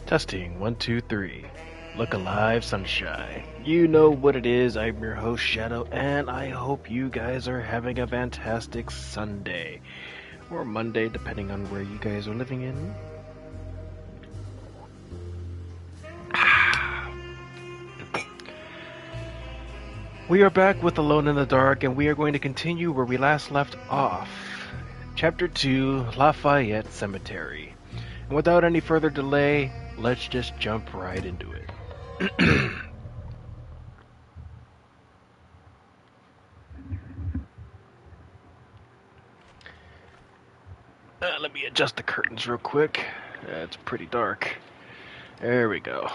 Testing 1, 2, 3. Look alive, sunshine. You know what it is. I'm your host, Shadow, and I hope you guys are having a fantastic Sunday. Or Monday, depending on where you guys are living in. We are back with Alone in the Dark, and we are going to continue where we last left off. Chapter 2, Lafayette Cemetery. And without any further delay, let's just jump right into it. Let me adjust the curtains real quick. It's pretty dark. There we go.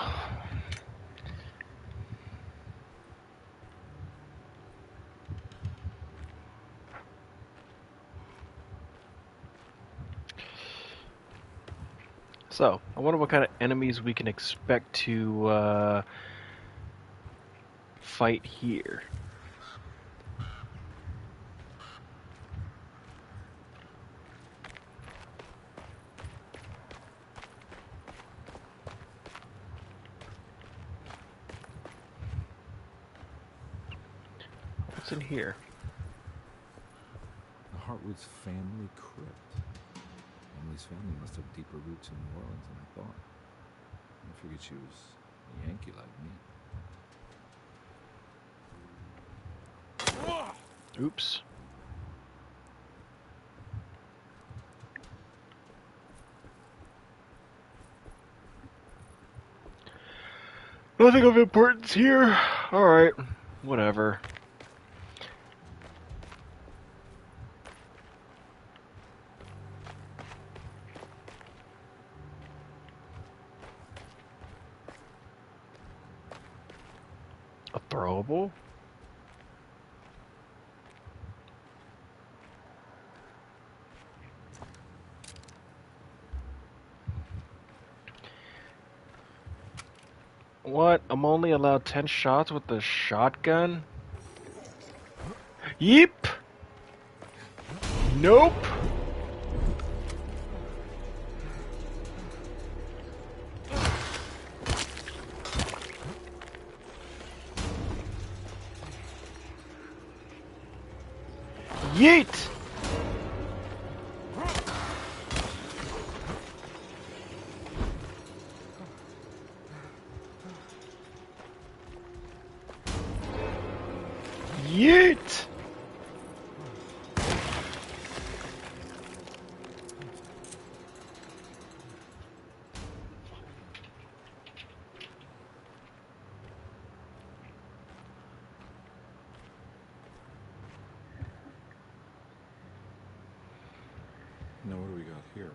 So, I wonder what kind of enemies we can expect to fight here. What's in here? The Hartwood's family crypt. Emily's family must have deeper roots in New Orleans than I thought. I figured she was a Yankee like me. Oops. Nothing of importance here. Alright, whatever. A throwable? What? I'm only allowed 10 shots with the shotgun? Yeep! Nope! Yeet! Yeet! Now what do we got here?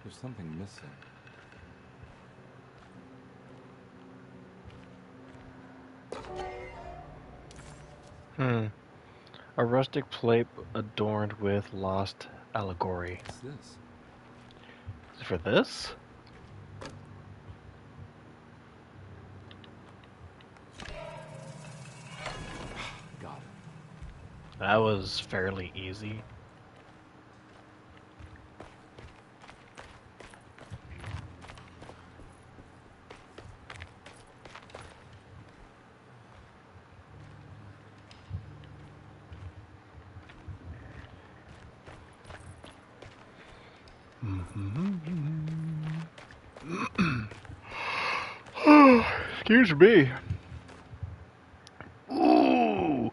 There's something missing. A rustic plate adorned with lost allegory. What's this? Is it for this? Got it. That was fairly easy. Excuse me. Ooh.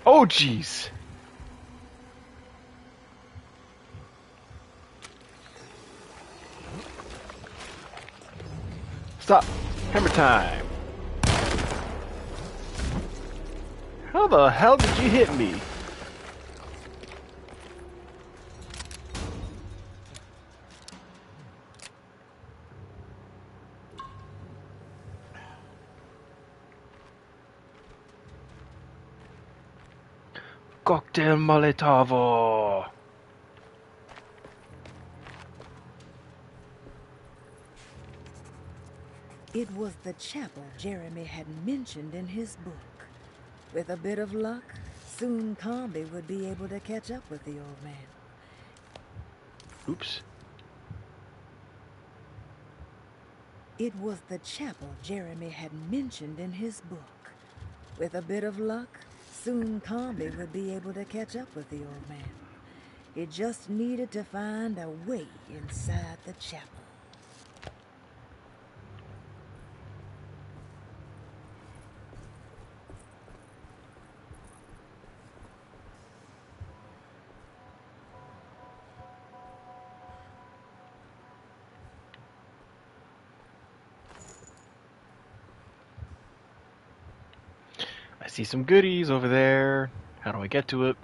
Oh, jeez. Stop. Hammer time. How the hell did you hit me? Cocktail Molotov. It was the chapel Jeremy had mentioned in his book. With a bit of luck, soon Combi would be able to catch up with the old man. Oops. It was the chapel Jeremy had mentioned in his book. With a bit of luck, soon Combi would be able to catch up with the old man. He just needed to find a way inside the chapel. I see some goodies over there. How do I get to it?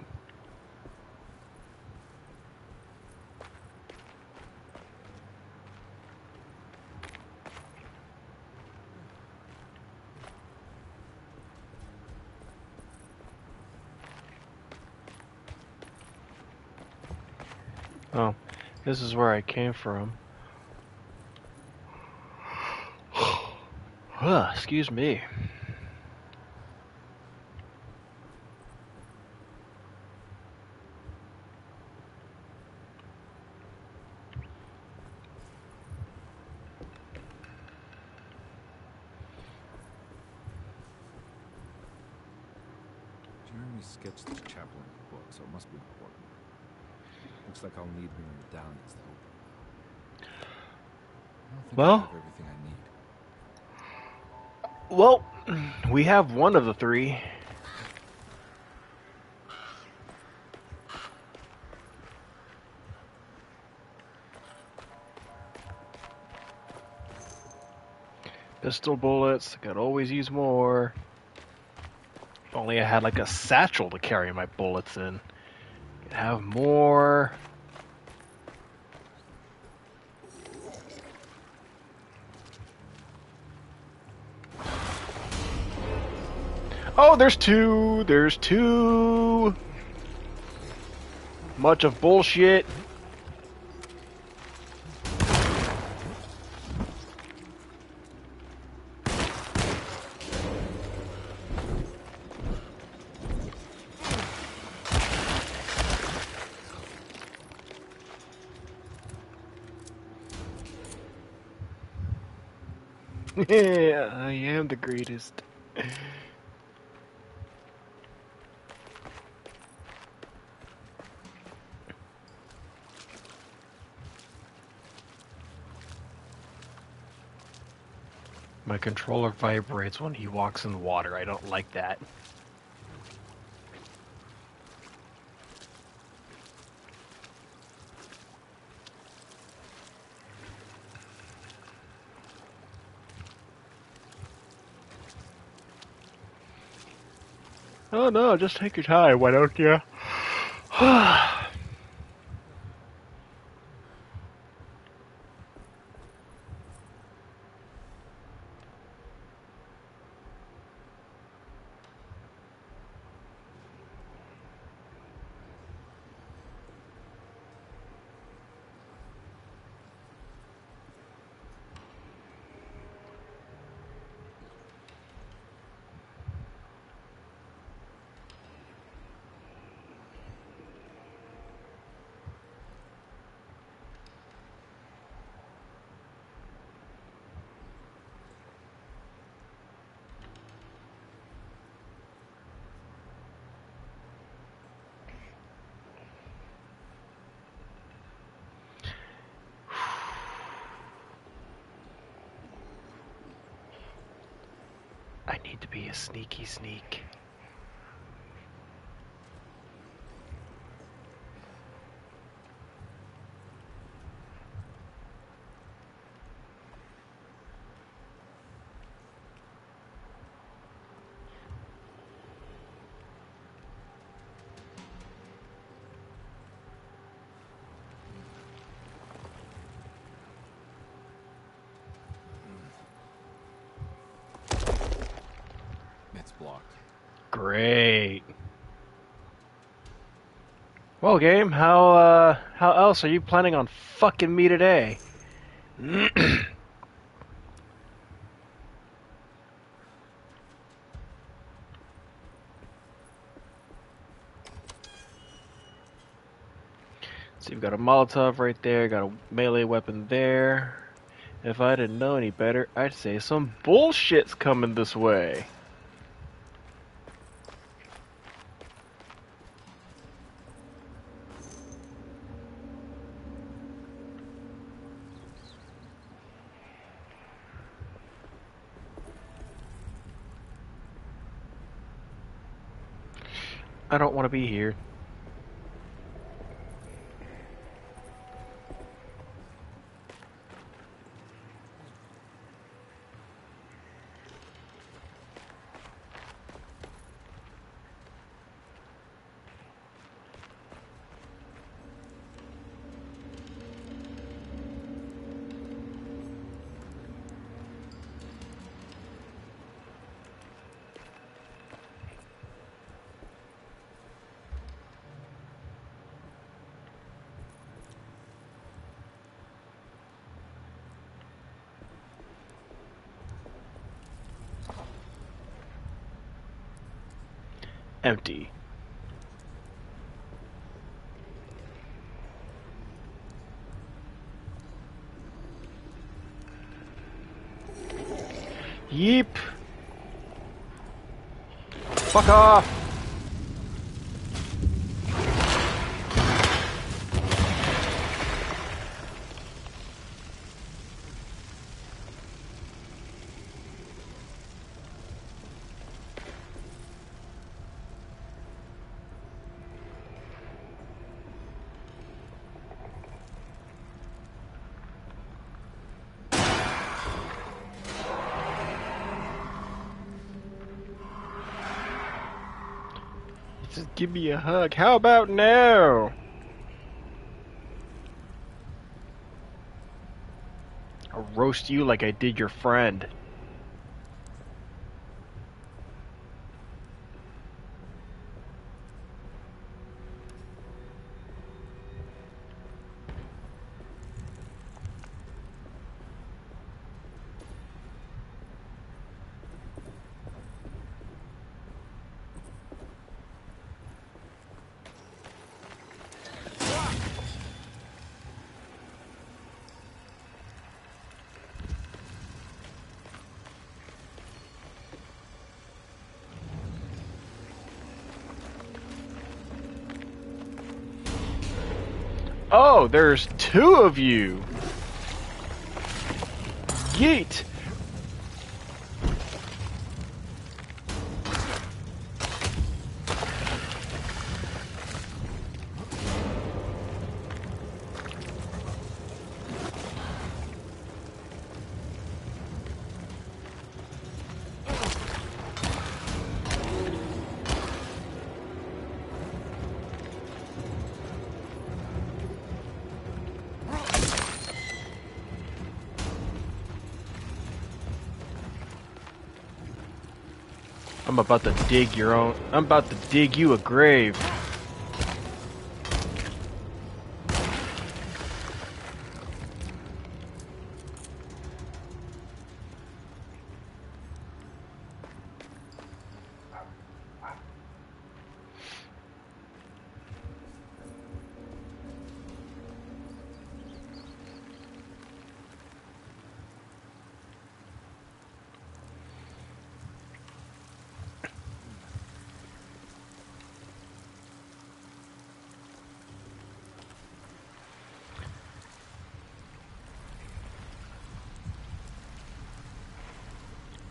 Oh, this is where I came from. Excuse me. Jeremy sketched the chapel in the book, so it must be important. Looks like I'll need more medallions to open it. I don't think I have everything I need. Well, we have one of the three. Pistol bullets, I could always use more. If only I had like a satchel to carry my bullets in. Could have more. Oh, there's two! There's two! Much of bullshit. Yeah, I am the greatest. My controller vibrates when he walks in the water. I don't like that. Oh no, just take your time, why don't you? I need to be a sneaky sneak. It's blocked. Great. Well, game, how else are you planning on fucking me today? You've got a Molotov right there, got a melee weapon there. If I didn't know any better, I'd say some bullshit's coming this way. I don't want to be here. Empty. Yeep. Fuck off. Just give me a hug. How about now? I'll roast you like I did your friend. Oh, there's two of you. Yeet. I'm about to dig your own. I'm about to dig you a grave.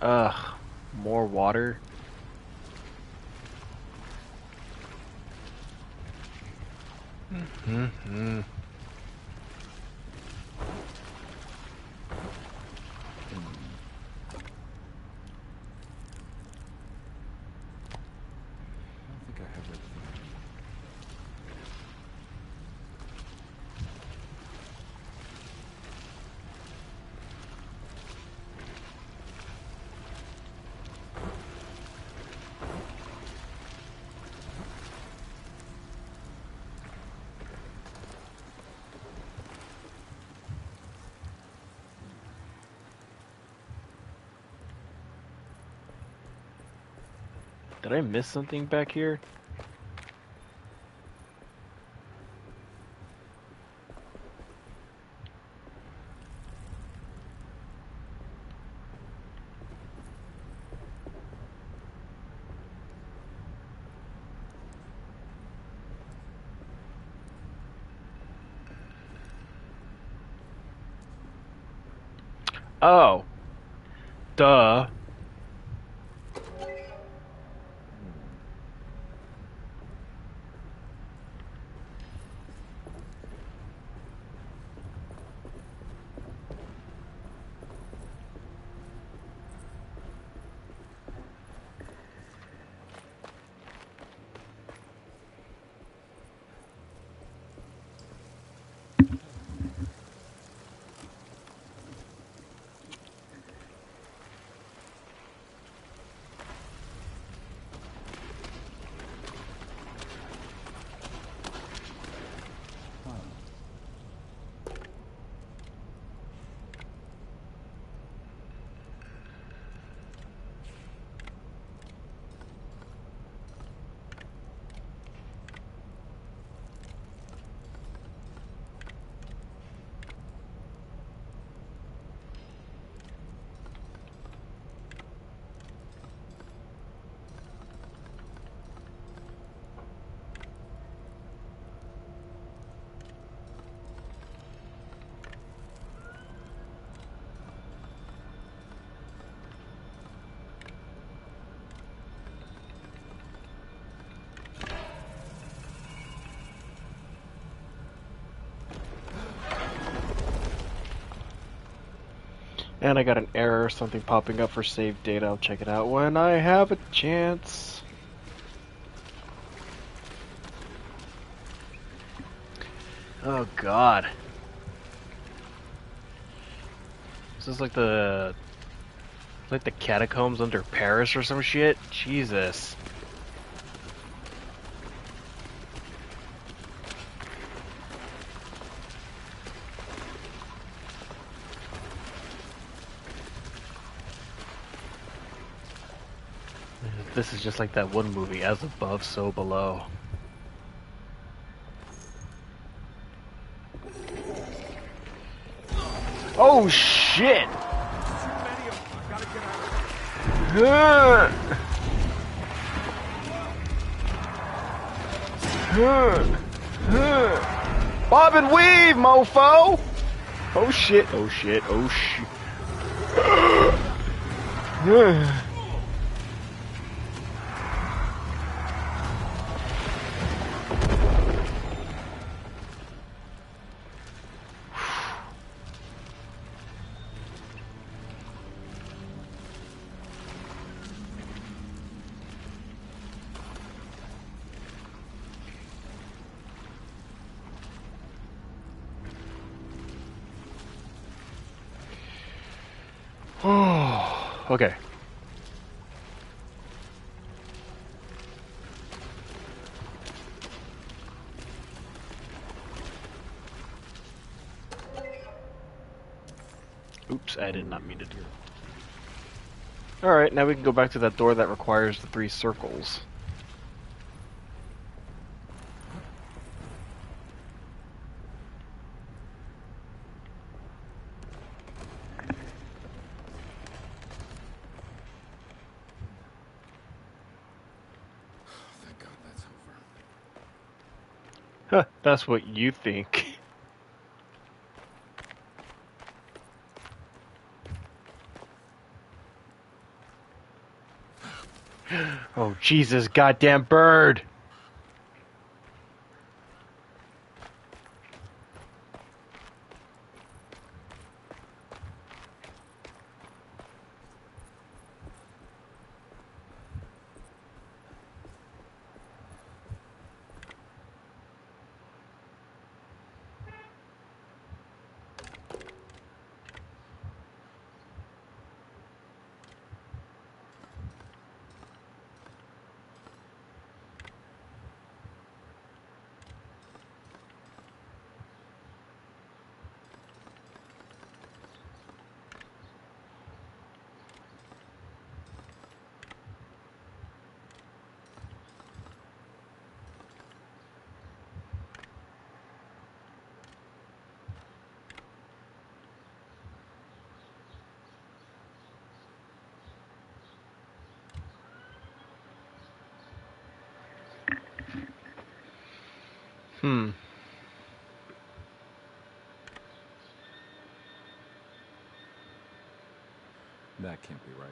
Ugh, more water. Mm-hmm. I don't think I have everything I need. Did I miss something back here? Oh, duh. And I got an error, something popping up for save data. I'll check it out when I have a chance. Oh god. This is like the catacombs under Paris or some shit? Jesus. This is just like that one movie, As Above, So Below. Oh shit! Bob and weave, mofo! Oh shit, oh shit, oh shit. Oh, okay. Oops, I did not mean to do it. Alright, now we can go back to that door that requires the 3 circles. Thank God that's over. Huh, that's what you think. Oh, Jesus, goddamn bird! Hmm. That can't be right.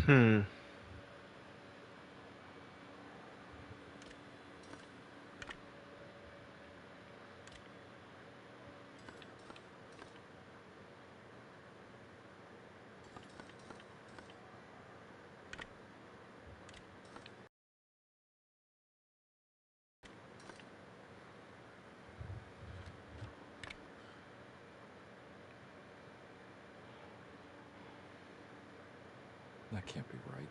Hmm. That can't be right.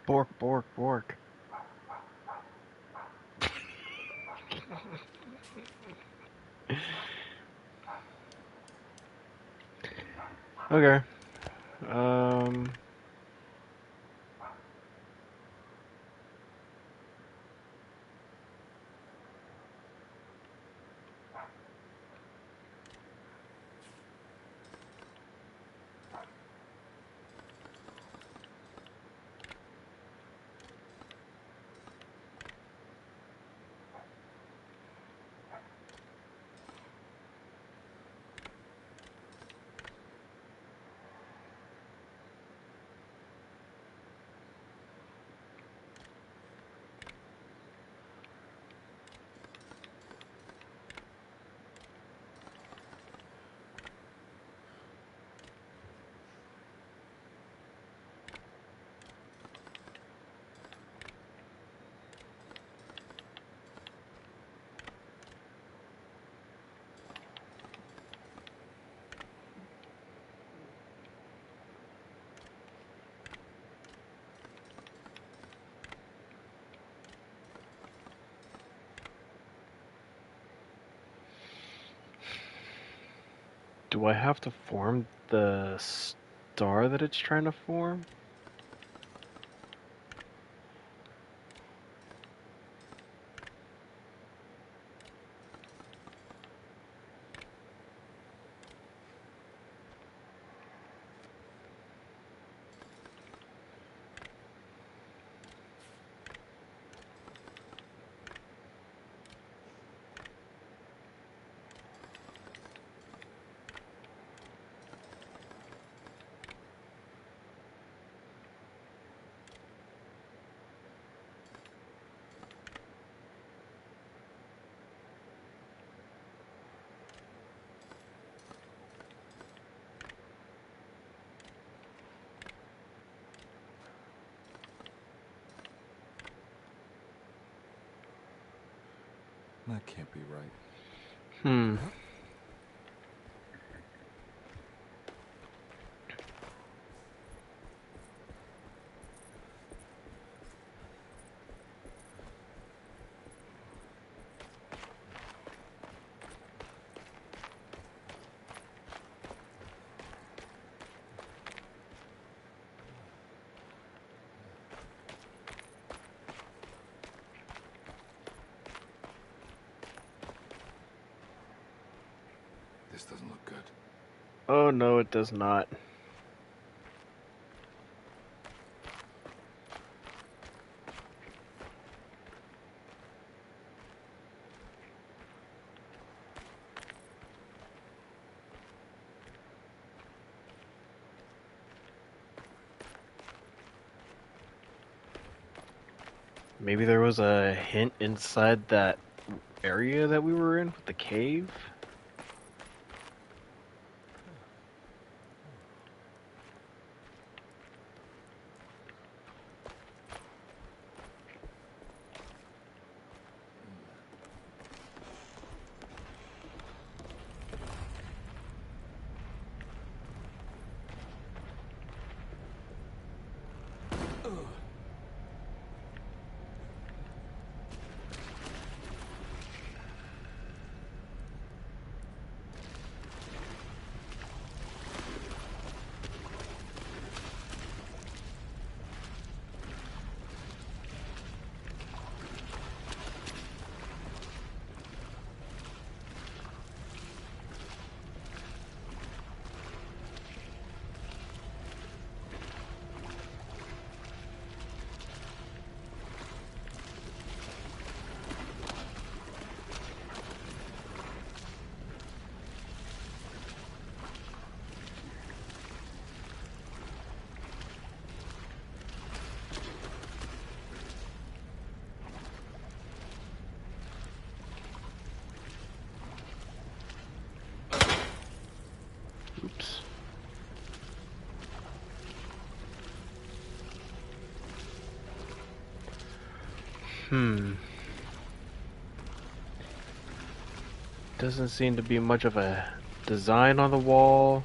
Bork, bork, bork. Okay. Um. Do I have to form the star that it's trying to form? That can't be right. Hmm. This doesn't look good. Oh no, it does not. Maybe there was a hint inside that area that we were in with the cave? Oops. Doesn't seem to be much of a design on the wall.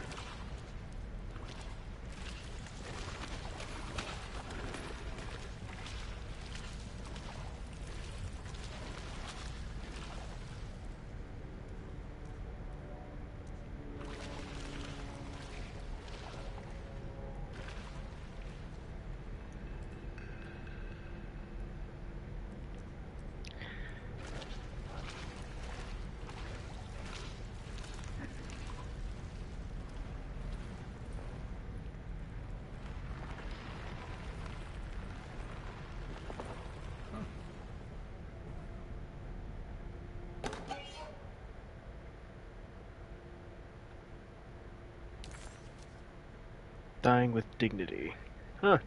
Dying with dignity. Huh.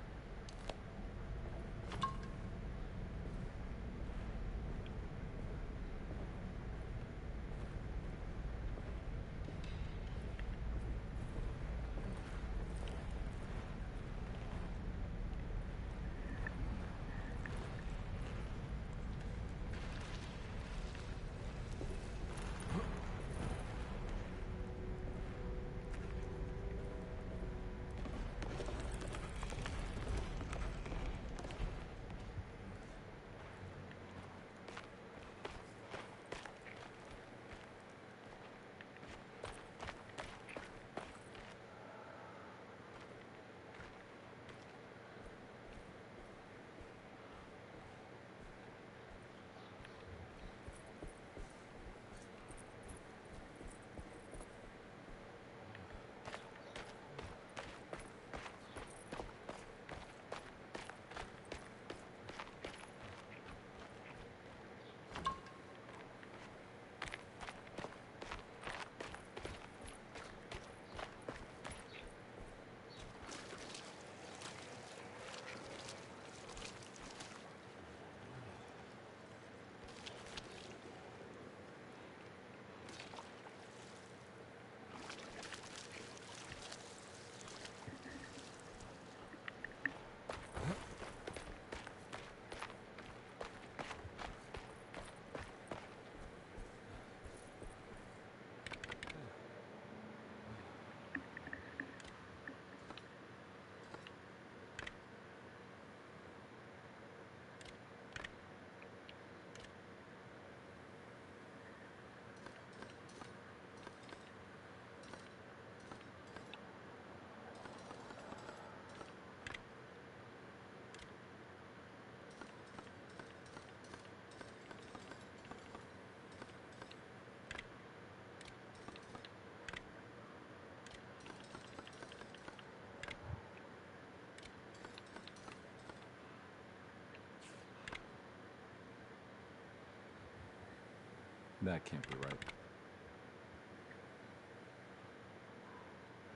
That can't be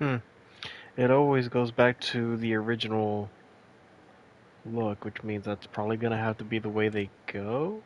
right. It always goes back to the original look, which means that's probably gonna have to be the way they go.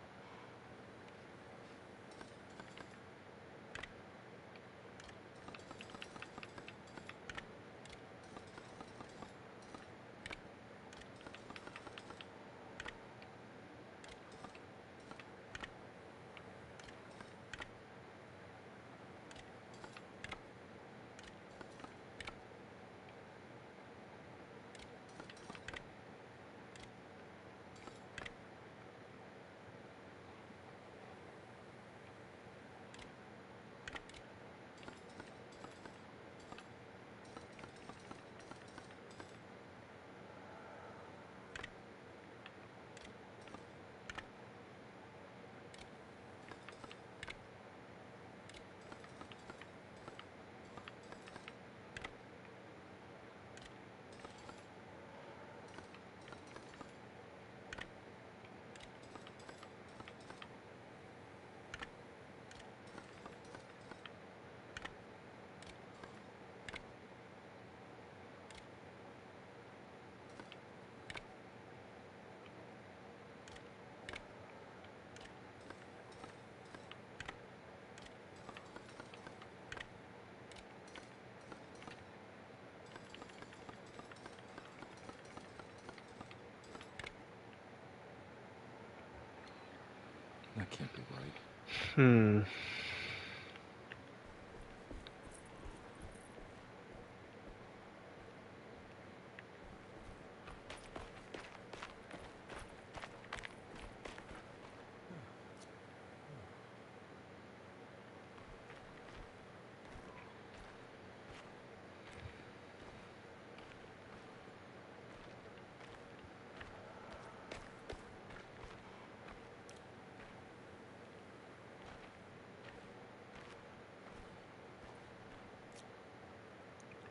That can't be right. Hmm.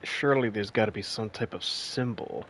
Surely there's got to be some type of symbol.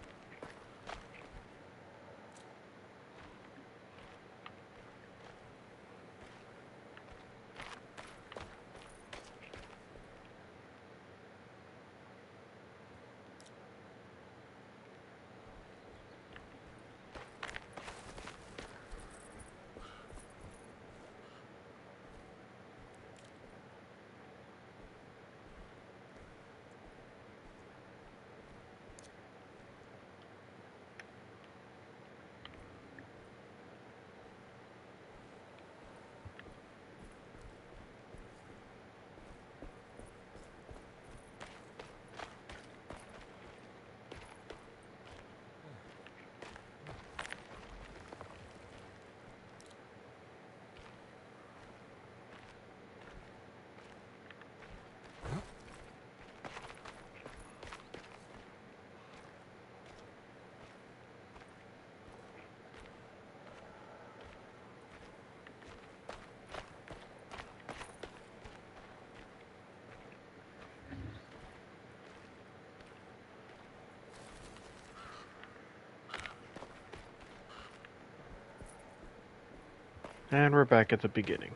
And we're back at the beginning.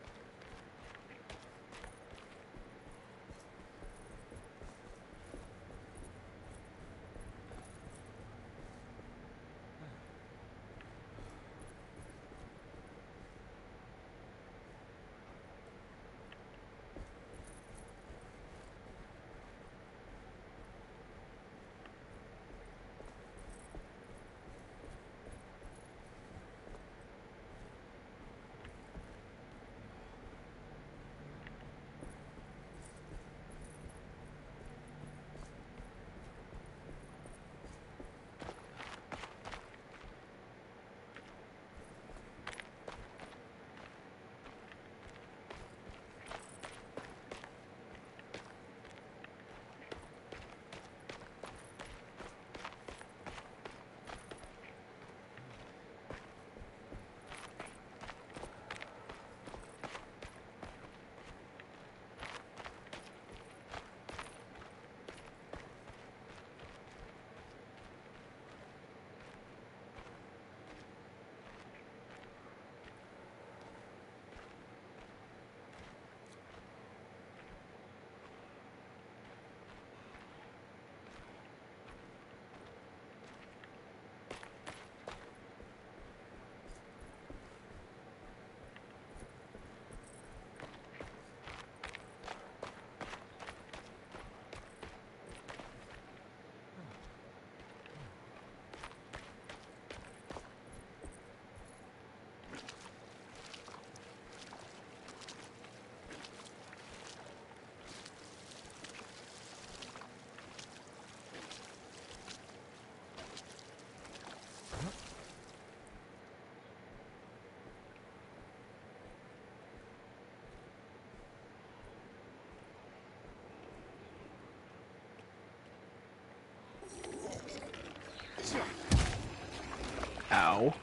Ow.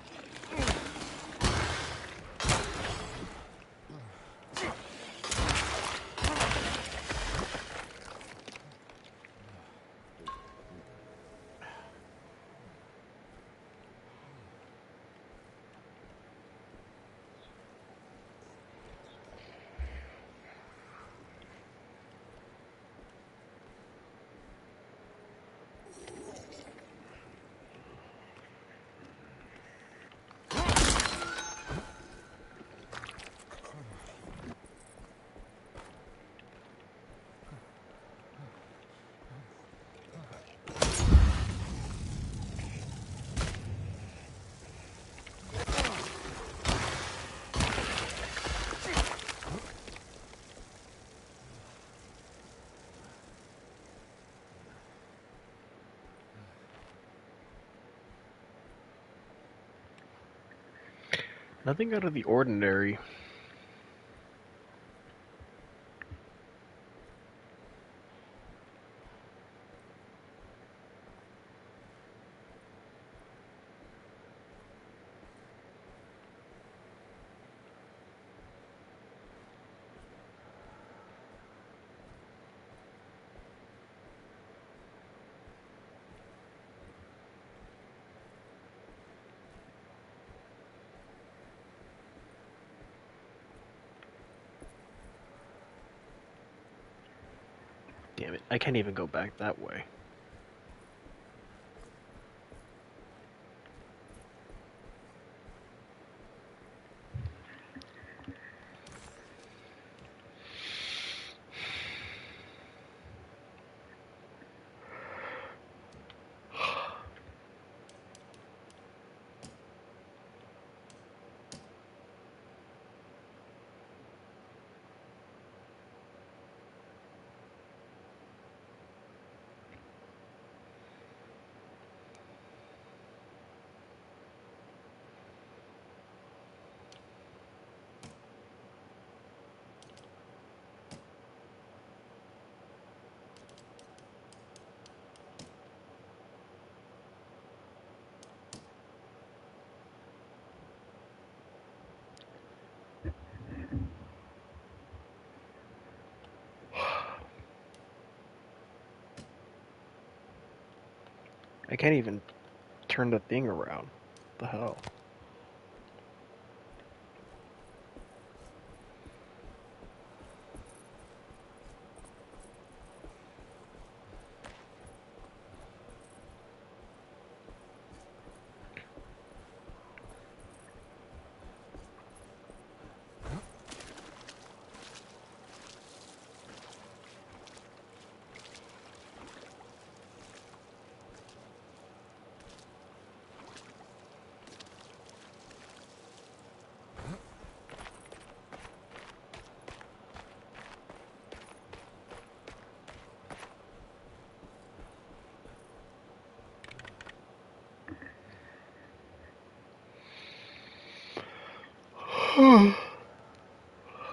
Nothing out of the ordinary. Damn it, I can't even go back that way. I can't even turn the thing around. What the hell?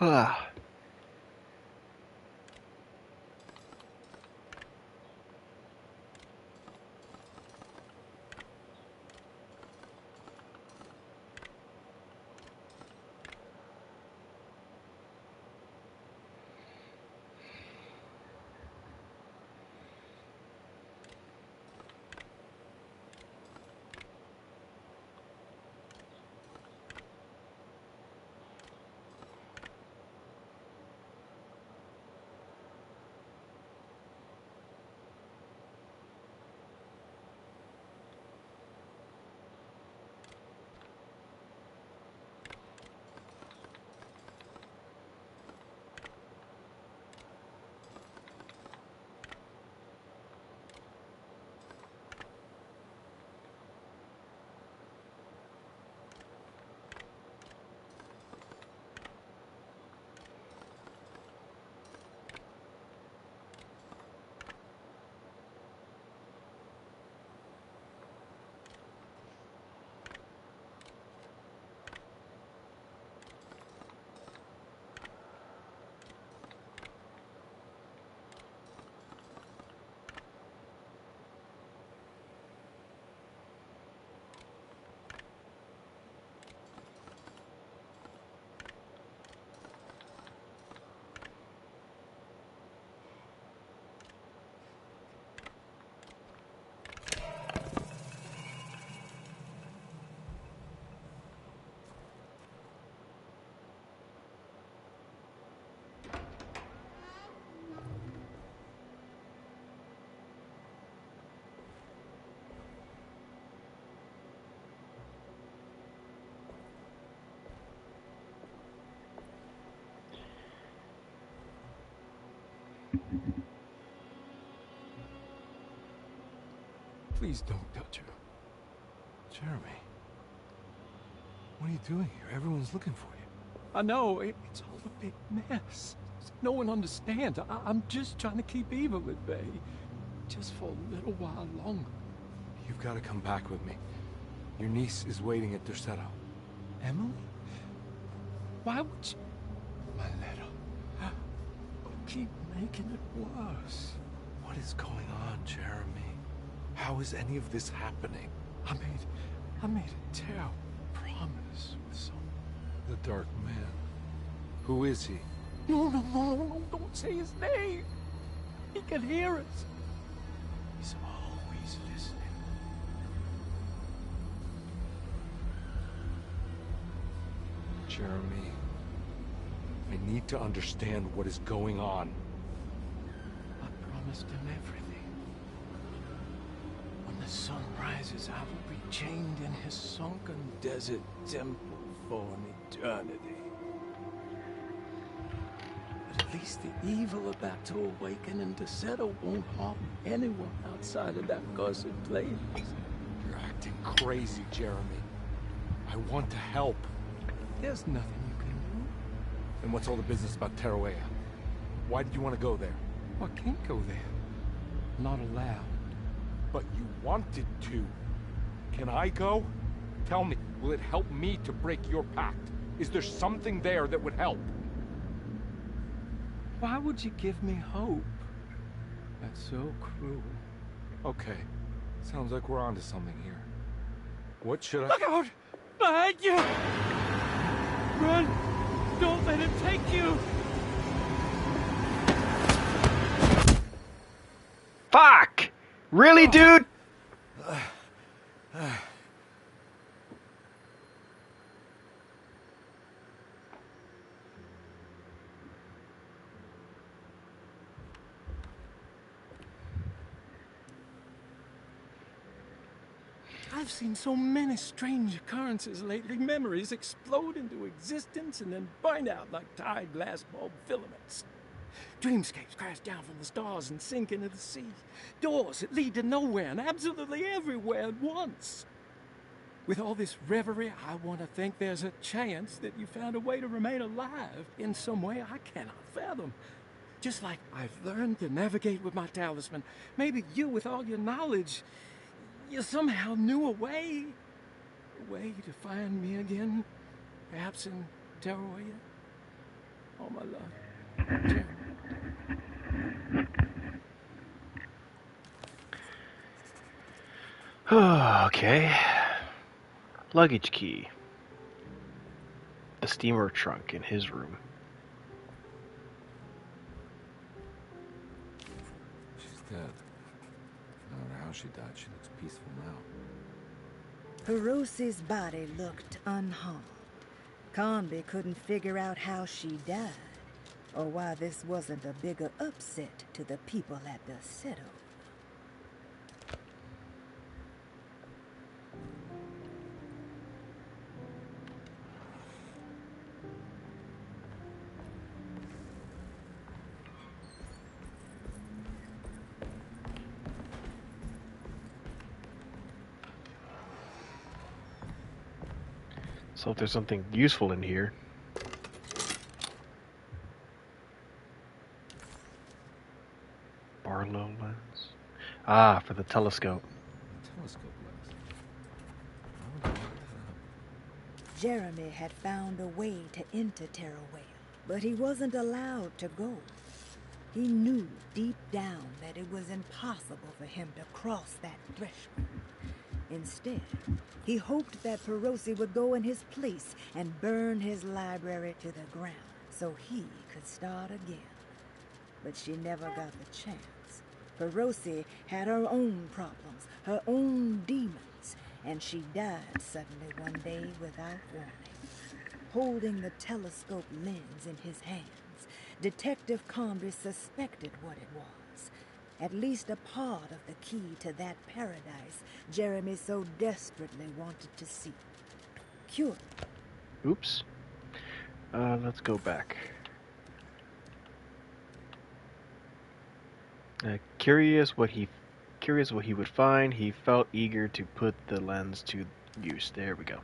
Ah. Please don't touch her. Jeremy. What are you doing here? Everyone's looking for you. I know, it's all a big mess. No one understands. I'm just trying to keep evil at bay. Just for a little while longer. You've got to come back with me. Your niece is waiting at Derceto. Emily? Why would you... My letter. Keep making it worse. What is going on, Jeremy? How is any of this happening? I made a terrible promise with someone. The Dark Man. Who is he? No, don't say his name. He can hear us. He's always listening. Jeremy, I need to understand what is going on. I promised him everything. When the sun rises, I will be chained in his sunken desert temple for an eternity. But at least the evil about to awaken in Derceto won't harm anyone outside of that cursed place. You're acting crazy, Jeremy. I want to help. There's nothing you can do. And what's all the business about Tarawea? Why did you want to go there? I can't go there. Not allowed. But you wanted to. Can I go? Tell me, will it help me to break your pact? Is there something there that would help? Why would you give me hope? That's so cruel. Okay. Sounds like we're onto something here. What should I... Look out! Behind you! Run! Don't let him take you! Fuck! Really, dude? I've seen so many strange occurrences lately. Memories explode into existence and then burn out like tired glass bulb filaments. Dreamscapes crash down from the stars and sink into the sea. Doors that lead to nowhere and absolutely everywhere at once. With all this reverie, I want to think there's a chance that you found a way to remain alive in some way I cannot fathom. Just like I've learned to navigate with my talisman. Maybe you, with all your knowledge, you somehow knew a way to find me again. Perhaps in Tarawea. All my love. Jeremy. Okay. Luggage key. The steamer trunk in his room. She's dead. No matter how she died, she looks peaceful now. Perosi's body looked unharmed. Conby couldn't figure out how she died, or why this wasn't a bigger upset to the people at the Derceto. So if there's something useful in here. Barlow lens. Ah, for the telescope. Telescope lens. I would look that up. Jeremy had found a way to enter Tarawea, but he wasn't allowed to go. He knew deep down that it was impossible for him to cross that threshold. Instead, he hoped that Perosi would go in his place and burn his library to the ground so he could start again. But she never got the chance. Perosi had her own problems, her own demons, and she died suddenly one day without warning. Holding the telescope lens in his hands, Detective Conby suspected what it was. At least a part of the key to that paradise Jeremy so desperately wanted to see. Cure. Oops. Let's go back. Curious what he would find, he felt eager to put the lens to use. There we go.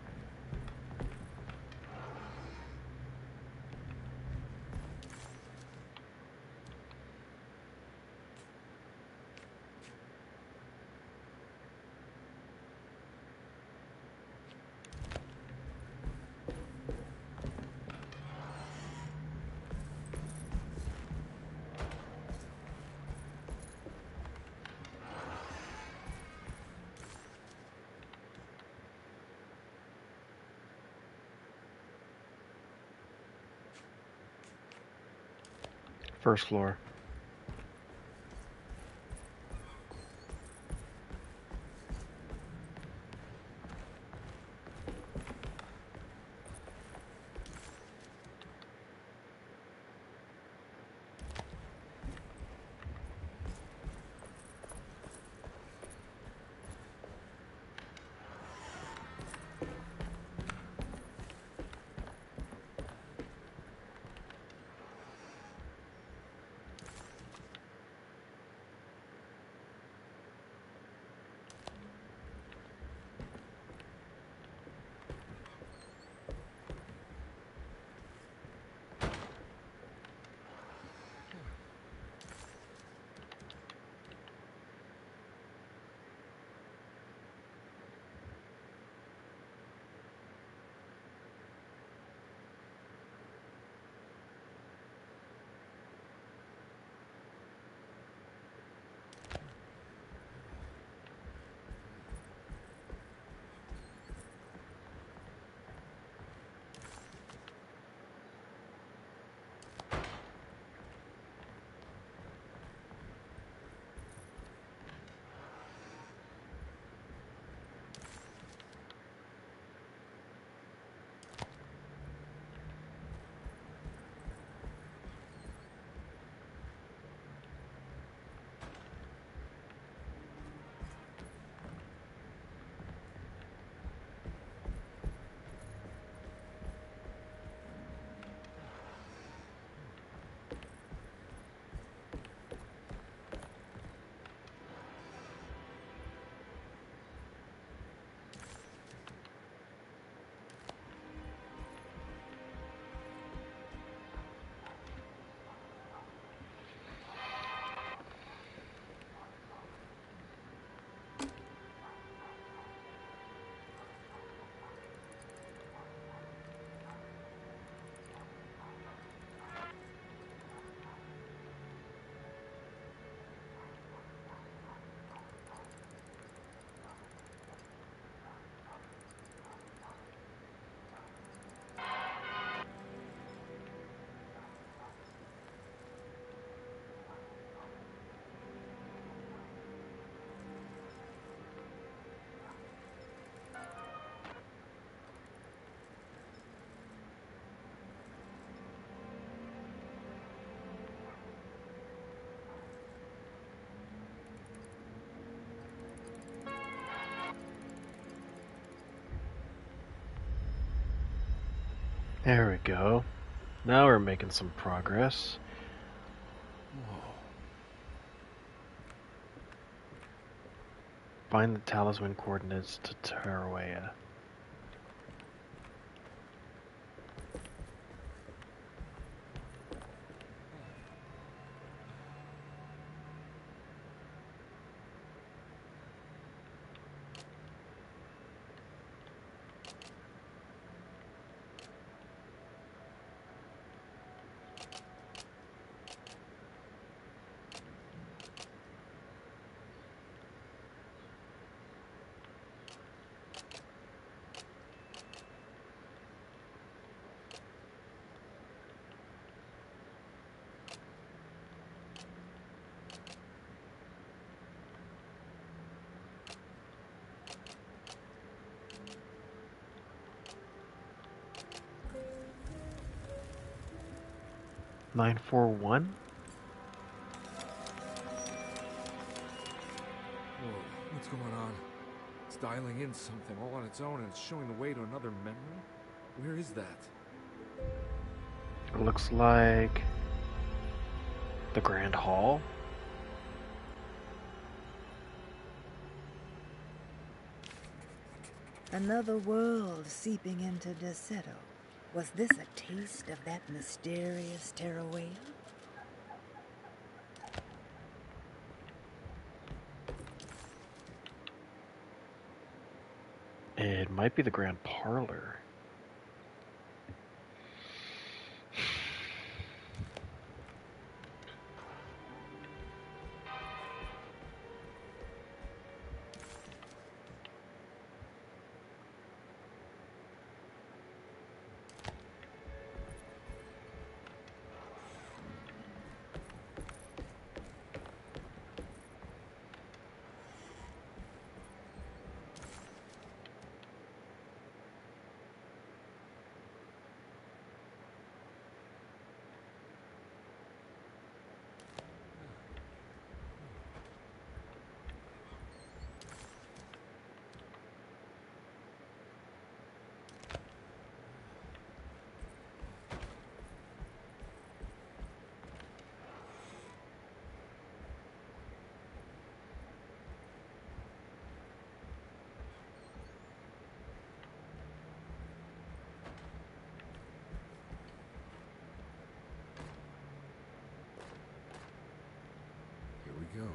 First floor. There we go. Now we're making some progress. Whoa. Find the talisman coordinates to Tarawea. Nine 4-1? Whoa, what's going on? It's dialing in something all on its own and it's showing the way to another memory? Where is that? It looks like the Grand Hall. Another world seeping into Deseto. Was this a taste of that mysterious Tarawea? It might be the Grand Parlor. Here we go.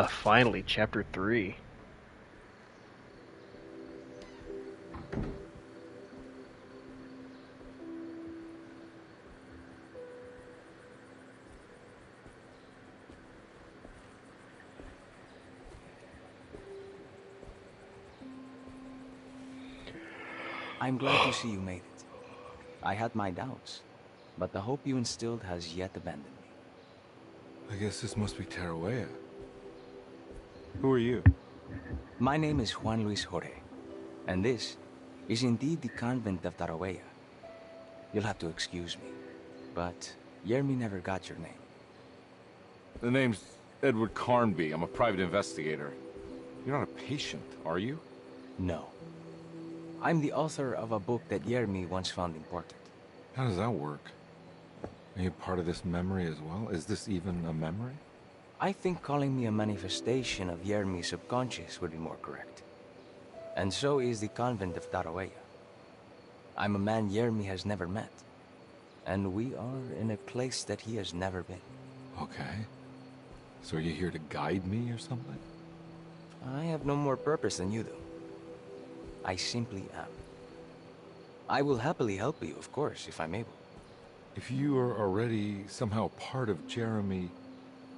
Finally, chapter 3. I'm glad to see you made it. I had my doubts, but the hope you instilled has yet abandoned me. I guess this must be Tarawea. Who are you? My name is Juan Luis Jorge, and this is indeed the convent of Tarawea. You'll have to excuse me, but Yermi never got your name. The name's Edward Carnby. I'm a private investigator. You're not a patient, are you? No. I'm the author of a book that Yermi once found important. How does that work? Are you part of this memory as well? Is this even a memory? I think calling me a manifestation of Yermi's subconscious would be more correct. And so is the convent of Tarawea. I'm a man Yermi has never met, and we are in a place that he has never been. Okay. So are you here to guide me or something? I have no more purpose than you do. I simply am. I will happily help you, of course, if I'm able. If you are already somehow part of Jeremy,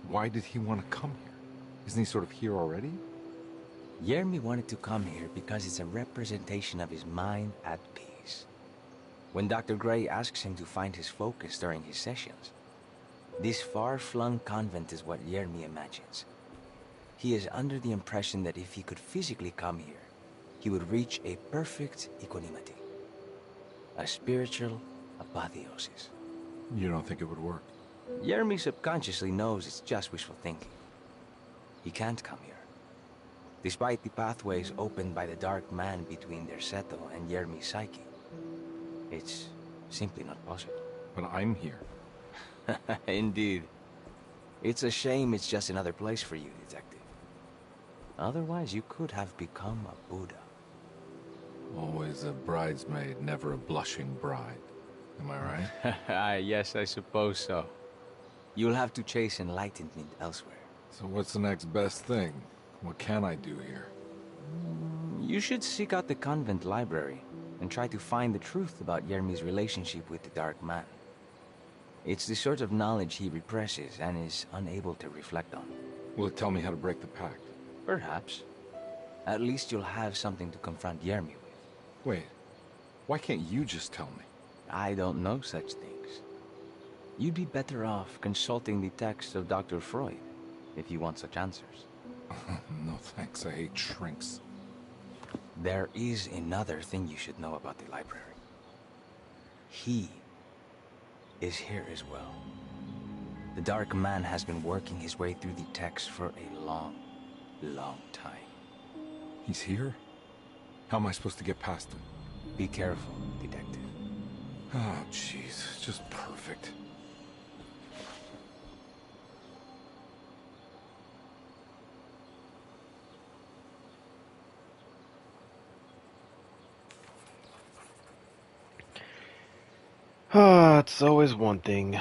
why did he want to come here? Isn't he sort of here already? Yermi wanted to come here because it's a representation of his mind at peace. When Dr. Gray asks him to find his focus during his sessions, this far-flung convent is what Yermi imagines. He is under the impression that if he could physically come here, he would reach a perfect equanimity. A spiritual apotheosis. You don't think it would work? Yermi subconsciously knows it's just wishful thinking. He can't come here. Despite the pathways opened by the Dark Man between Derceto and Yermi's psyche, it's simply not possible. But I'm here. Indeed. It's a shame it's just another place for you, Detective. Otherwise, you could have become a Buddha. Always a bridesmaid, never a blushing bride. Am I right? Yes, I suppose so. You'll have to chase enlightenment elsewhere. So what's the next best thing? What can I do here? You should seek out the convent library and try to find the truth about Yermi's relationship with the Dark Man. It's the sort of knowledge he represses and is unable to reflect on. Will it tell me how to break the pact? Perhaps. At least you'll have something to confront Yermi with. Wait, why can't you just tell me? I don't know such things. You'd be better off consulting the text of Dr. Freud if you want such answers. No thanks, I hate shrinks. There is another thing you should know about the library. He is here as well. The Dark Man has been working his way through the text for a long, long time. He's here? How am I supposed to get past him? Be careful, Detective. Oh, jeez, just perfect. Ah, it's always one thing.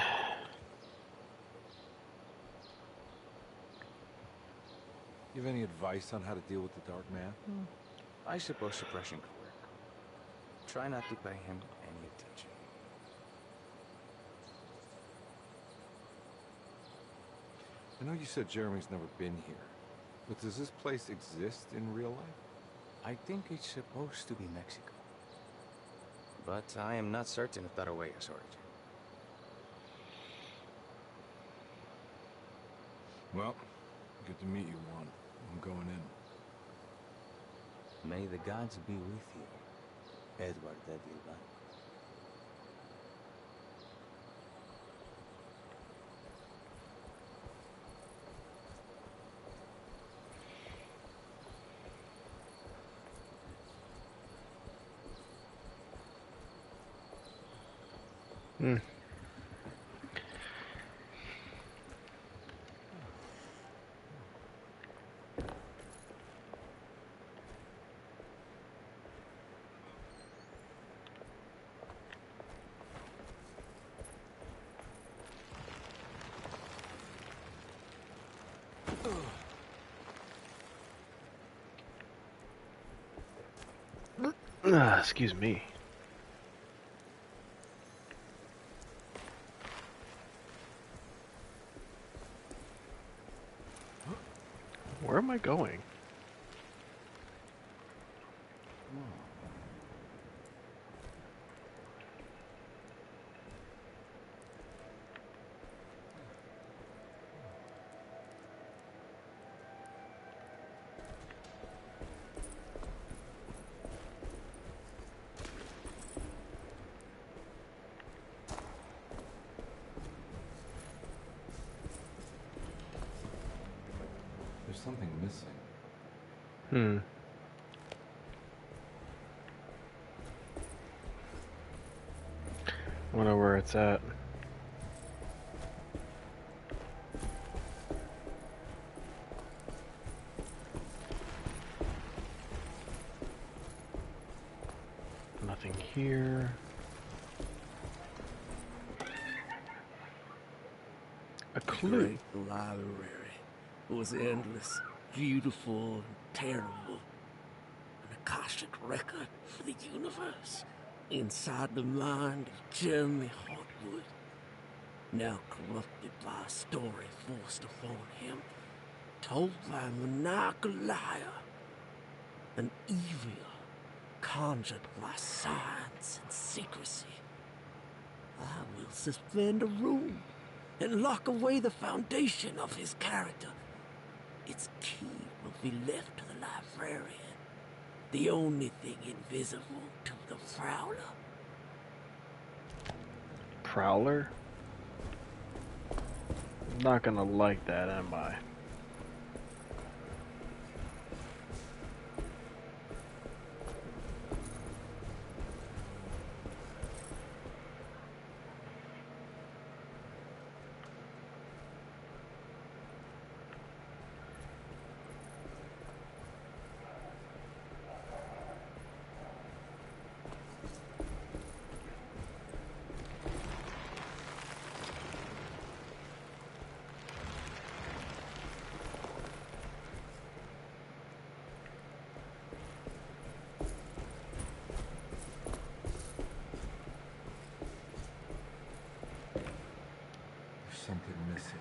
You have any advice on how to deal with the Dark Man? I suppose suppression could work. Try not to pay him any attention. I know you said Jeremy's never been here, but does this place exist in real life? I think it's supposed to be Mexico. But I am not certain of Tarahuega's origin. Well, good to meet you, Juan. I'm going in. May the gods be with you, Edward de Vilban. Hmm. Excuse me. Where am I going? There's something missing. Hmm. Wonder where it's at. Nothing here. A clue. Great library was endless, beautiful, and terrible. An Akashic record for the universe inside the mind of Jeremy Hotwood. Now corrupted by a story forced upon him, told by a maniacal liar. An evil conjured by science and secrecy. I will suspend a room and lock away the foundation of his character. Its key will be left to the librarian, the only thing invisible to the Prowler. Prowler? Not gonna like that, am I? There's something missing.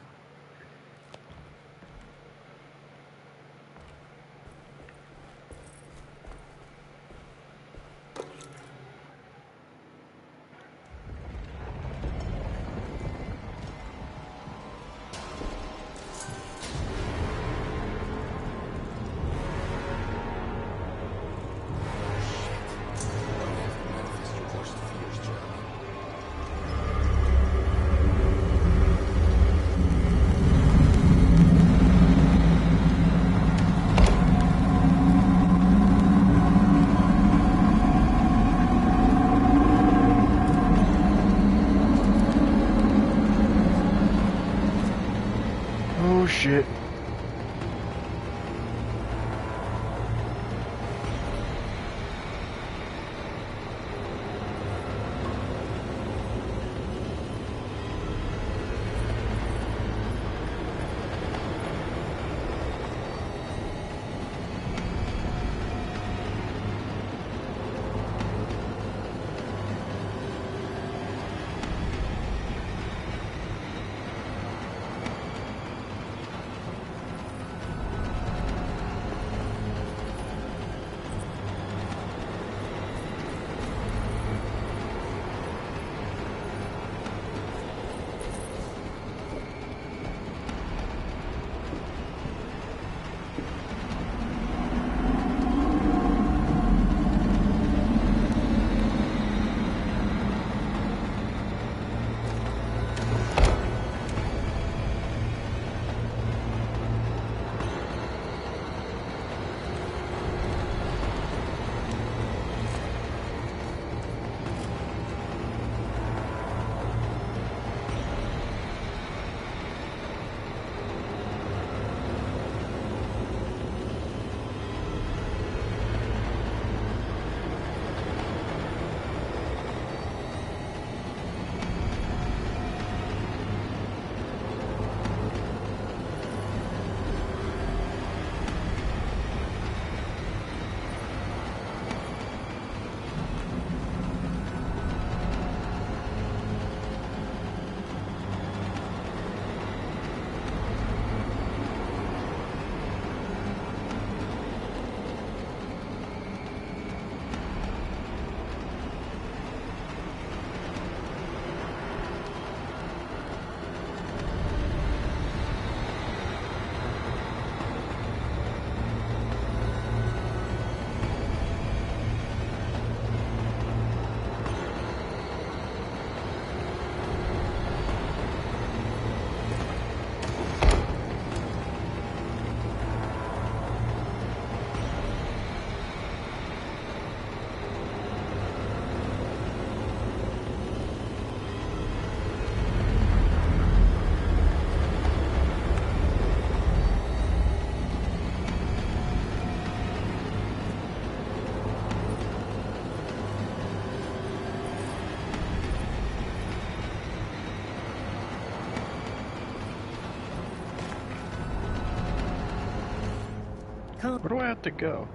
Where do I have to go?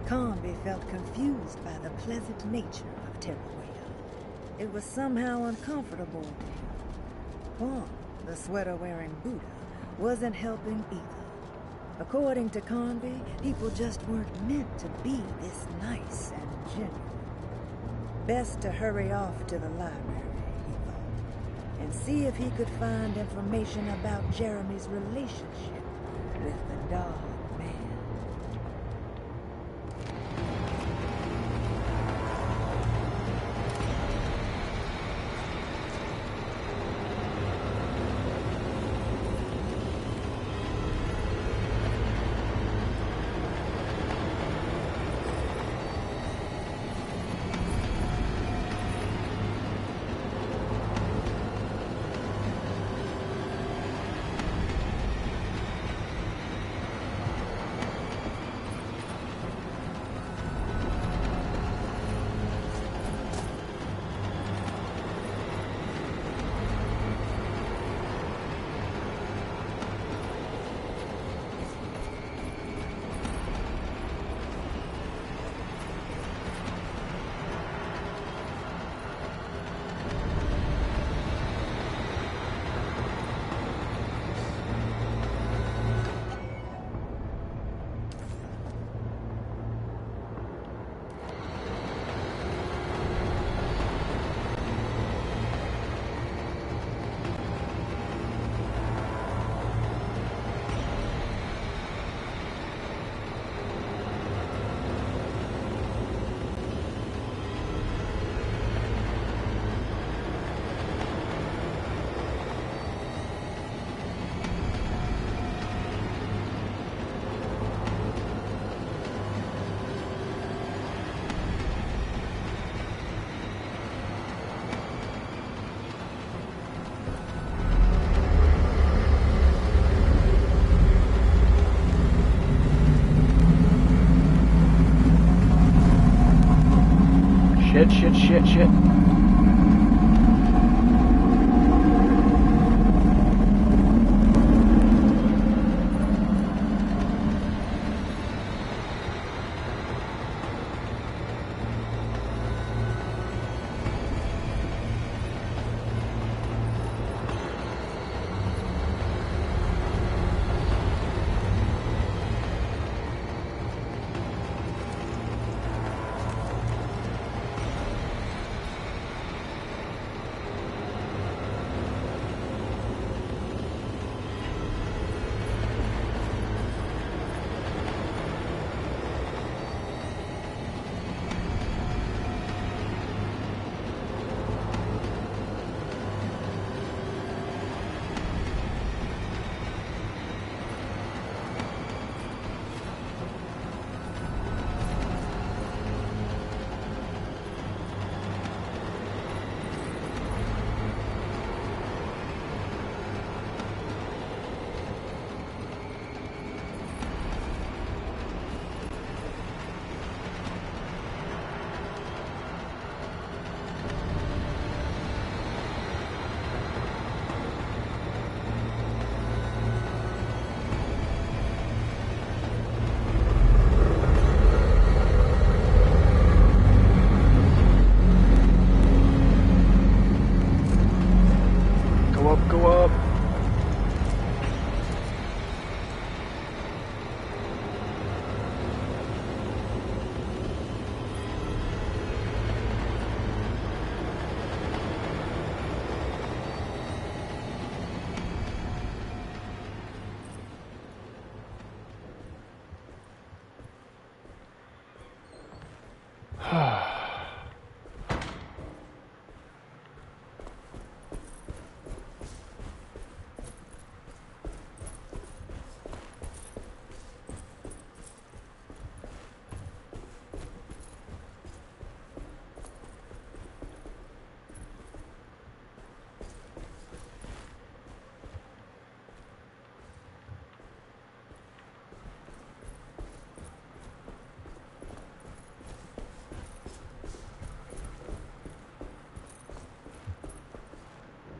Conby felt confused by the pleasant nature of Terrawea. It was somehow uncomfortable to him. Juan, the sweater-wearing Buddha, wasn't helping either. According to Conby, people just weren't meant to be this nice and genuine. Best to hurry off to the library, he thought, and see if he could find information about Jeremy's relationship with the dog man. Shit. Go up.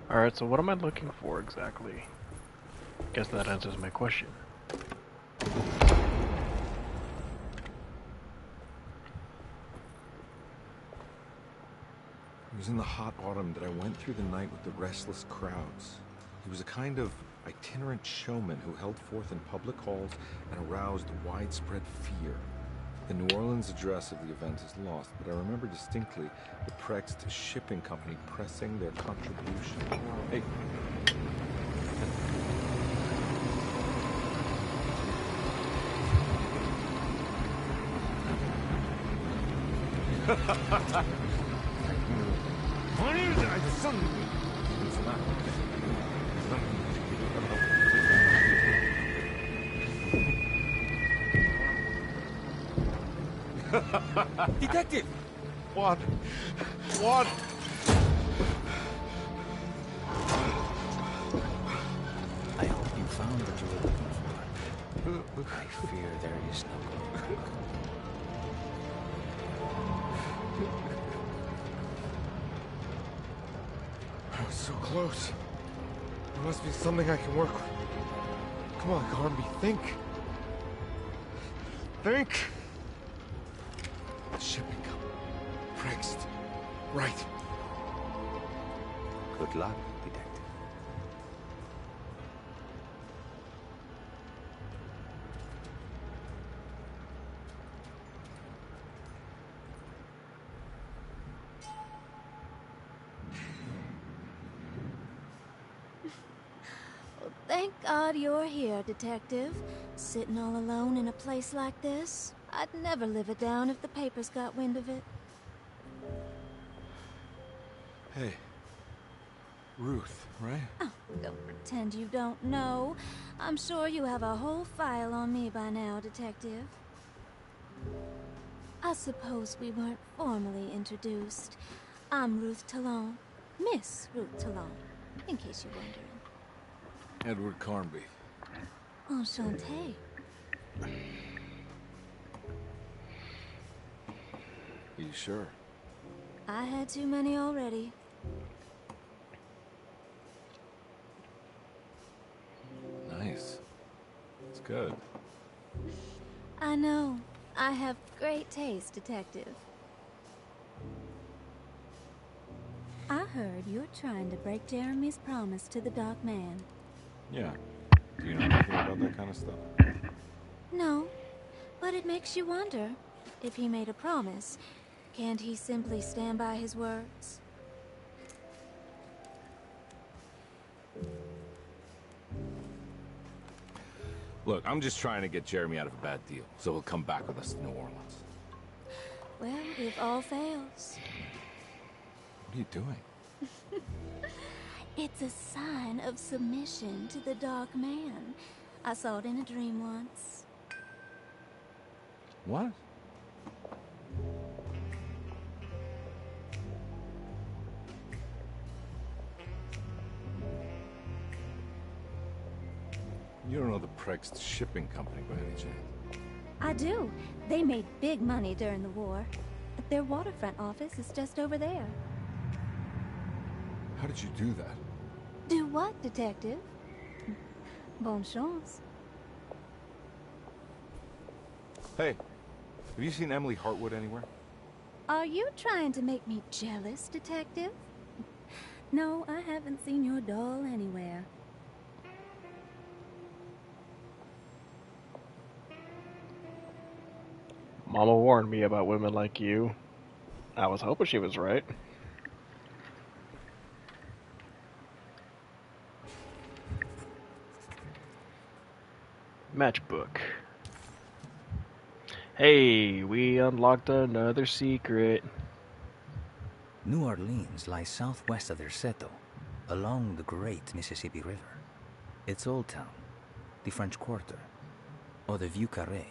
Alright, so what am I looking for exactly? Guess that answers my question. It was in the hot autumn that I went through the night with the restless crowds. He was a kind of itinerant showman who held forth in public halls and aroused widespread fear. The New Orleans address of the event is lost, but I remember distinctly the Prext Shipping Company pressing their contribution. Hey. Detective! What? What? I hope you found what you were looking for. I fear there is no going back. I was so close. There must be something I can work with. Come on, Garnby, think. Think! The shipping company. Prext. Right. Good luck, detective. Well, thank God you're here, Detective. Sitting all alone in a place like this. I'd never live it down if the papers got wind of it. Hey. Ruth, right? Oh, don't pretend you don't know. I'm sure you have a whole file on me by now, Detective. I suppose we weren't formally introduced. I'm Ruth Talon. Miss Ruth Talon, in case you're wondering. Edward Carnby. Enchanté. You sure? I had too many already. Nice. It's good. I know. I have great taste, Detective. I heard you're trying to break Jeremy's promise to the Dark Man. Yeah. Do you know anything about that kind of stuff? No, but it makes you wonder. If he made a promise, can't he simply stand by his words? Look, I'm just trying to get Jeremy out of a bad deal, so he'll come back with us to New Orleans. Well, if all fails. What are you doing? It's a sign of submission to the Dark Man. I saw it in a dream once. What? You don't know the Prext Shipping Company by any chance? I do. They made big money during the war. Their waterfront office is just over there. How did you do that? Do what, Detective? Bonne chance. Hey, have you seen Emily Hartwood anywhere? Are you trying to make me jealous, Detective? No, I haven't seen your doll anywhere. Mama warned me about women like you. I was hoping she was right. Matchbook. Hey, we unlocked another secret. New Orleans lies southwest of Derceto, along the great Mississippi River. Its old town, the French Quarter, or the Vieux Carré,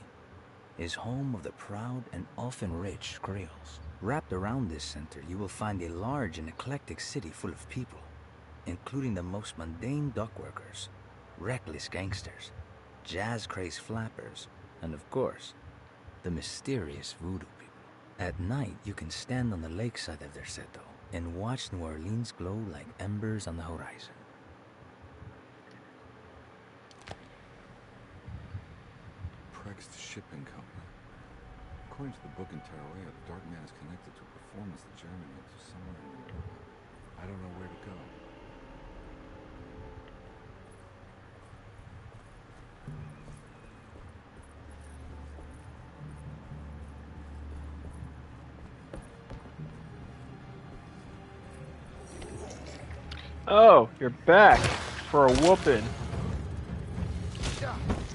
is home of the proud and often rich Creoles. Wrapped around this center, you will find a large and eclectic city full of people, including the most mundane dock workers, reckless gangsters, jazz-crazed flappers, and of course, the mysterious voodoo people. At night, you can stand on the lakeside of Derceto and watch New Orleans glow like embers on the horizon. Prext Shipping Company. According to the book in Terroria, the Dark Man is connected to a performance that Jeremy went to somewhere in the world. I don't know where to go. Oh, you're back for a whooping.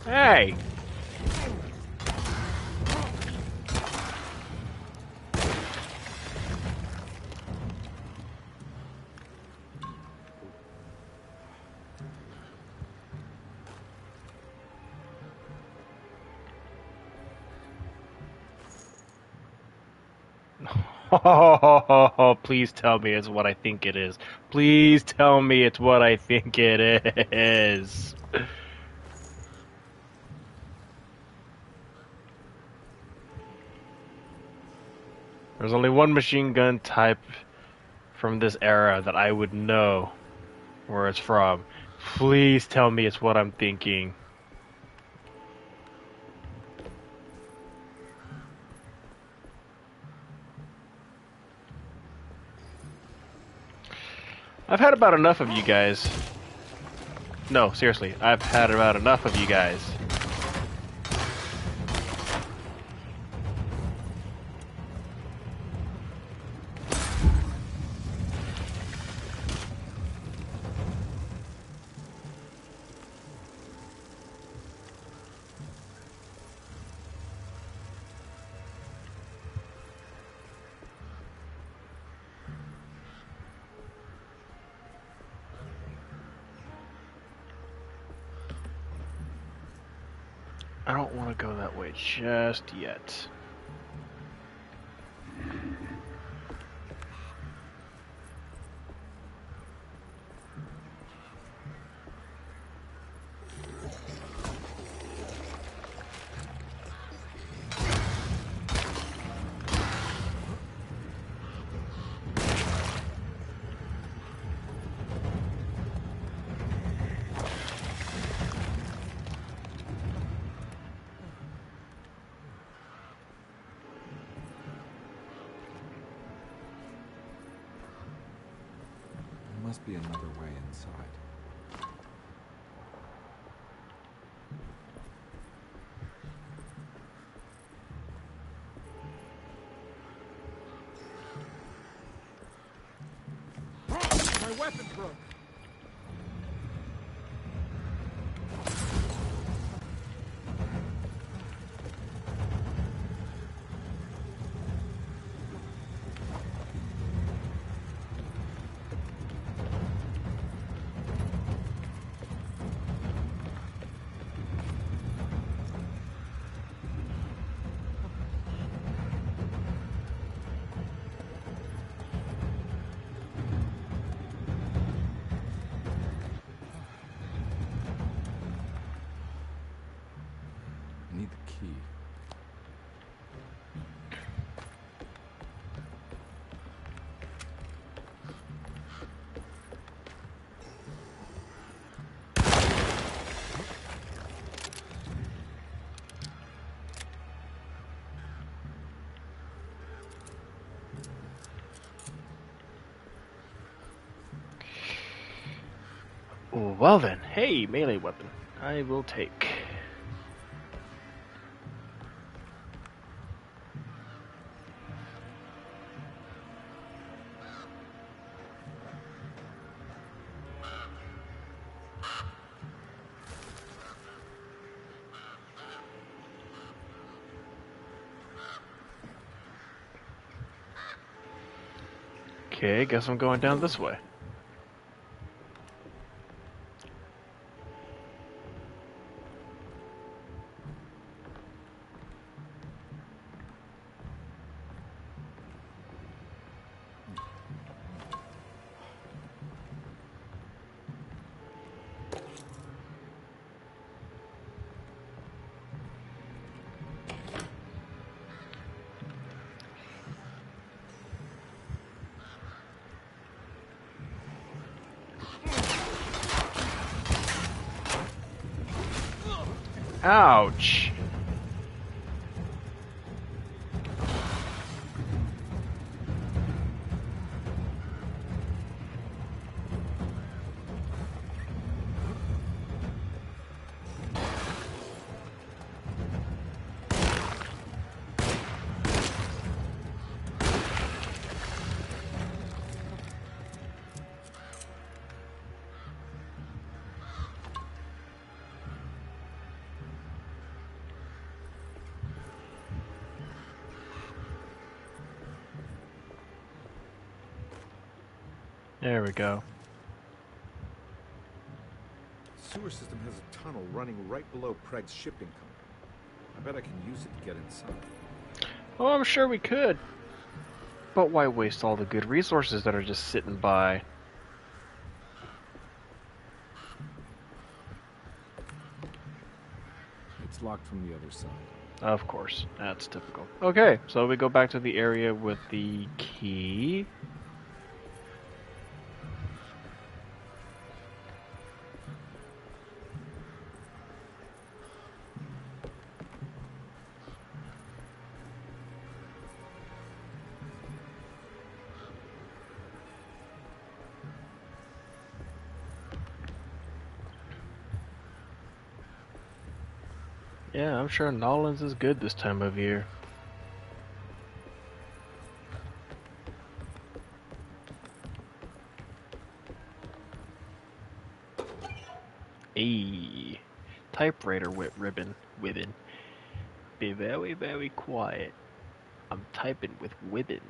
Hey! Oh, please tell me it's what I think it is. Please tell me it's what I think it is. There's only one machine gun type from this era that I would know where it's from. Please tell me it's what I'm thinking. I've had about enough of you guys. No, seriously, I've had about enough of you guys. I don't want to go that way just yet. There must be another way inside. My weapon broke. I need the key. Well then, hey, melee weapon. I will take. Okay, guess I'm going down this way. Ouch! There we go. The sewer system has a tunnel running right below Preg's shipping company. I bet I can use it to get inside. Oh, I'm sure we could. But why waste all the good resources that are just sitting by? It's locked from the other side. Of course, that's typical. Okay, so we go back to the area with the key. Yeah, I'm sure Nolans is good this time of year. Ayy. Typewriter ribbon. Be very, very quiet. I'm typing with ribbons.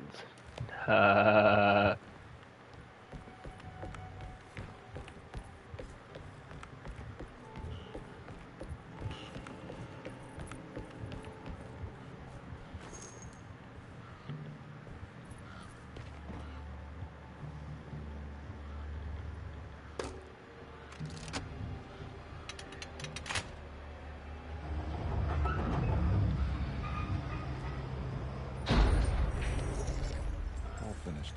All finished.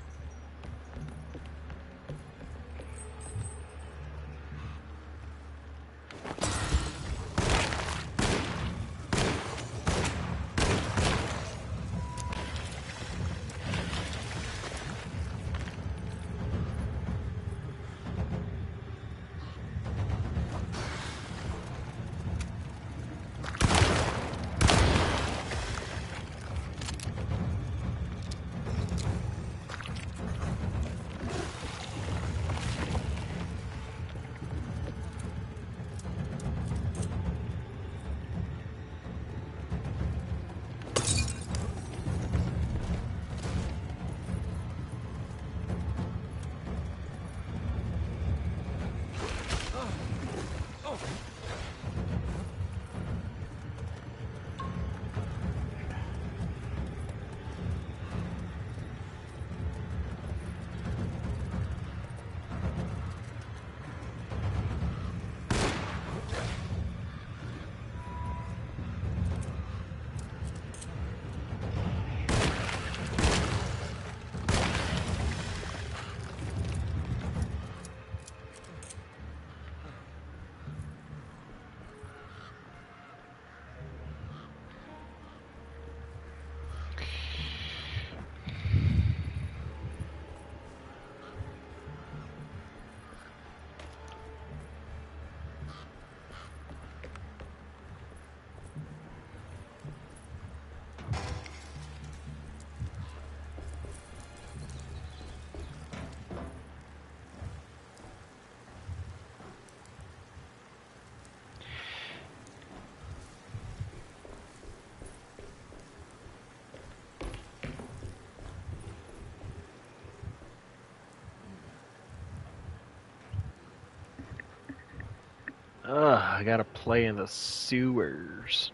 Ugh, I gotta play in the sewers.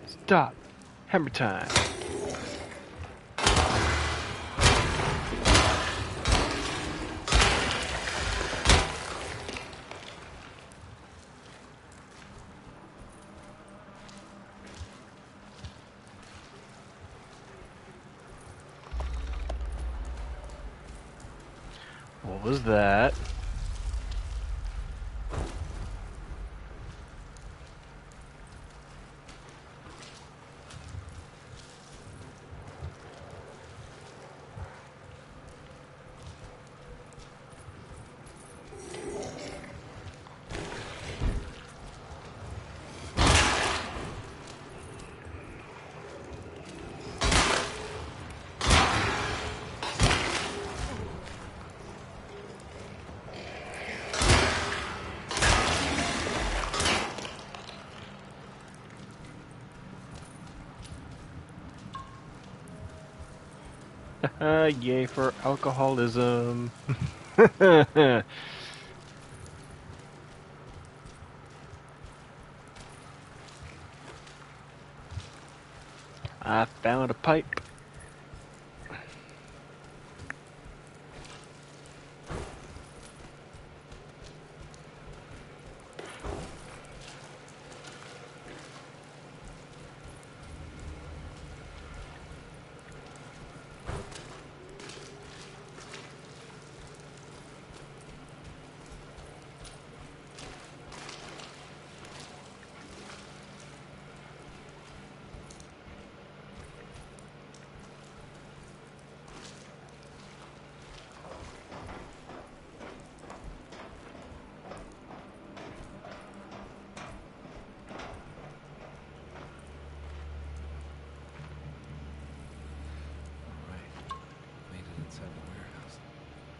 Stop. Hammer time. What was that? Yay for alcoholism. I found a pipe. Alright. Made it inside the warehouse. The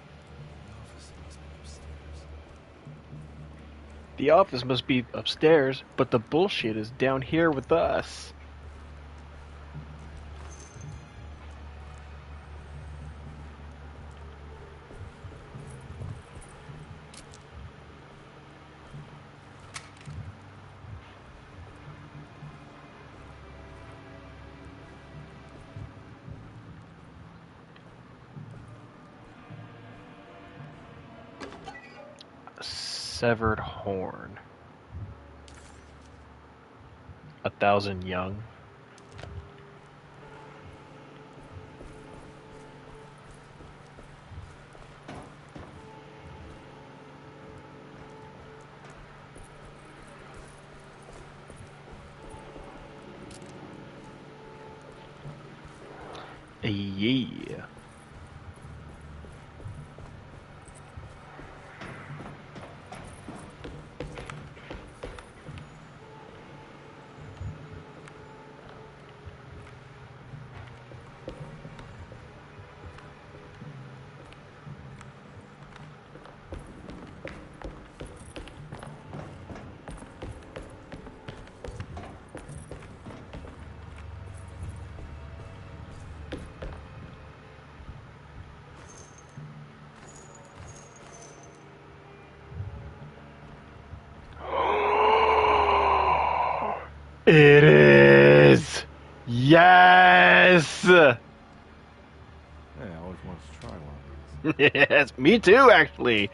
office must be upstairs. The office must be upstairs, but the bullshit is down here with us. Severed horn. 1,000 young. Yeah. It is! Yes! Hey, I always wanted to try one of these. Yes, me too, actually.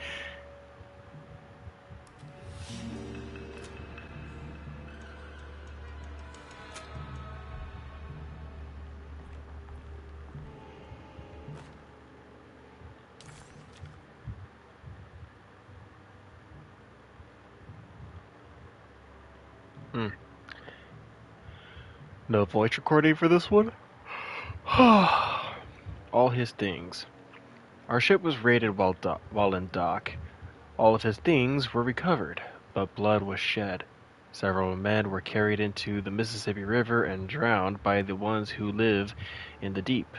No voice recording for this one? All his things. Our ship was raided while in dock. All of his things were recovered, but blood was shed. Several men were carried into the Mississippi River and drowned by the ones who live in the deep.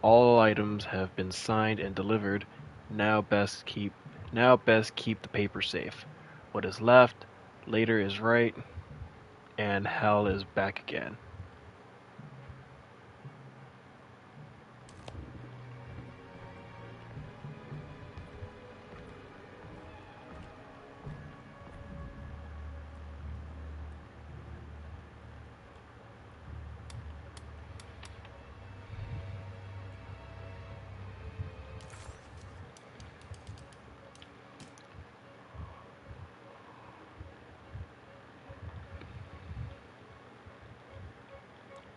All items have been signed and delivered. Now best keep the paper safe. What is left, later is right, and hell is back again.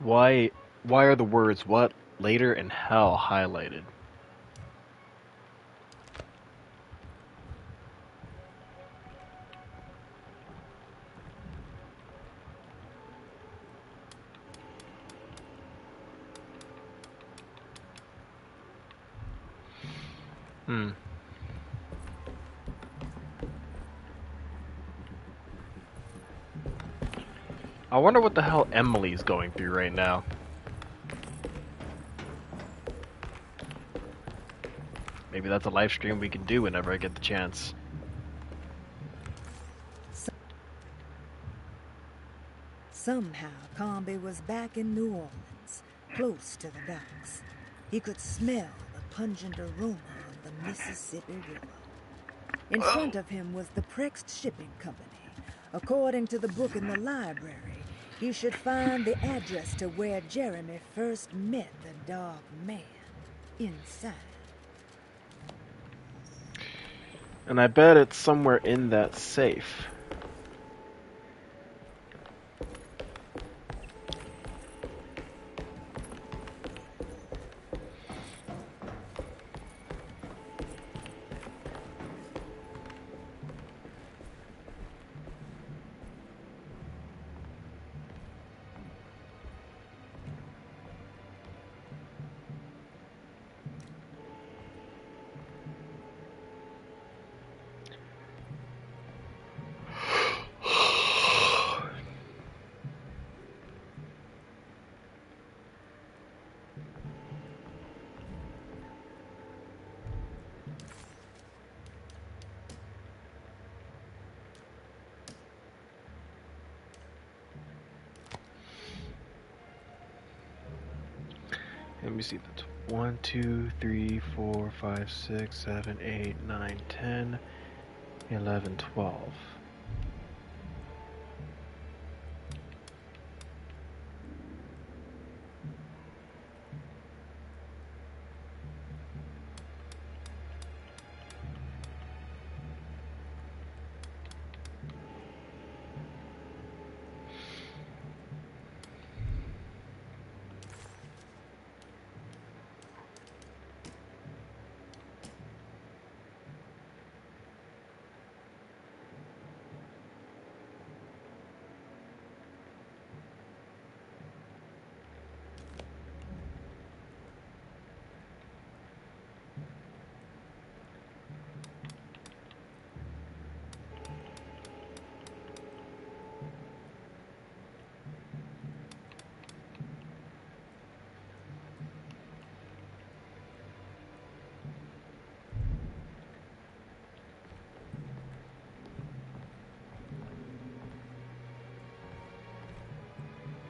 Why are the words what, later, and hell highlighted? I wonder what the hell Emily's going through right now. Maybe that's a live stream we can do whenever I get the chance. Somehow, Comby was back in New Orleans, close to the docks. He could smell the pungent aroma of the Mississippi River. In front of him was the Prext Shipping Company. According to the book in the library, he should find the address to where Jeremy first met the Dark Man inside. And I bet it's somewhere in that safe. Let me see, that's 1, 2, 3, 4, 5, 6, 7, 8, 9, 10, 11, 12.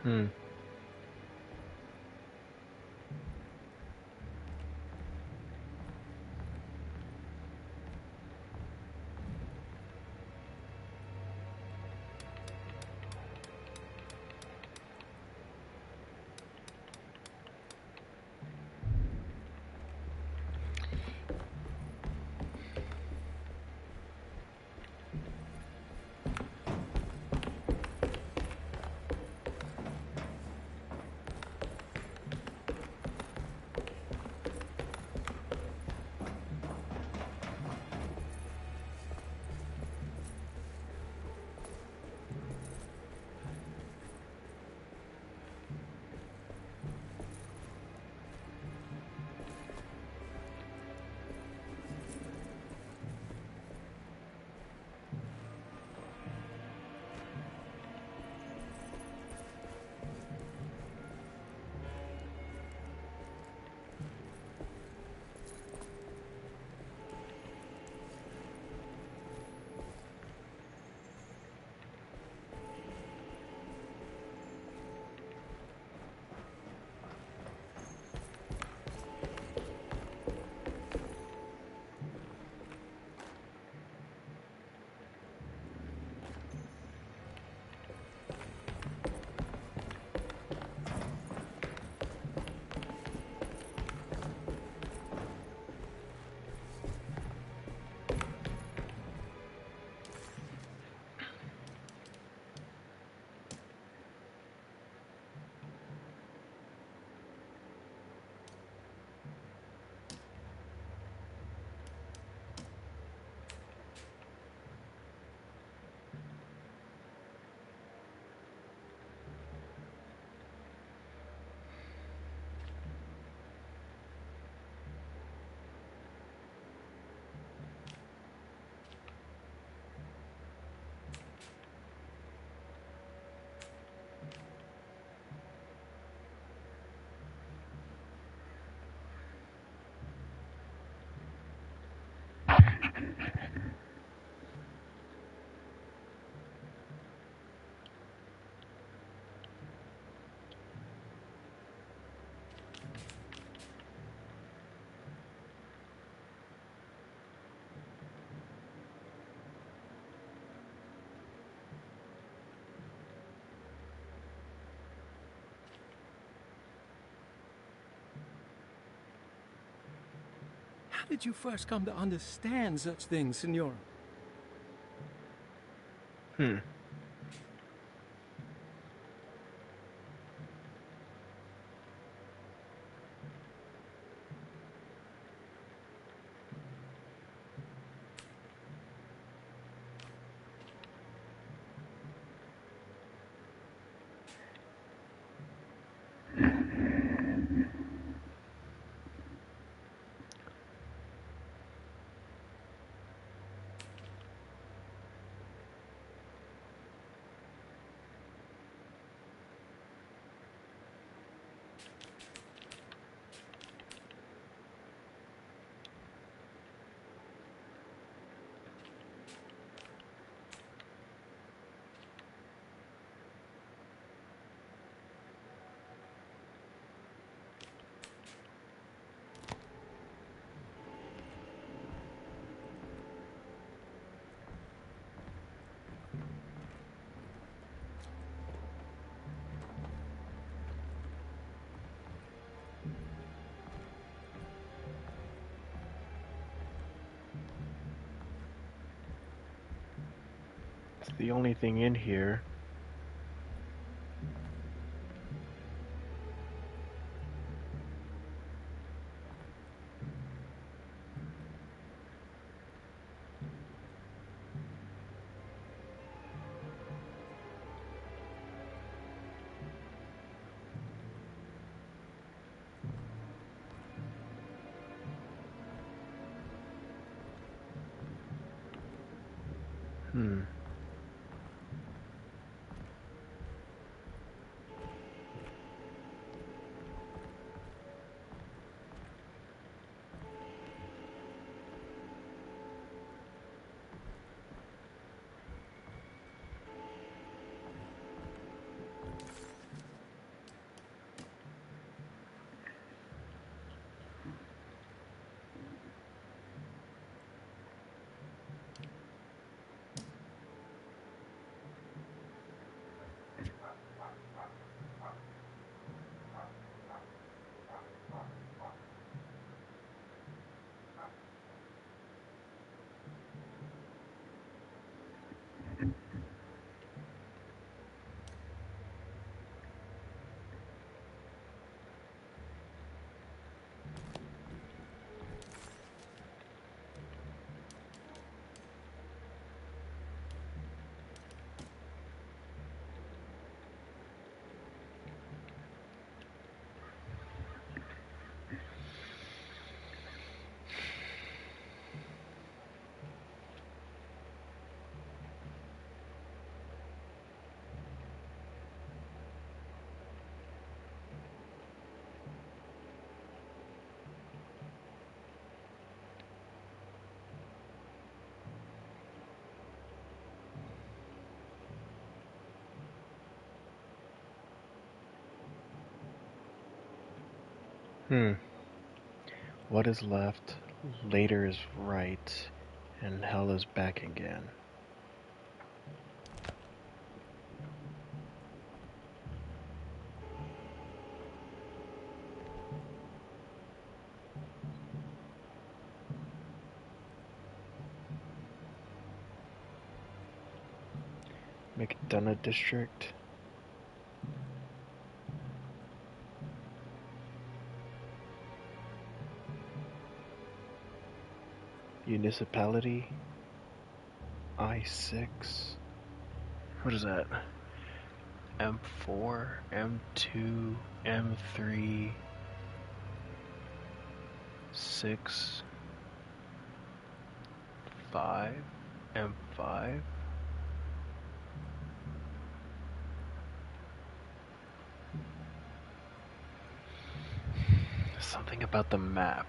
Hmm. did you first come to understand such things, Senora? Hmm. It's the only thing in here. Hmm. Hmm. What is left, later is right, and hell is back again. McDonough District. Municipality. I-6. What is that? M4, M2, M3, 6, 5, M5. Something about the map.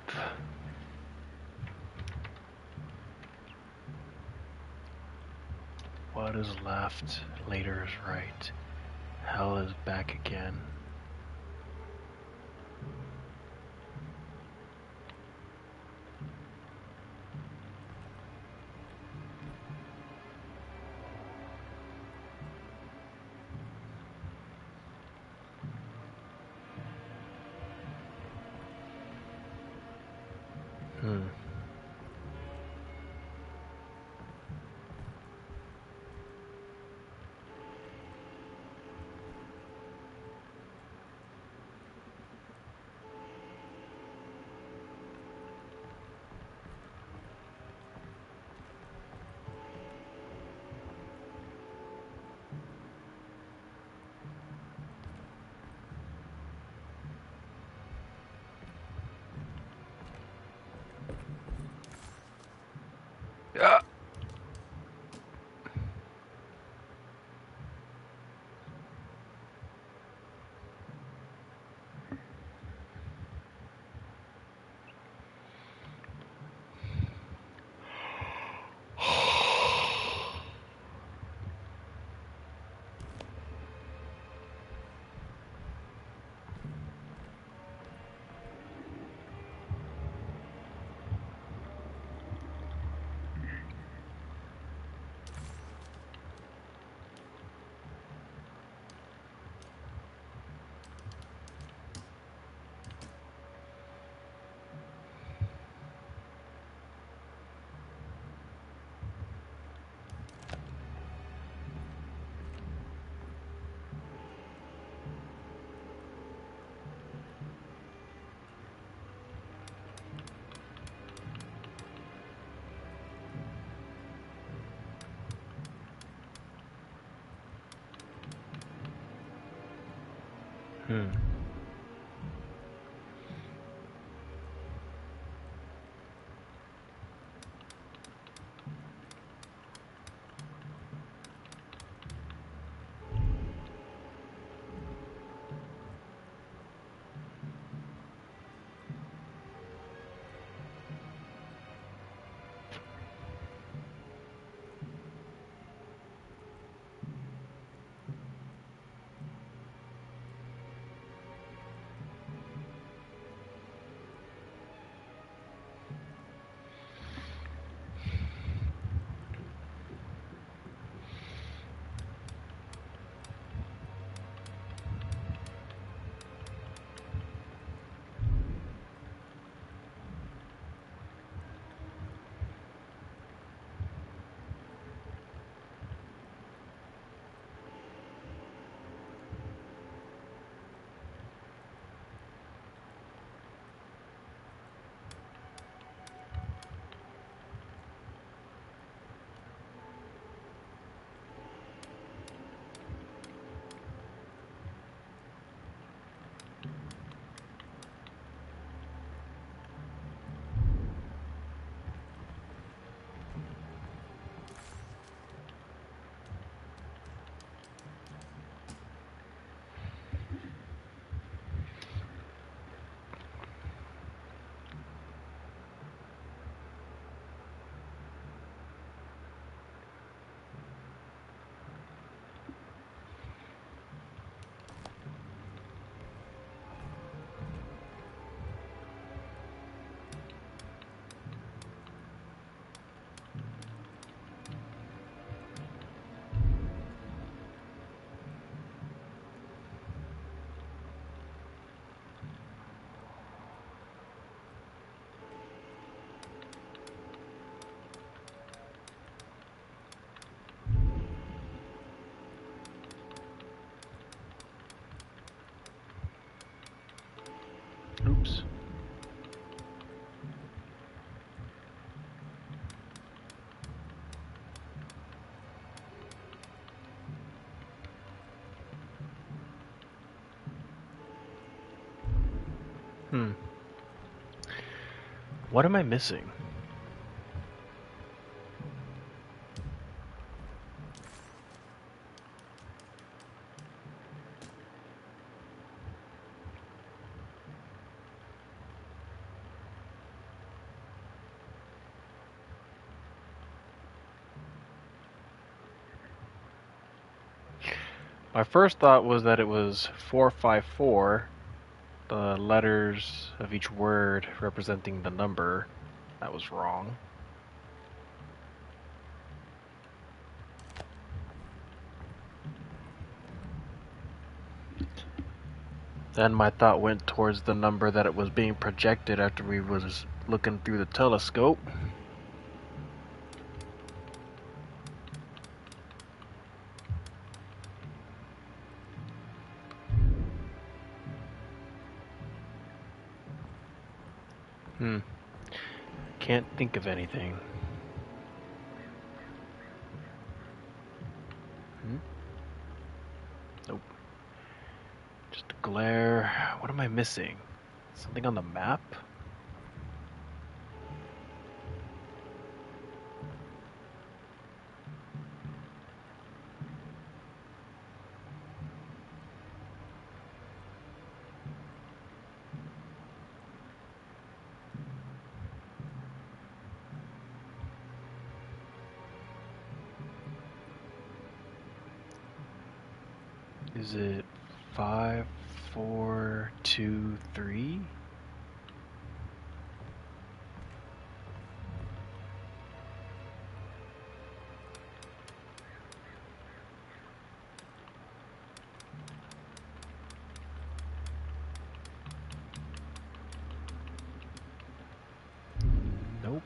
What is left, later is right. Hell is back again. Hmm. Hmm. Oops. Hmm. What am I missing? My first thought was that it was 454, the letters of each word representing the number. That was wrong. Then my thought went towards the number that it was being projected after we was looking through the telescope. Can't think of anything. Nope. Just a glare. What am I missing? Something on the map? Is it 5, 4, 2, 3? Nope.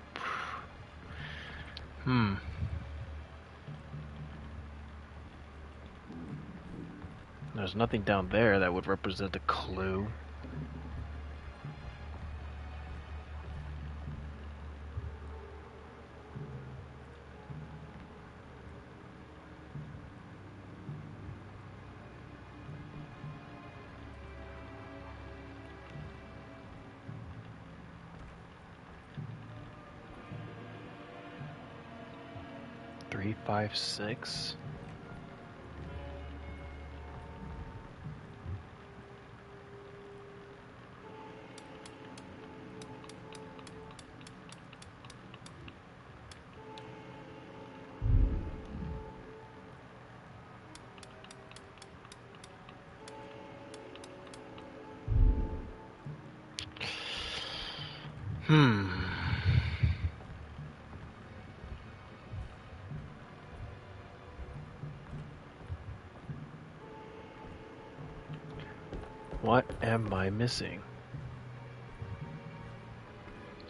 There's nothing down there that would represent a clue. 356. What am I missing?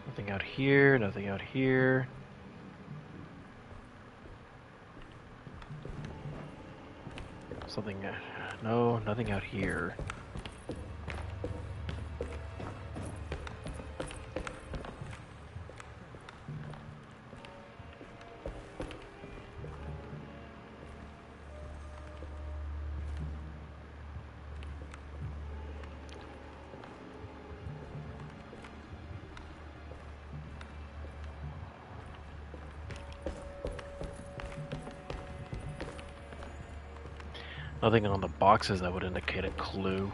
Nothing out here, nothing out here. Something, no, nothing out here. Nothing on the boxes that would indicate a clue.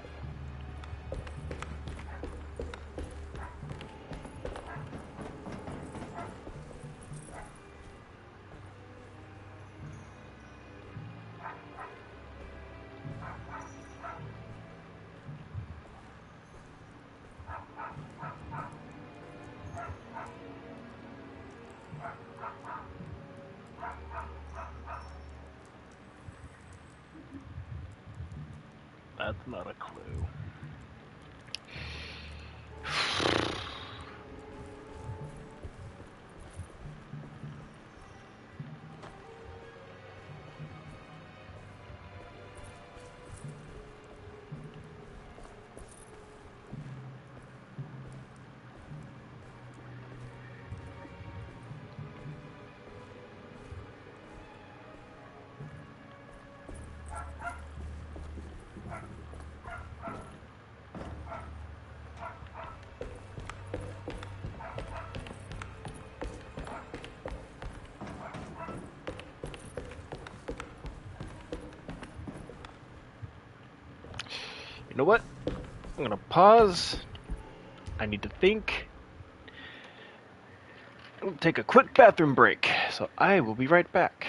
That's not a clue. You know what? I'm gonna pause. I need to think. I'm gonna take a quick bathroom break, so I will be right back.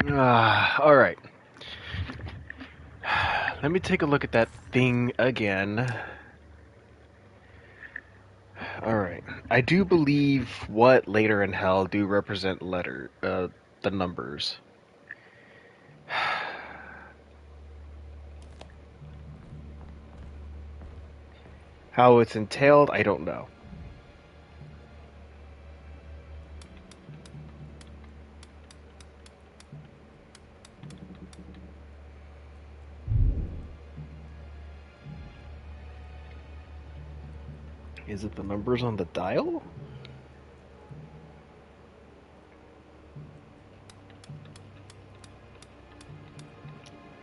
All right. Let me take a look at that thing again. Alright. I do believe what later in hell do represent the numbers. How it's entailed, I don't know. Is it the numbers on the dial?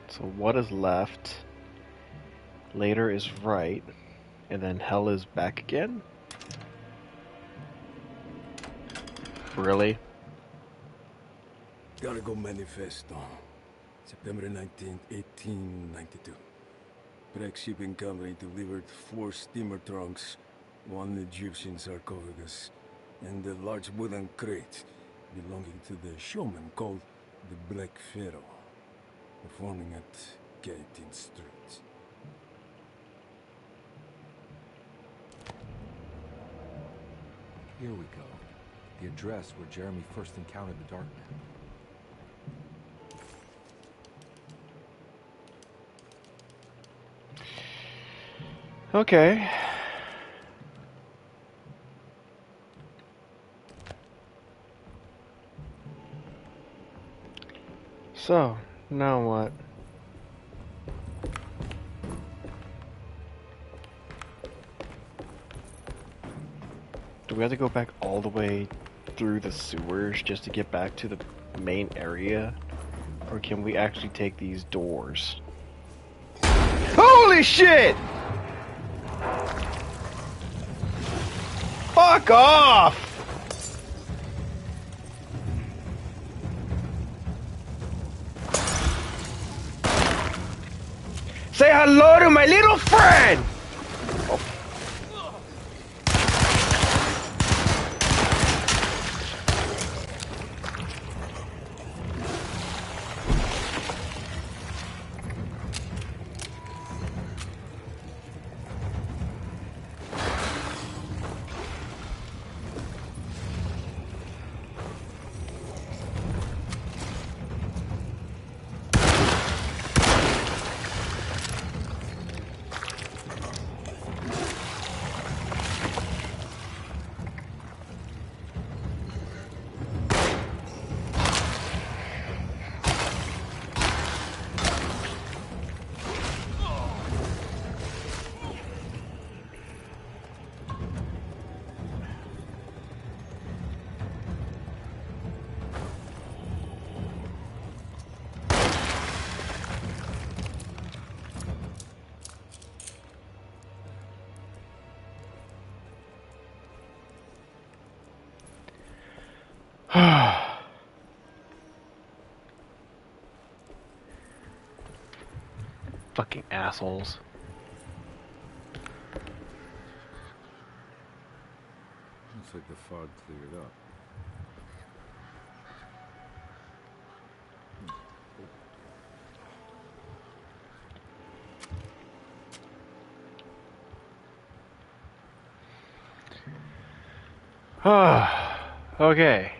So what is left? Later is right. And then hell is back again? Really? Cargo Manifesto. September 19th, 1892. Breck Shipping Company delivered 4 steamer trunks, 1 Egyptian sarcophagus, and a large wooden crate belonging to the showman called the Black Pharaoh, performing at Gallatin Street. Here we go. The address where Jeremy first encountered the Dark Man. Okay. So, now what? Do we have to go back all the way through the sewers just to get back to the main area? Or can we actually take these doors? Holy shit! Fuck off! Say hello to my little friend! Fucking assholes. Looks like the fog cleared up. Okay.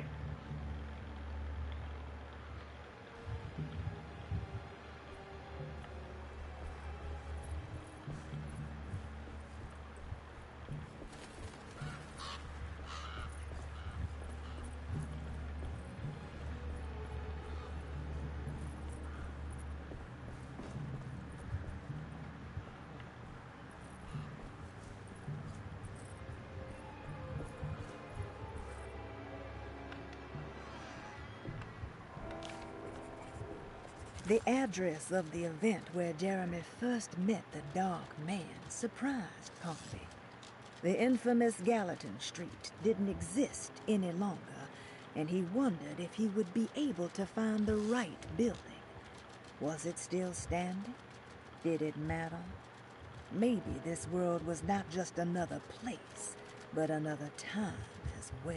The address of the event where Jeremy first met the Dark Man surprised Pompey. The infamous Gallatin Street didn't exist any longer, and he wondered if he would be able to find the right building. Was it still standing? Did it matter? Maybe this world was not just another place, but another time as well.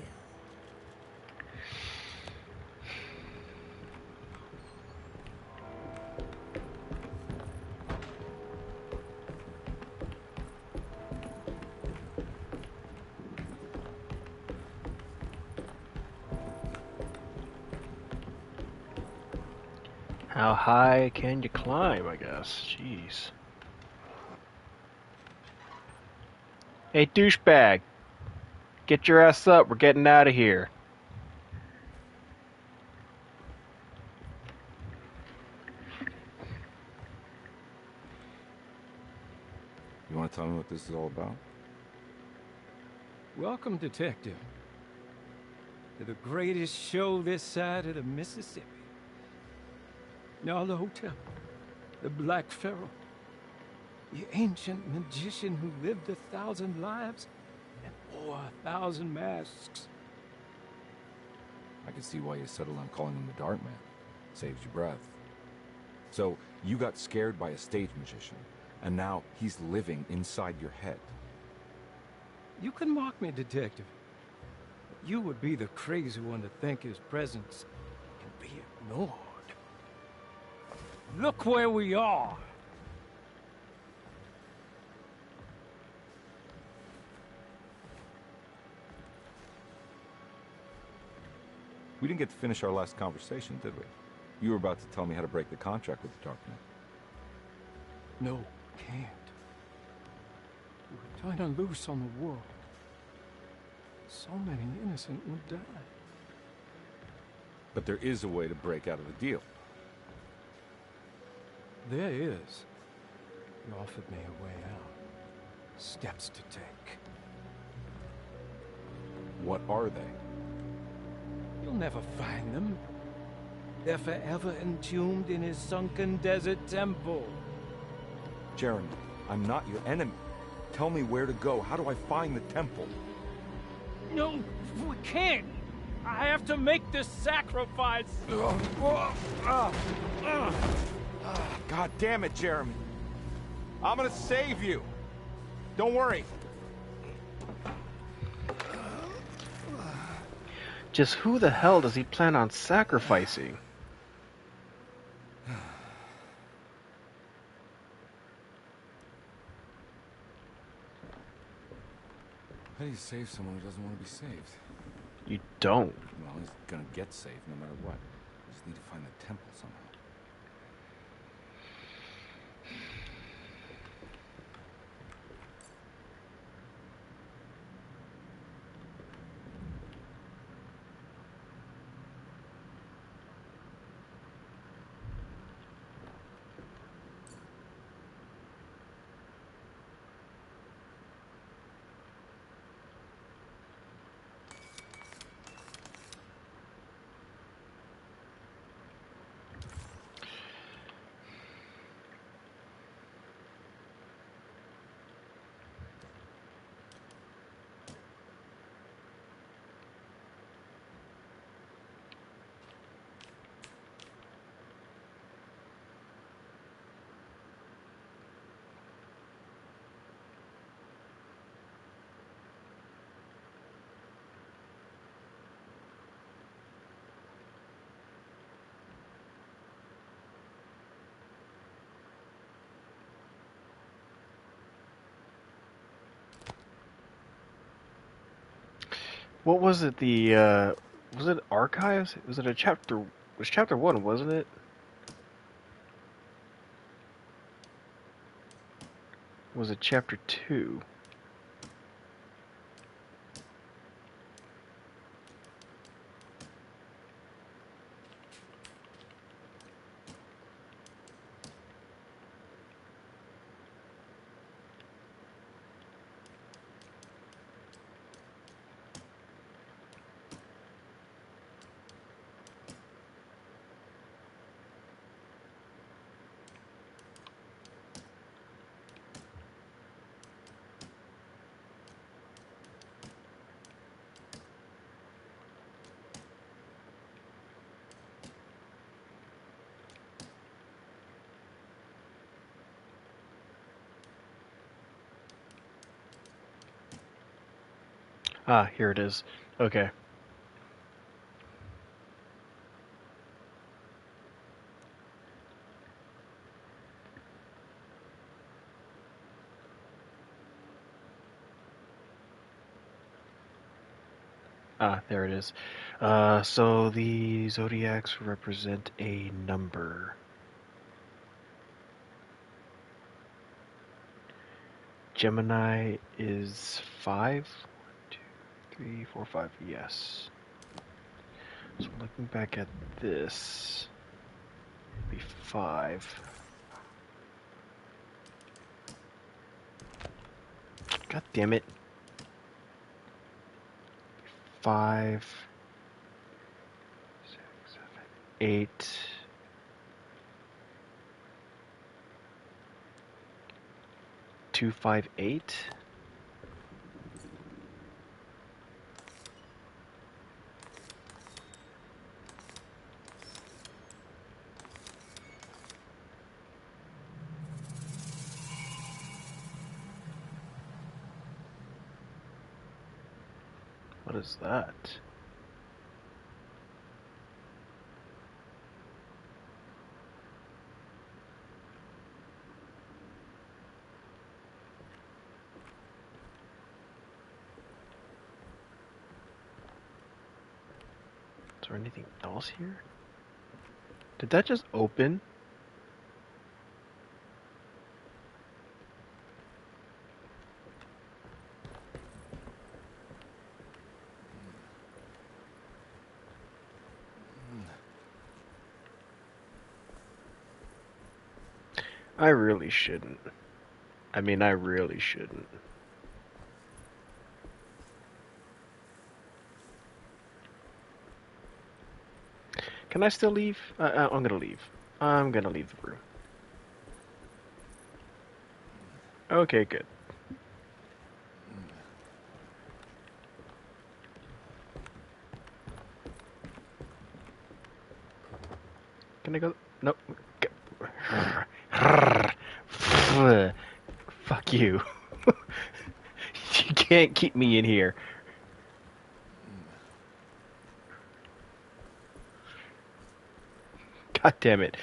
How high can you climb, I guess? Jeez. Hey, douchebag! Get your ass up, we're getting out of here. You want to tell me what this is all about? Welcome, Detective, to the greatest show this side of the Mississippi. Now the hotel, the Black Pharaoh, the ancient magician who lived 1,000 lives and wore 1,000 masks. I can see why you settled on calling him the Dart Man. Saves you breath. So, you got scared by a stage magician, and now he's living inside your head. You can mock me, Detective. But you would be the crazy one to think his presence can be ignored. Look where we are. We didn't get to finish our last conversation, did we? You were about to tell me how to break the contract with the Darkman. No, can't. We're turning loose on the world. So many innocent will die. But there is a way to break out of the deal. There is. You offered me a way out. Steps to take. What are they? You'll never find them. They're forever entombed in his sunken desert temple. Jeremy, I'm not your enemy. Tell me where to go. How do I find the temple? No, we can't. I have to make this sacrifice. God damn it, Jeremy. I'm gonna save you. Don't worry. Just who the hell does he plan on sacrificing? How do you save someone who doesn't want to be saved? You don't. Well, he's gonna get saved no matter what. Just need to find the temple somehow. What was it? Was it archives? Was it a chapter? It was chapter 1, wasn't it? Was it chapter 2? Ah, here it is. Okay. Ah, there it is. So the zodiacs represent a number. Gemini is 5. 1, 2, 3, 4, 5. Yes. So looking back at this, it'd be 5. God damn it. 5, 6, 7, 8. 2, 5, 8. What is that? Is there anything else here? Did that just open? I really shouldn't. I mean, I really shouldn't. Can I still leave? I'm gonna leave. I'm gonna leave the room. Okay, good. Can I go? Nope. Fuck you. You can't keep me in here. God damn it.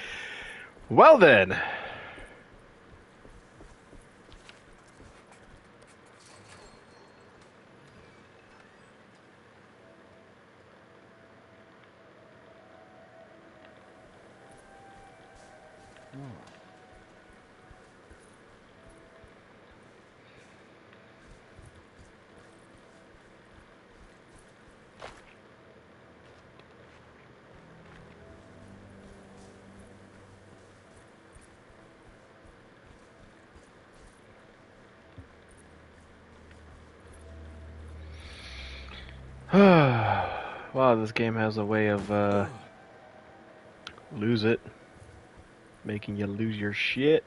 Well then. Wow, this game has a way of lose it, making you lose your shit.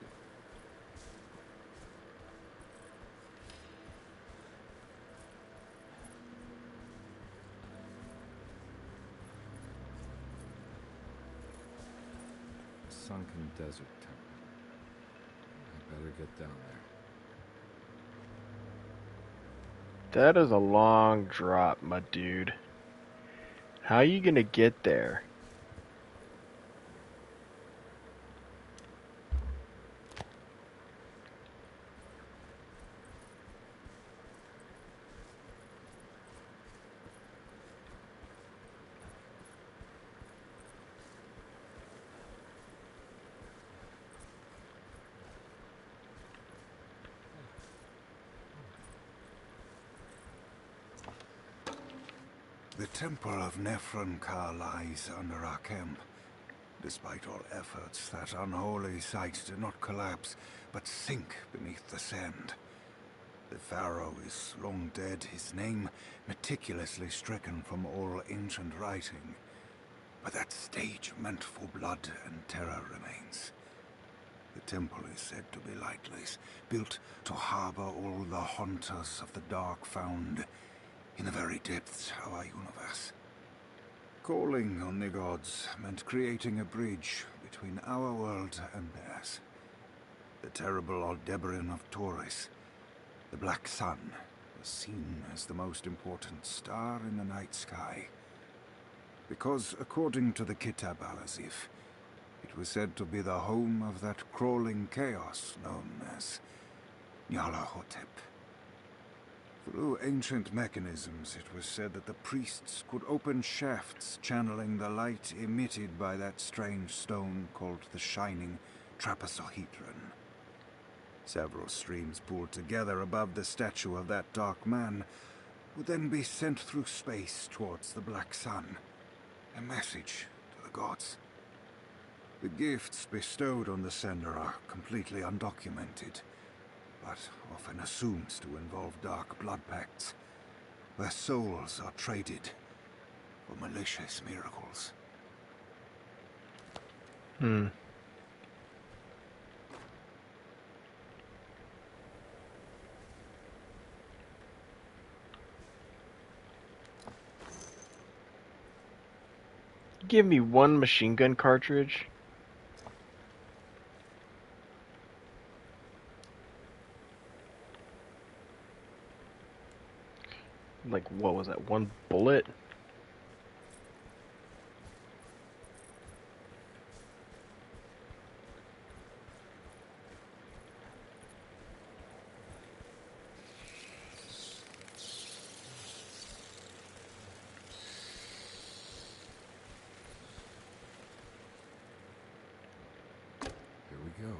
Sunken desert temple. I better get down there. That is a long drop, my dude. How are you gonna get there? The Temple of Nephron-Ka lies under our camp. Despite all efforts, that unholy site did not collapse, but sink beneath the sand. The pharaoh is long dead, his name meticulously stricken from all ancient writing. But that stage meant for blood and terror remains. The temple is said to be lightless, built to harbor all the haunters of the dark found in the very depths of our universe. Calling on the gods meant creating a bridge between our world and theirs. The terrible Aldebaran of Taurus, the Black Sun, was seen as the most important star in the night sky. Because, according to the Kitab al-Azif, it was said to be the home of that crawling chaos known as Nyarlathotep. Through ancient mechanisms, it was said that the priests could open shafts channeling the light emitted by that strange stone called the Shining Trapezohedron. Several streams pooled together above the statue of that dark man would then be sent through space towards the Black Sun. A message to the gods. The gifts bestowed on the sender are completely undocumented, but often assumed to involve dark blood pacts, where souls are traded for malicious miracles. Give me one machine gun cartridge. Like, what was that? One bullet? Here we go.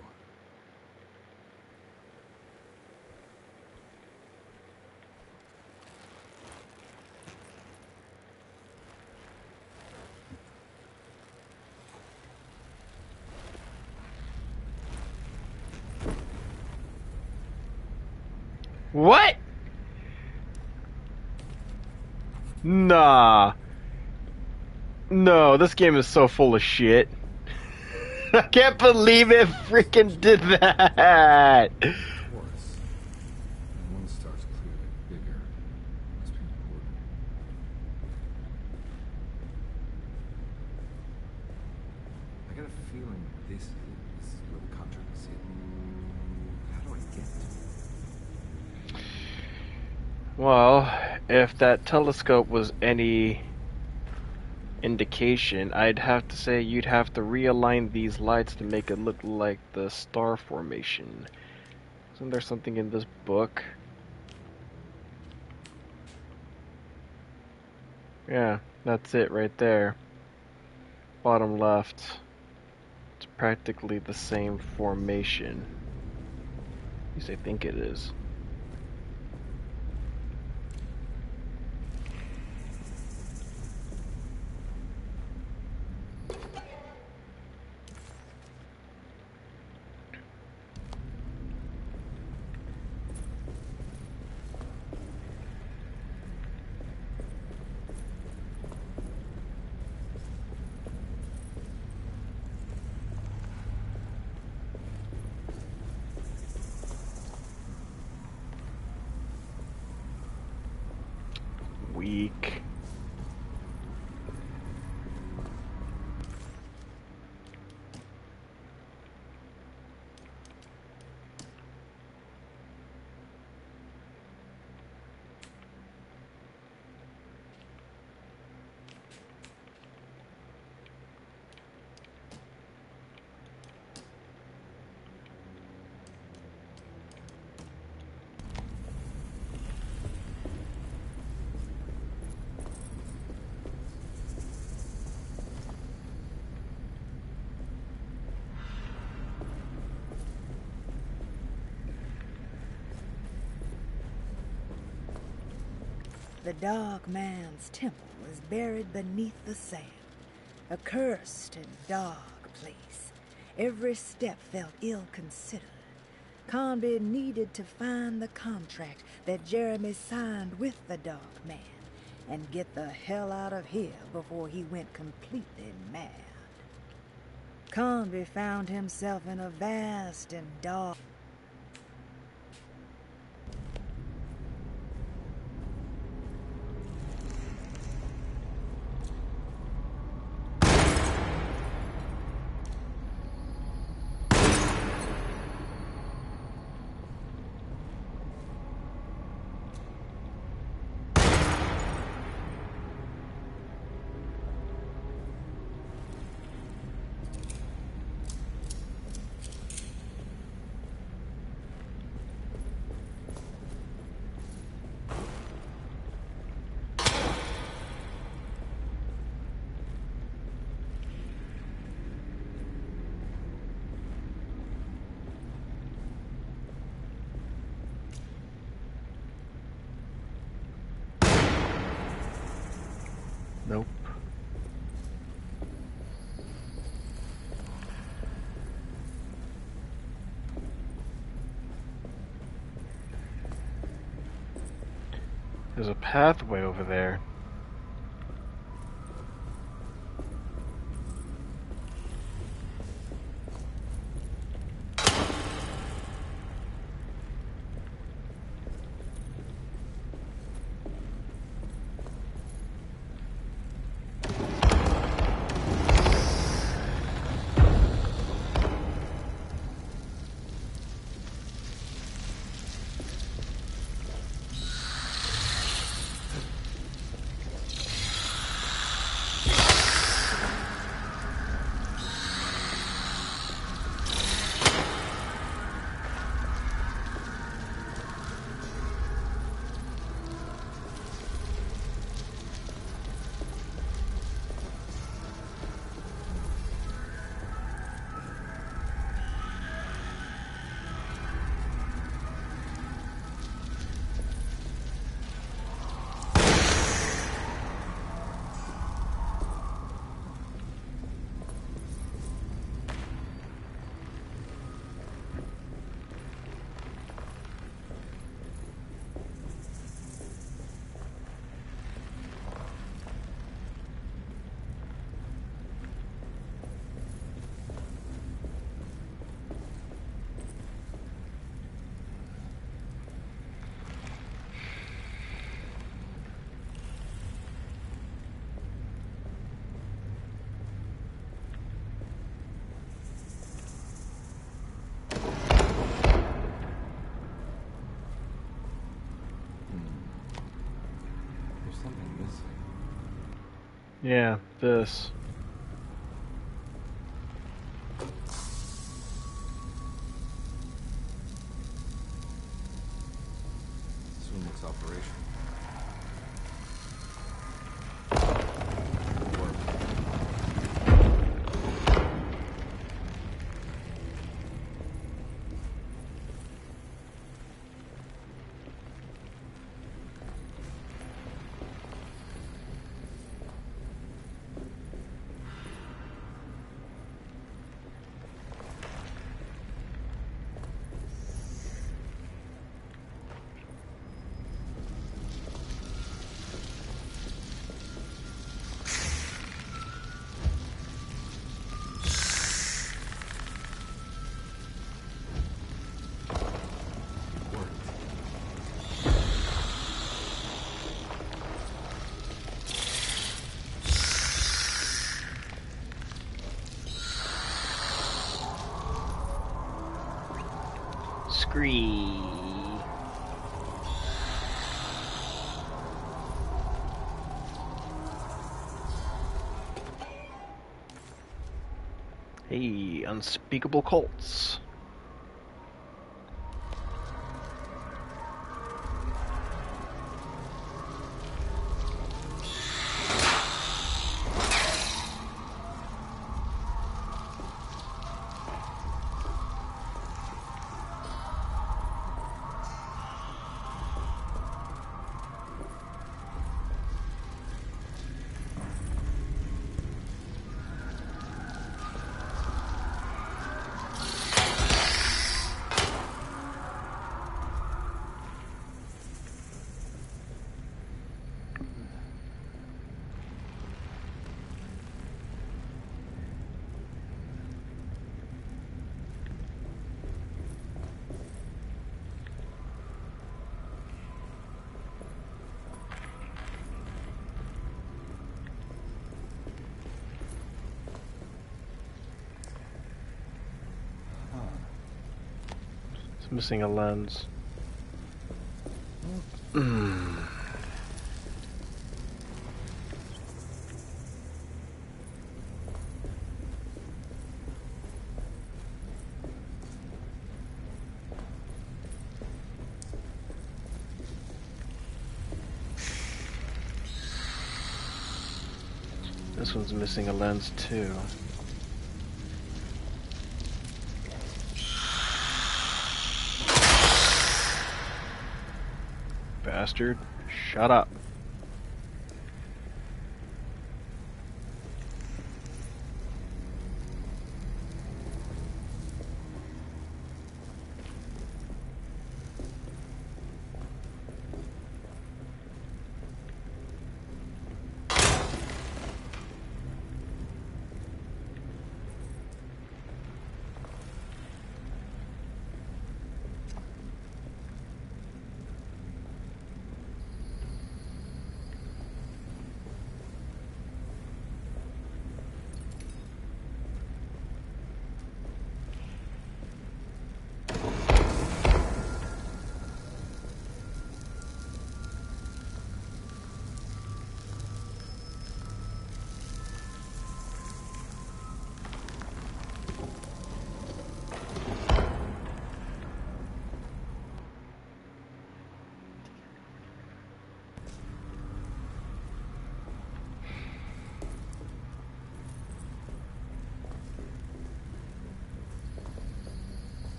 What? Nah. No, this game is so full of shit. I can't believe it freaking did that. Taurus. And one star's clearly bigger. Must be important. I got a feeling this is where the contract is hidden. How do I get to it? Well, if that telescope was any indication, I'd have to say you'd have to realign these lights to make it look like the star formation. Isn't there something in this book? Yeah, that's it right there. Bottom left. It's practically the same formation. At least I think it is. Weak. The Dark Man's temple was buried beneath the sand, a cursed and dark place. Every step felt ill-considered. Conby needed to find the contract that Jeremy signed with the Dark Man and get the hell out of here before he went completely mad. Conby found himself in a vast and dark... There's a pathway over there. There's something missing. Yeah, this. This one looks operational. Scree. Hey, unspeakable cults. It's missing a lens. This one's missing a lens too. Bastard, shut up.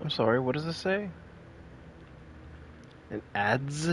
I'm sorry, what does this say? An ads?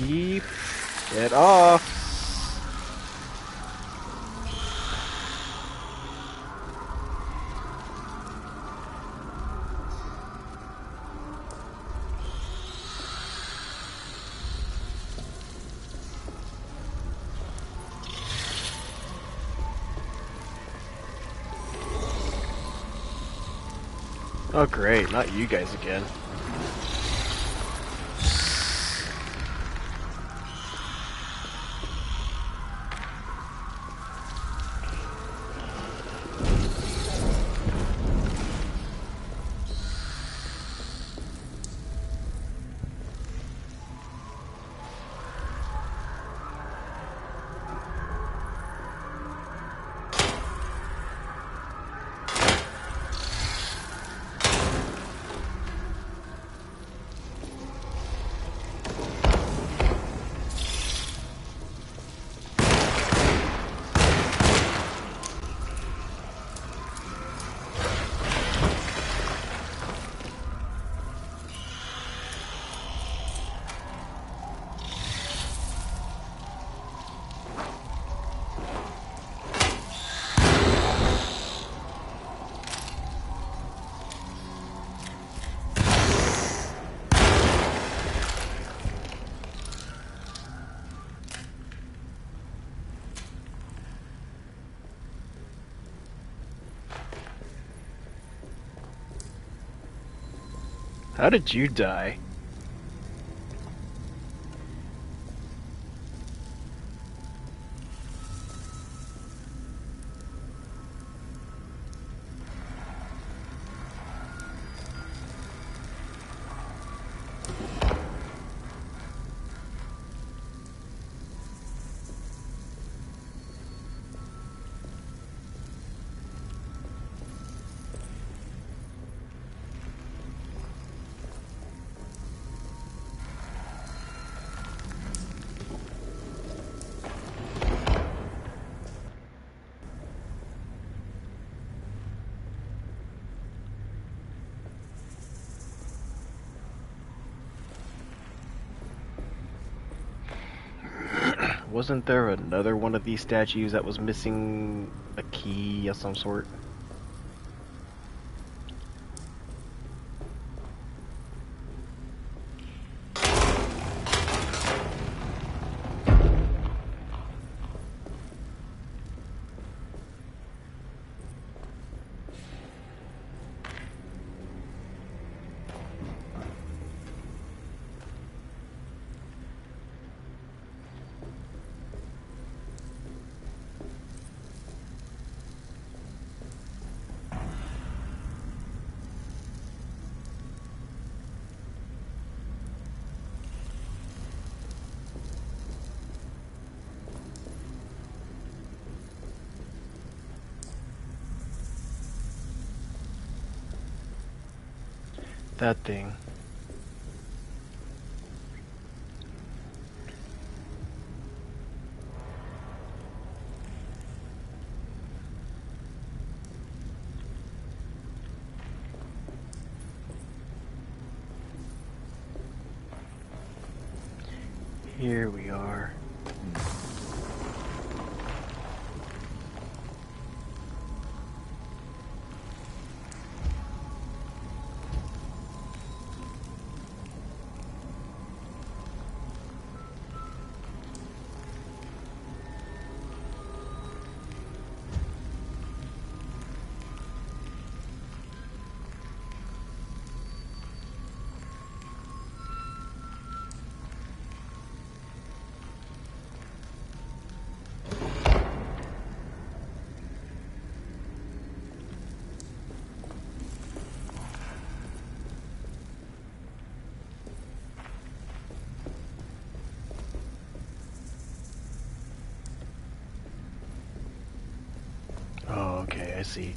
Keep it off. Oh great, not you guys again. How did you die? Wasn't there another one of these statues that was missing a key of some sort? That thing. Here we are. Okay, I see.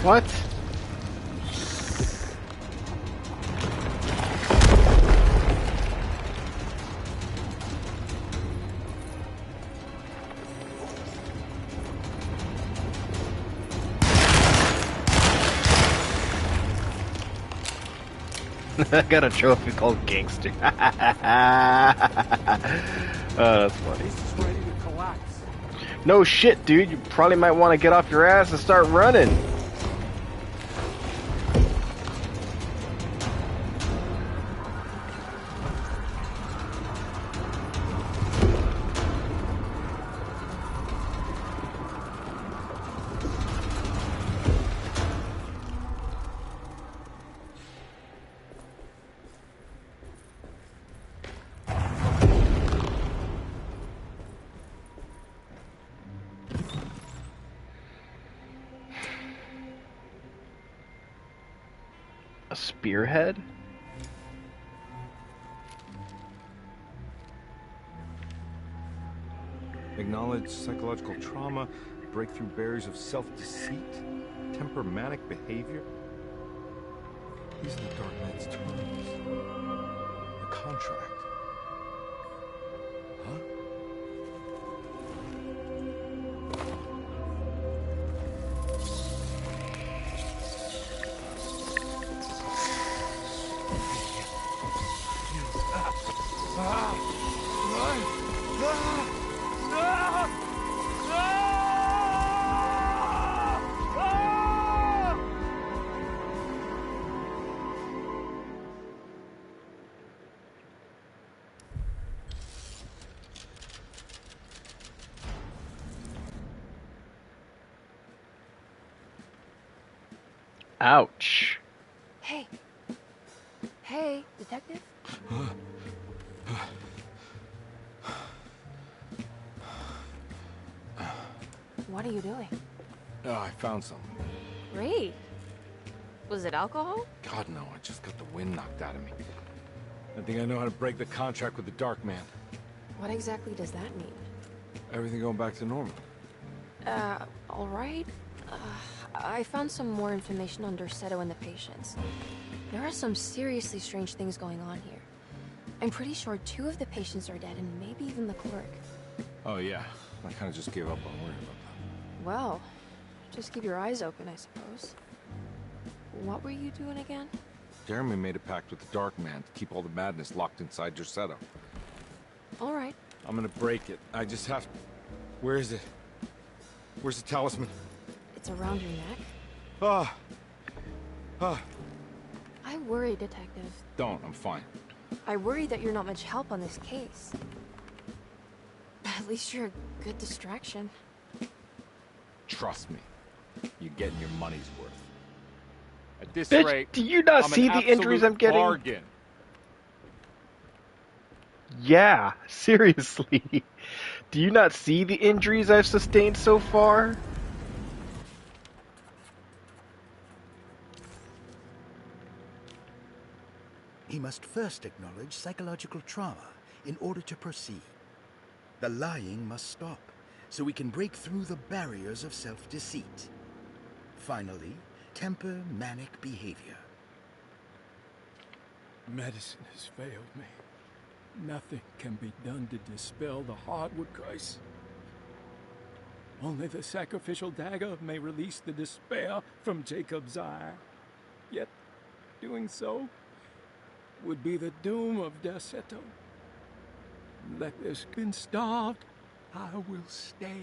What? I got a trophy called Gangster. Oh, that's funny. This is ready to collapse. No shit, dude. You probably might want to get off your ass and start running. A spearhead? Acknowledge psychological trauma, break through barriers of self-deceit, temper manic behavior. These are the Dark Knight's terms. A contract. Huh? Ouch. Hey. Hey, detective? What are you doing? Oh, I found something. Great. Was it alcohol? God, no, I just got the wind knocked out of me. I think I know how to break the contract with the Dark Man. What exactly does that mean? Everything going back to normal. All right. I found some more information on Derceto and the patients. There are some seriously strange things going on here. I'm pretty sure 2 of the patients are dead and maybe even the clerk. Oh, yeah. I kind of just gave up on worrying about that. Well, just keep your eyes open, I suppose. What were you doing again? Jeremy made a pact with the Dark Man to keep all the madness locked inside Derceto. All right. I'm gonna break it. I just have to... Where is it? Where's the talisman? It's around your neck. Ah! Ah! I worry, Detective. Don't, I'm fine. I worry that you're not much help on this case. At least you're a good distraction. Trust me, you're getting your money's worth. At this Bitch, rate, do you not I'm see an the injuries absolute I'm getting? bargain. Yeah, seriously. Do you not see the injuries I've sustained so far? He must first acknowledge psychological trauma in order to proceed. The lying must stop, so we can break through the barriers of self-deceit. Finally, temper manic behavior. Medicine has failed me. Nothing can be done to dispel the hardwood curse. Only the sacrificial dagger may release the despair from Jacob's eye. Yet, doing so would be the doom of Derceto. Let this been starved, I will stay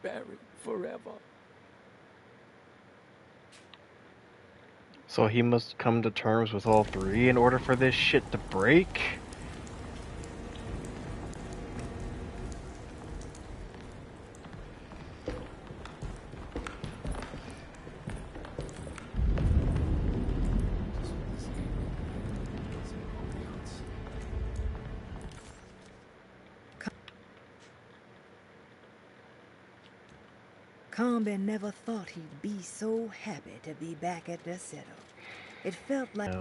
buried forever. So he must come to terms with all three in order for this shit to break? Combe never thought he'd be so happy to be back at Derceto. It felt like...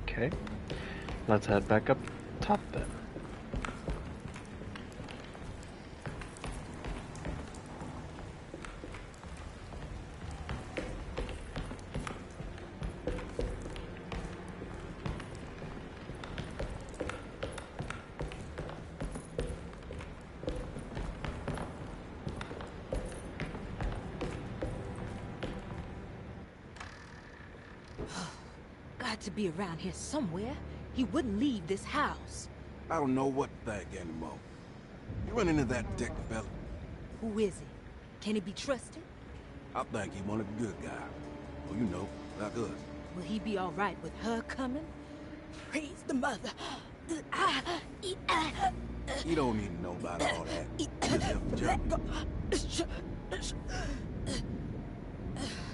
Okay, let's head back up top then. Got to be around here somewhere. He wouldn't leave this house. I don't know what to think anymore. You run into that detective fella? Who is he? Can he be trusted? I think he one of the good guys. Well, you know, like us. Will he be all right with her coming? Praise the mother. You don't need to know about all that. Just help the job.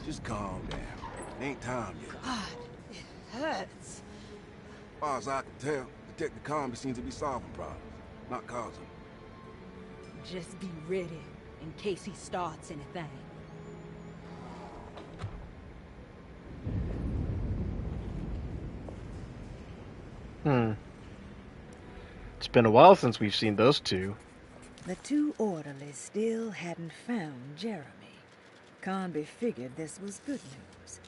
Just calm down. It ain't time yet. God, it hurts. As far as I can tell, Detective Combe seems to be solving problems, not causing them. Just be ready in case he starts anything. It's been a while since we've seen those two. The two orderlies still hadn't found Jeremy. Combe figured this was good news.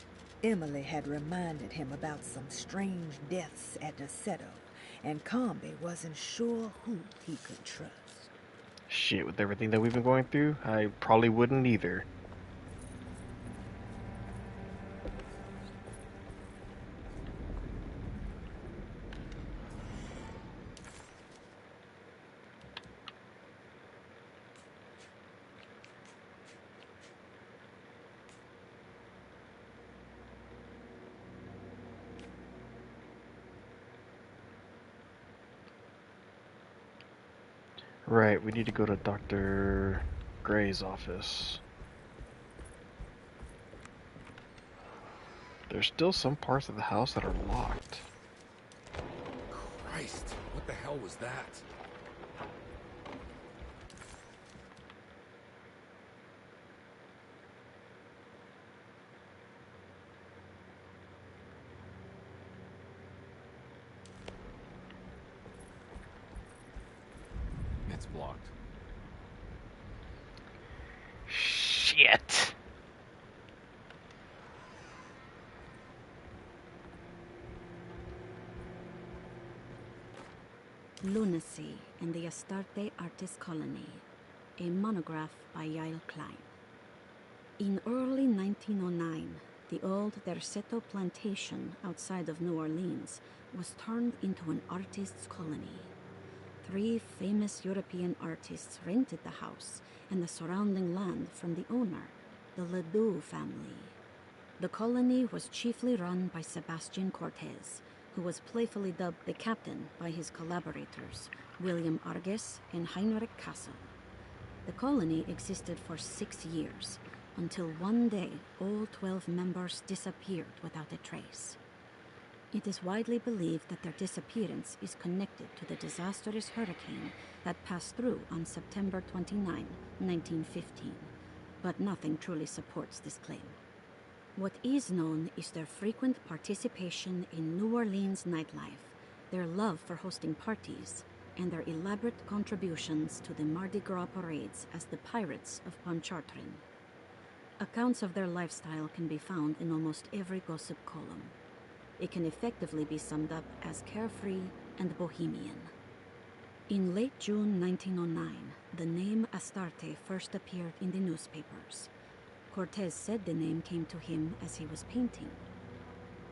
Emily had reminded him about some strange deaths at Derceto, and Combe wasn't sure who he could trust. Shit, with everything that we've been going through, I probably wouldn't either. Right, we need to go to Dr. Gray's office. There's still some parts of the house that are locked. Christ, what the hell was that? It's blocked. Shit. Lunacy in the Astarte Artist Colony, a monograph by Yael Klein. In early 1909, the old Derceto plantation outside of New Orleans was turned into an artist's colony. 3 famous European artists rented the house and the surrounding land from the owner, the Ledoux family. The colony was chiefly run by Sebastian Cortez, who was playfully dubbed the Captain by his collaborators, William Arges and Heinrich Kassel. The colony existed for 6 years, until one day all 12 members disappeared without a trace. It is widely believed that their disappearance is connected to the disastrous hurricane that passed through on September 29, 1915, but nothing truly supports this claim. What is known is their frequent participation in New Orleans nightlife, their love for hosting parties, and their elaborate contributions to the Mardi Gras parades as the Pirates of Pontchartrain. Accounts of their lifestyle can be found in almost every gossip column. It can effectively be summed up as carefree and bohemian. In late June 1909, the name Astarte first appeared in the newspapers. Cortez said the name came to him as he was painting.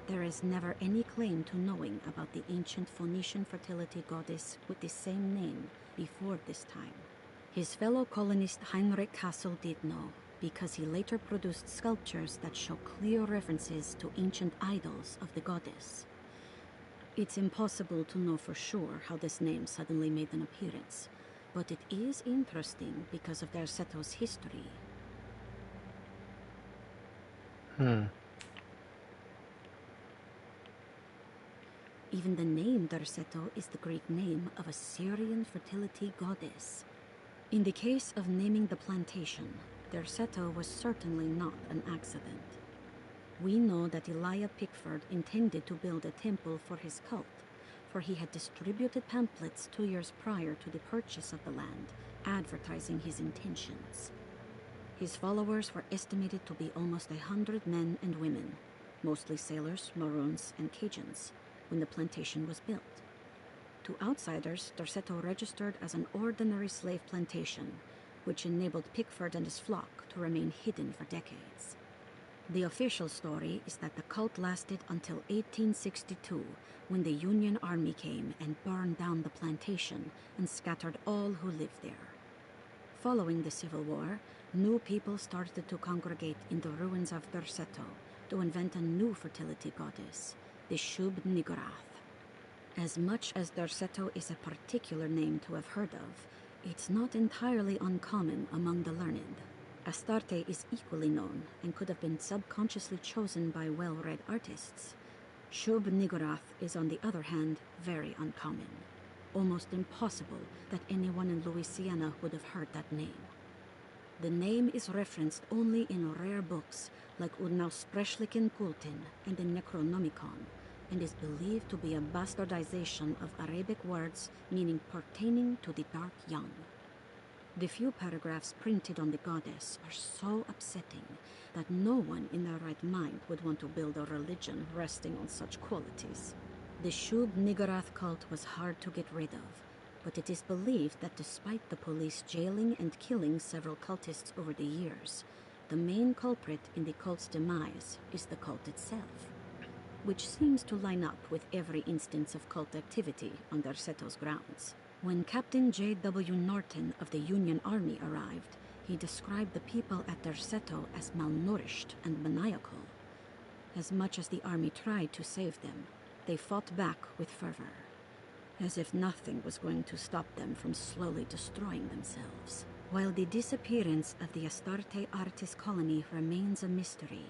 There is never any claim to knowing about the ancient Phoenician fertility goddess with the same name before this time. His fellow colonist Heinrich Kassel did know, because he later produced sculptures that show clear references to ancient idols of the goddess. It's impossible to know for sure how this name suddenly made an appearance, but it is interesting because of Derceto's history. Even the name Derceto is the Greek name of a Syrian fertility goddess. In the case of naming the plantation, Derceto was certainly not an accident. We know that Elijah Pickford intended to build a temple for his cult, for he had distributed pamphlets 2 years prior to the purchase of the land, advertising his intentions. His followers were estimated to be almost 100 men and women, mostly sailors, Maroons, and Cajuns, when the plantation was built. To outsiders, Derceto registered as an ordinary slave plantation, which enabled Pickford and his flock to remain hidden for decades. The official story is that the cult lasted until 1862, when the Union Army came and burned down the plantation and scattered all who lived there. Following the Civil War, new people started to congregate in the ruins of Derceto to invent a new fertility goddess, the Shub-Niggurath. As much as Derceto is a particular name to have heard of, it's not entirely uncommon among the learned. Astarte is equally known and could have been subconsciously chosen by well-read artists. Shub-Niggurath is, on the other hand, very uncommon. Almost impossible that anyone in Louisiana would have heard that name. The name is referenced only in rare books like Unausprechlichen Kulten and the Necronomicon, and is believed to be a bastardization of Arabic words meaning pertaining to the dark young. The few paragraphs printed on the goddess are so upsetting that no one in their right mind would want to build a religion resting on such qualities. The Shub-Niggurath cult was hard to get rid of, but it is believed that despite the police jailing and killing several cultists over the years, the main culprit in the cult's demise is the cult itself, which seems to line up with every instance of cult activity on Derceto's grounds. When Captain J.W. Norton of the Union Army arrived, he described the people at Derceto as malnourished and maniacal. As much as the army tried to save them, they fought back with fervor, as if nothing was going to stop them from slowly destroying themselves. While the disappearance of the Astarte Artis colony remains a mystery,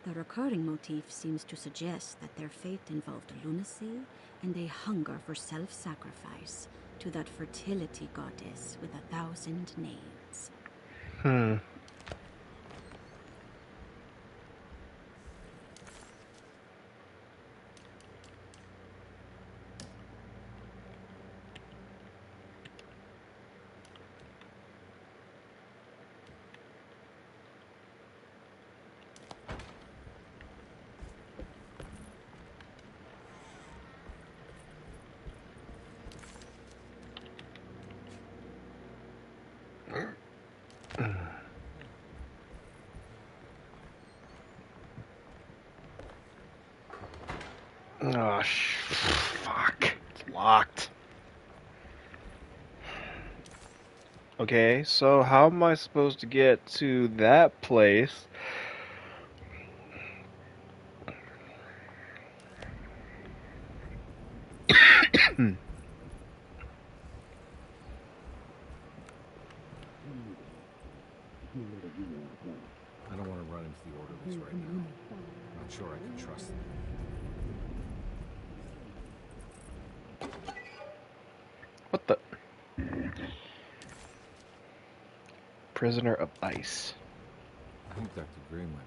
the recurring motif seems to suggest that their fate involved lunacy and a hunger for self-sacrifice to that fertility goddess with 1,000 names. Oh, fuck. It's locked. Okay, so how am I supposed to get to that place? I don't want to run into the orderlies right now. Not sure I can trust them. What the? Prisoner of Ice. I think Dr. Gray might be in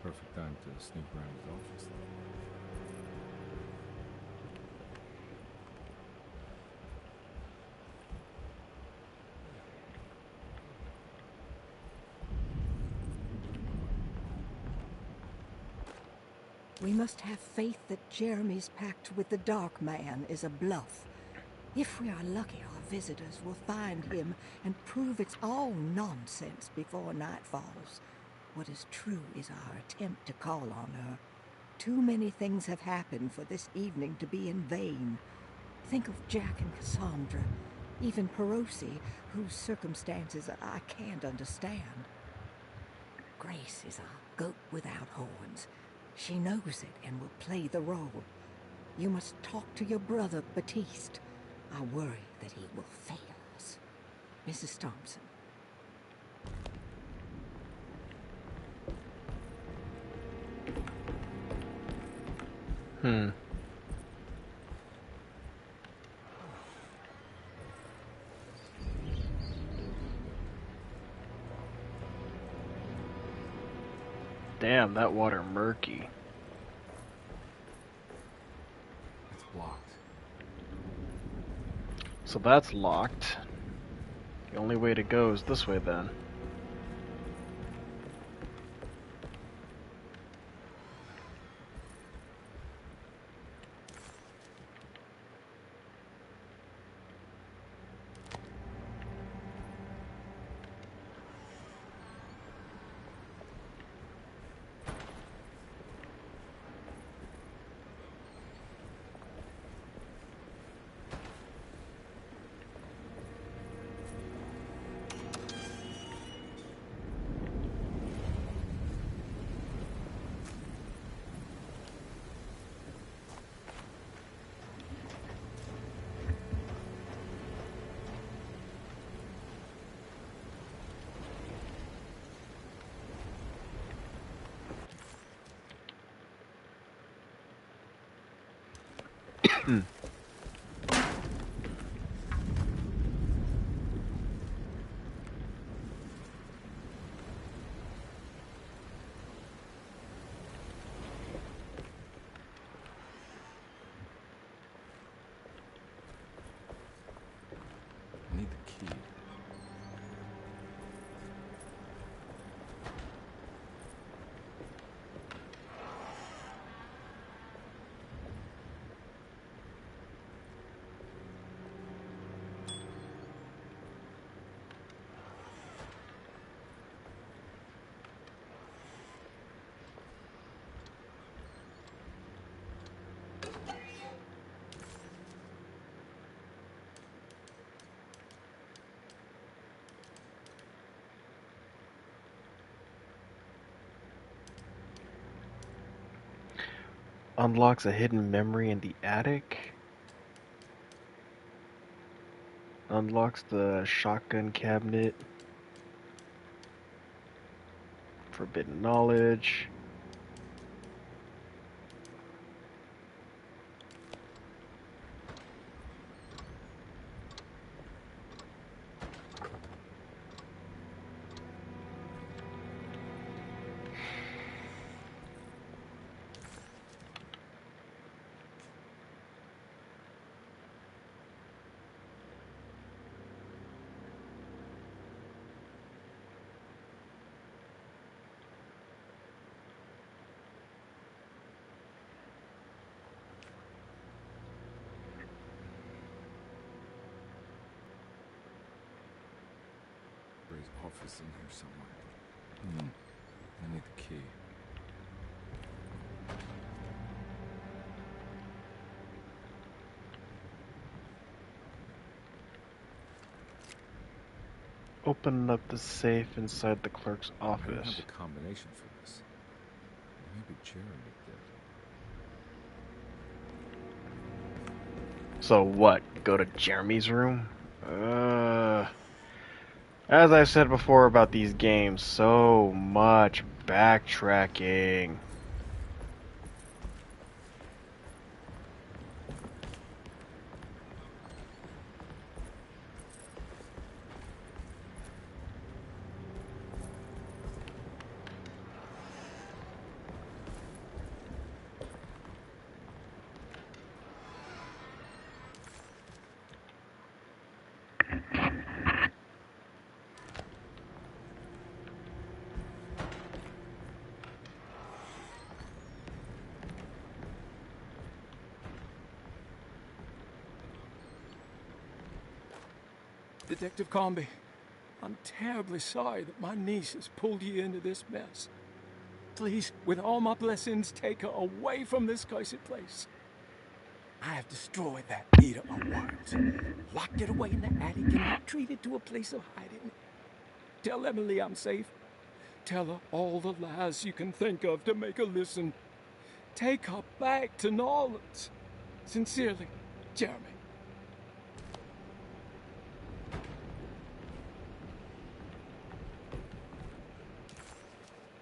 there. Perfect time to sneak around his office. We must have faith that Jeremy's pact with the Dark Man is a bluff. If we are lucky, our visitors will find him and prove it's all nonsense before night falls. What is true is our attempt to call on her. Too many things have happened for this evening to be in vain. Think of Jack and Cassandra, even Perosi, whose circumstances I can't understand. Grace is a goat without horns. She knows it and will play the role. You must talk to your brother, Batiste. I worry that he will fail us. Mrs. Thompson. Damn, that water murky. It's blocked. So that's locked. The only way to go is this way then. I need the key. Unlocks a hidden memory in the attic. Unlocks the shotgun cabinet. Forbidden knowledge. Gray's office in here somewhere. I need the key. Open up the safe inside the clerk's I don't office. have the combination for this. Maybe Jeremy did. So what? Go to Jeremy's room? As I said before about these games, so much backtracking. Detective Comby, I'm terribly sorry that my niece has pulled you into this mess. Please, with all my blessings, take her away from this cursed place. I have destroyed that eater of worlds, locked it away in the attic, and retreated to a place of hiding. Tell Emily I'm safe. Tell her all the lies you can think of to make her listen. Take her back to New Orleans. Sincerely, Jeremy.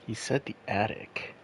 He said the attic.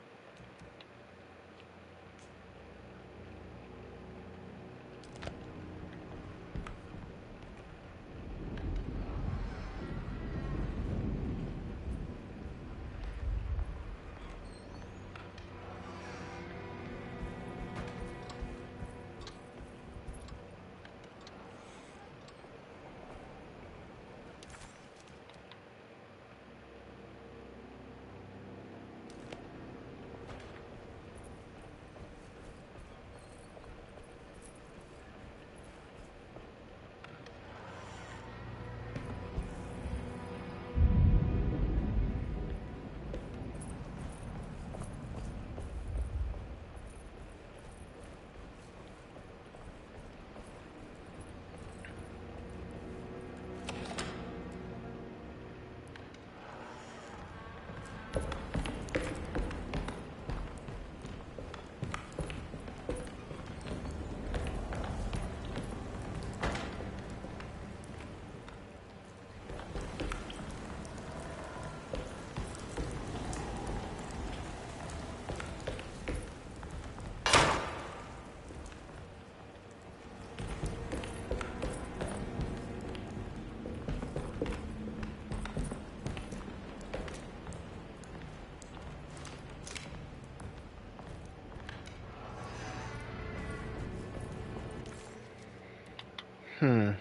Hmm.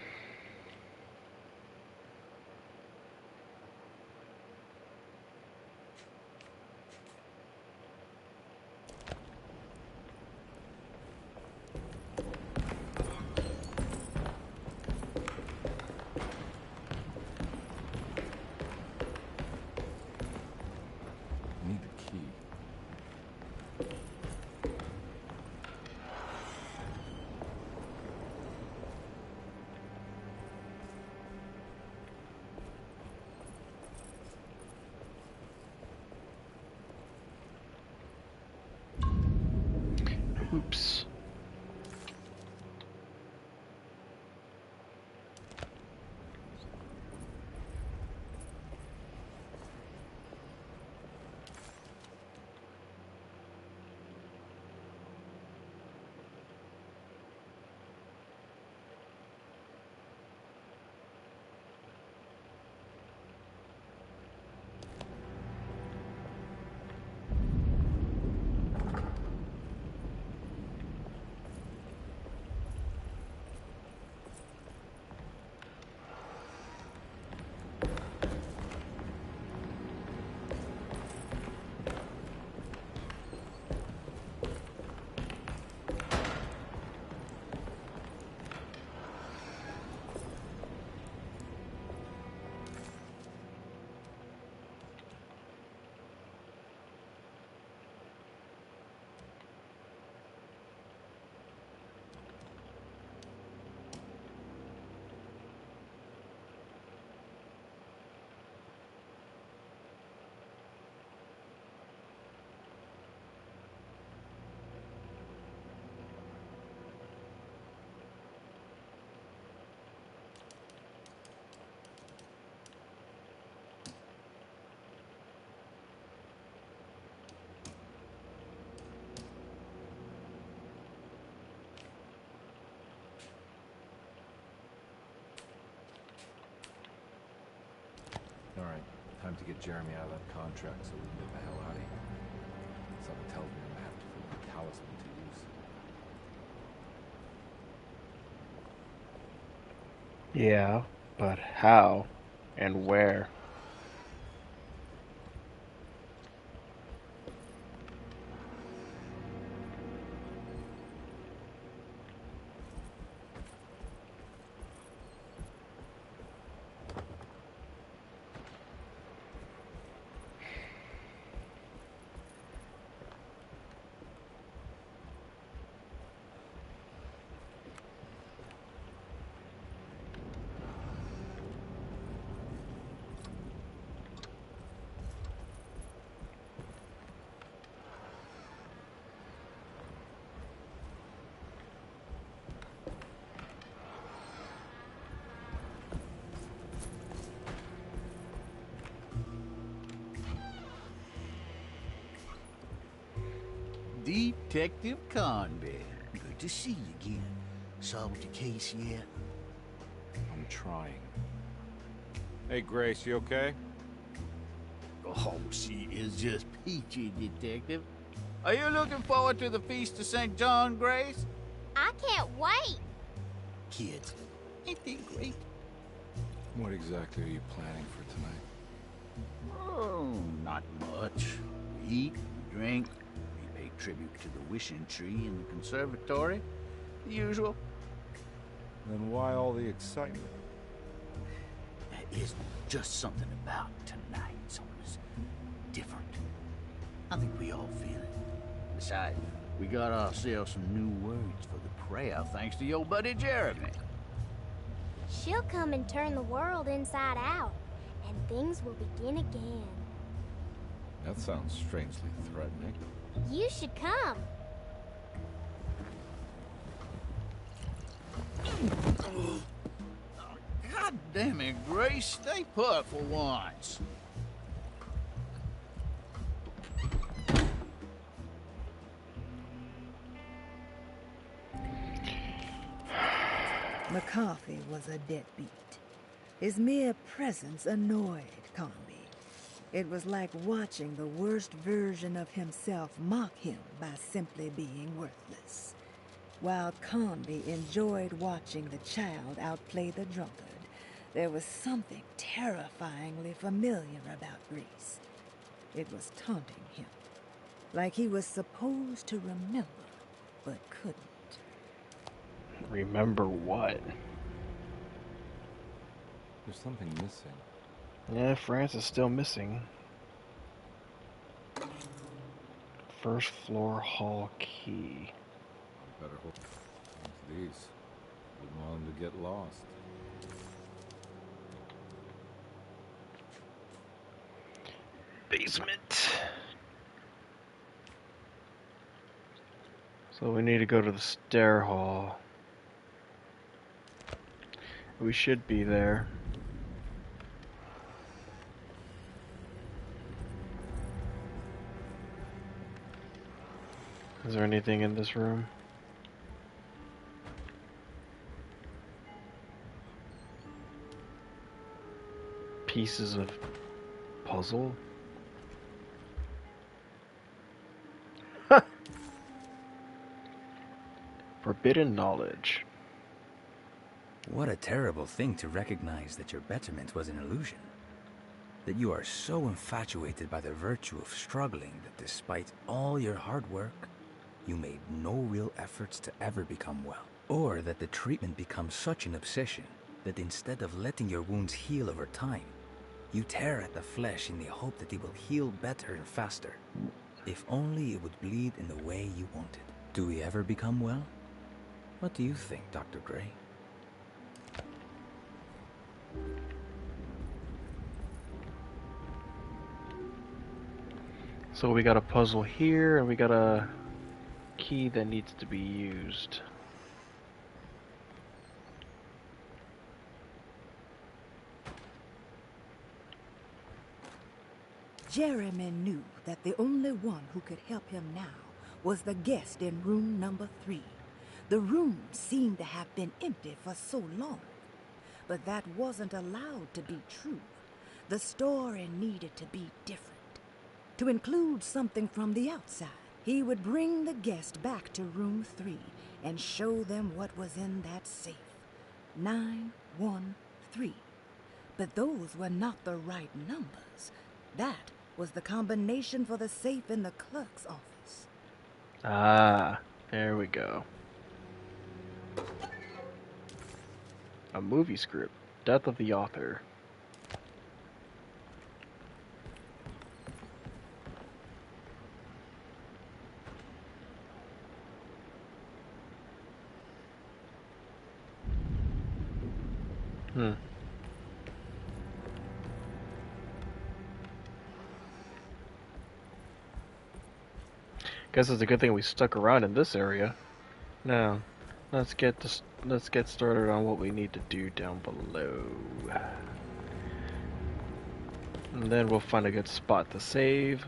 Need the key. Time to get Jeremy out of that contract so we can get the hell out of here. Something tells me I'm gonna have to find a talisman to use. Yeah, but how and where? Detective Conby. Good to see you again. Solved your case yet? I'm trying. Hey, Grace, you okay? Oh, she is just peachy, Detective. Are you looking forward to the Feast of St. John, Grace? I can't wait. Kids, ain't they great? What exactly are you planning for tonight? Oh, not much. We eat, we drink, we pay tribute to the wishing tree in the conservatory. The usual. Then why all the excitement? There is just something about tonight. Something is different. I think we all feel it. Besides, we got ourselves some new words for the prayer thanks to your buddy Jeremy. She'll come and turn the world inside out, and things will begin again. That sounds strangely threatening. You should come. God damn it, Grace. Stay put for once. McCarthy was a deadbeat. His mere presence annoyed Conby. It was like watching the worst version of himself mock him by simply being worthless. While Conby enjoyed watching the child outplay the drunkard, there was something terrifyingly familiar about Grace. It was taunting him, like he was supposed to remember, but couldn't. Remember what? There's something missing. Yeah, France is still missing. First floor hall key. Better hold on to these. Wouldn't want them to get lost. Basement. So we need to go to the stair hall. We should be there. Is there anything in this room? Pieces of puzzle? Forbidden knowledge. What a terrible thing to recognize that your betterment was an illusion. That you are so infatuated by the virtue of struggling that despite all your hard work, you made no real efforts to ever become well. Or that the treatment becomes such an obsession that instead of letting your wounds heal over time, you tear at the flesh in the hope that it will heal better and faster. If only it would bleed in the way you wanted. Do we ever become well? What do you think, Dr. Gray? So we got a puzzle here, and we got a key that needs to be used. Jeremy knew that the only one who could help him now was the guest in room number 3. The room seemed to have been empty for so long. But that wasn't allowed to be true. The story needed to be different. To include something from the outside, he would bring the guest back to room 3 and show them what was in that safe. 913. But those were not the right numbers. That was the combination for the safe in the clerk's office. Ah, there we go. A movie script. Death of the author. Guess it's a good thing we stuck around in this area. Now, let's get started on what we need to do down below. And then we'll find a good spot to save.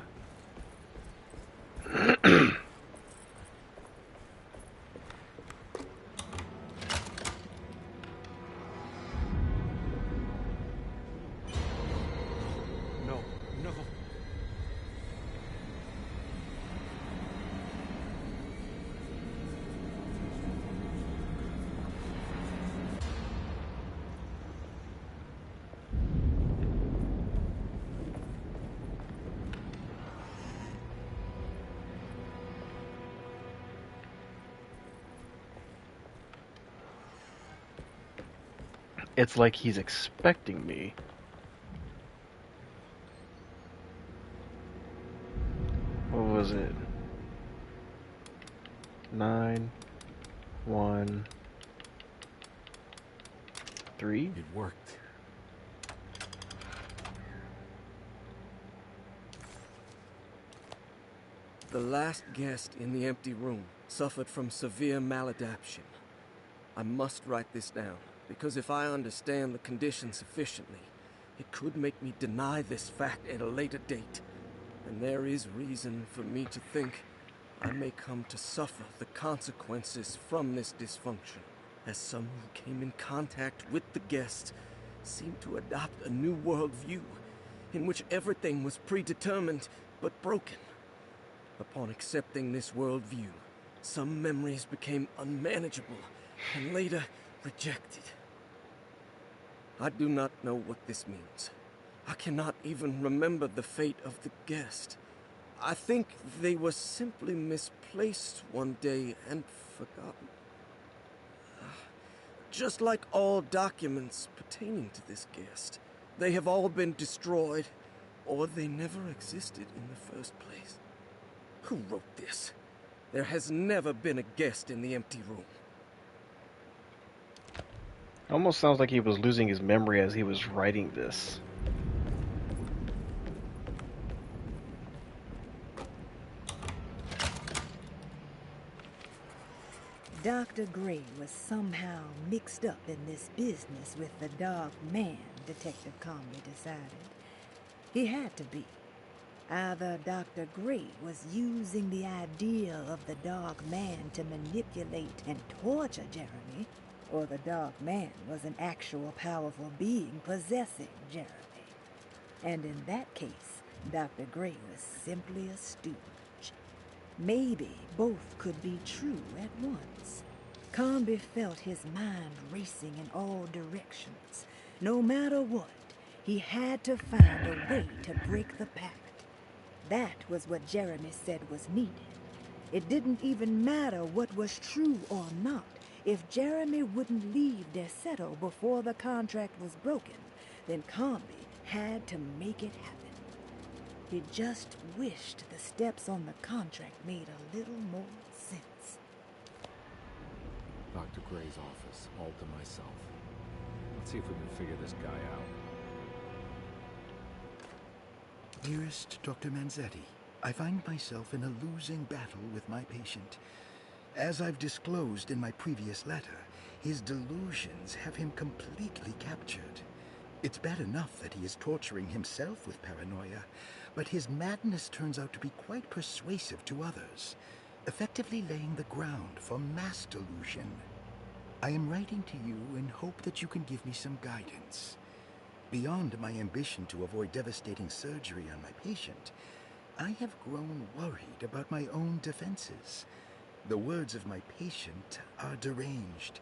It's like he's expecting me. What was it? 9, 1, 3? It worked. The last guest in the empty room suffered from severe maladaptation. I must write this down, because if I understand the condition sufficiently, it could make me deny this fact at a later date. And there is reason for me to think I may come to suffer the consequences from this dysfunction, as some who came in contact with the guest seemed to adopt a new worldview in which everything was predetermined but broken. Upon accepting this worldview, some memories became unmanageable and later rejected. I do not know what this means. I cannot even remember the fate of the guest. I think they were simply misplaced one day and forgotten. Just like all documents pertaining to this guest, they have all been destroyed, or they never existed in the first place. Who wrote this? There has never been a guest in the empty room. Almost sounds like he was losing his memory as he was writing this. Dr. Gray was somehow mixed up in this business with the Dark Man, Detective Conley decided. He had to be. Either Dr. Gray was using the idea of the Dark Man to manipulate and torture Jeremy, or the Dark Man was an actual powerful being possessing Jeremy. And in that case, Dr. Gray was simply a stooge. Maybe both could be true at once. Conby felt his mind racing in all directions. No matter what, he had to find a way to break the pact. That was what Jeremy said was needed. It didn't even matter what was true or not. If Jeremy wouldn't leave Derceto before the contract was broken, then Conby had to make it happen. He just wished the steps on the contract made a little more sense. Dr. Gray's office, all to myself. Let's see if we can figure this guy out. Dearest Dr. Manzetti, I find myself in a losing battle with my patient. As I've disclosed in my previous letter, his delusions have him completely captured. It's bad enough that he is torturing himself with paranoia, but his madness turns out to be quite persuasive to others, effectively laying the ground for mass delusion. I am writing to you in hope that you can give me some guidance. Beyond my ambition to avoid devastating surgery on my patient, I have grown worried about my own defenses. The words of my patient are deranged,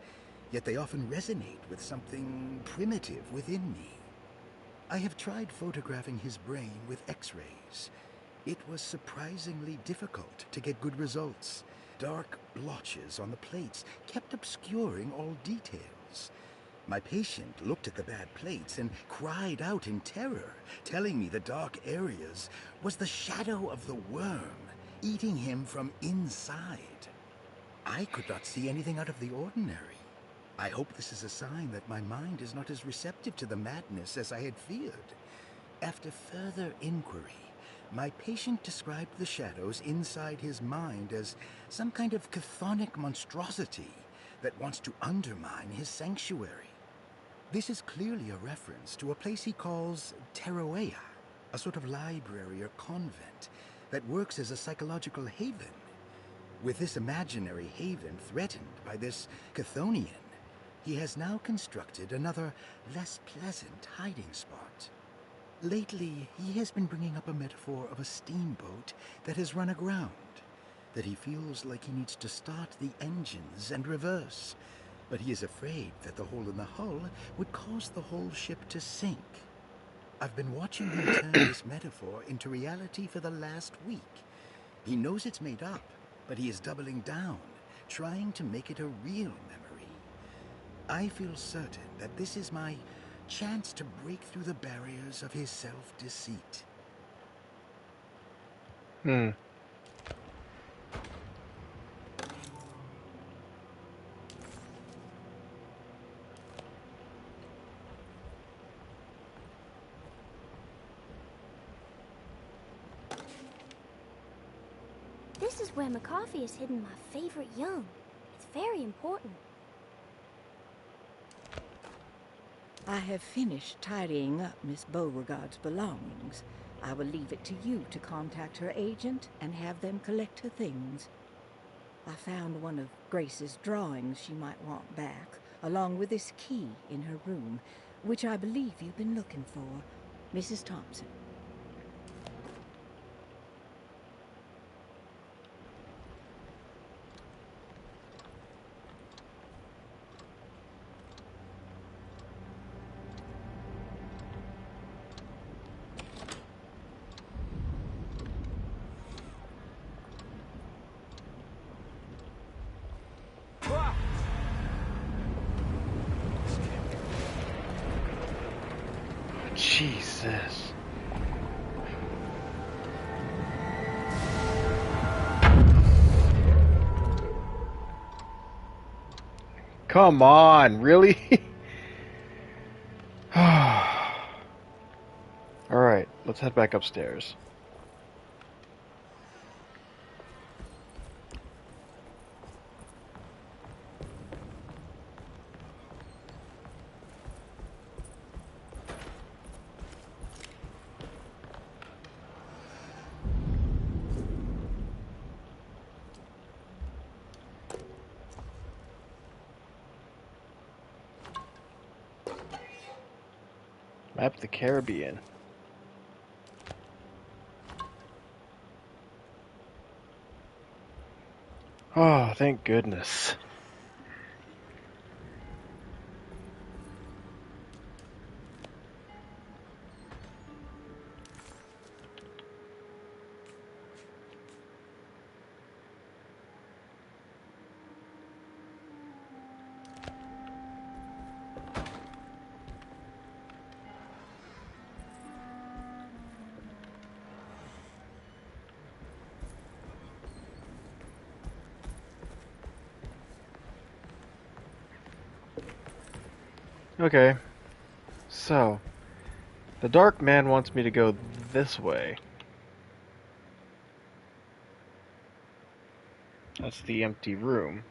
yet they often resonate with something primitive within me. I have tried photographing his brain with X-rays. It was surprisingly difficult to get good results. Dark blotches on the plates kept obscuring all details. My patient looked at the bad plates and cried out in terror, telling me the dark areas was the shadow of the worm eating him from inside. I could not see anything out of the ordinary. I hope this is a sign that my mind is not as receptive to the madness as I had feared. After further inquiry, my patient described the shadows inside his mind as some kind of chthonic monstrosity that wants to undermine his sanctuary. This is clearly a reference to a place he calls Teroea, a sort of library or convent that works as a psychological haven. With this imaginary haven threatened by this Chthonian, he has now constructed another, less pleasant hiding spot. Lately, he has been bringing up a metaphor of a steamboat that has run aground, that he feels like he needs to start the engines and reverse, but he is afraid that the hole in the hull would cause the whole ship to sink. I've been watching him turn this metaphor into reality for the last week. He knows it's made up, but he is doubling down, trying to make it a real memory. I feel certain that this is my chance to break through the barriers of his self-deceit. This is where McCarthy has hidden my favorite young. It's very important. I have finished tidying up Miss Beauregard's belongings. I will leave it to you to contact her agent and have them collect her things. I found one of Grace's drawings she might want back, along with this key in her room, which I believe you've been looking for. Mrs. Thompson. Jesus. Come on, really? Alright, let's head back upstairs. Map the Caribbean. Oh, thank goodness. Okay, so, the Dark Man wants me to go this way. That's the empty room.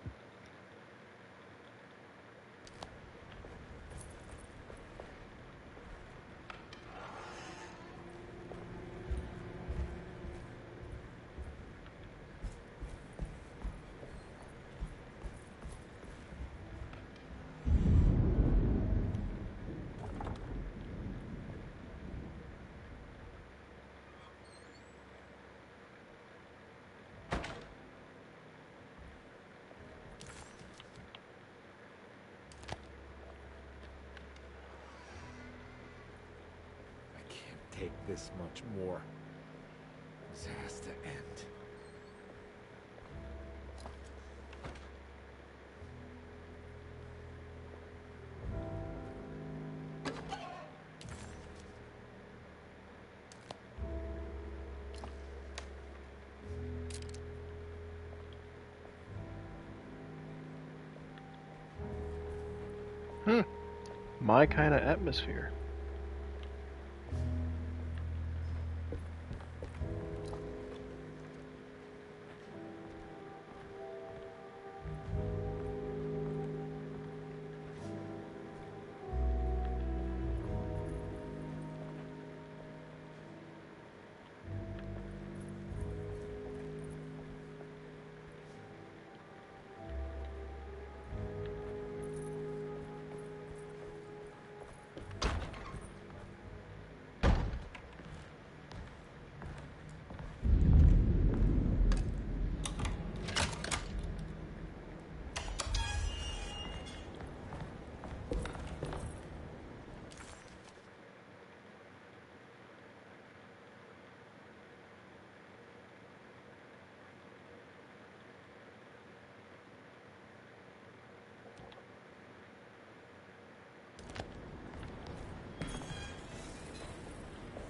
take this much more. This has to end. My kind of atmosphere.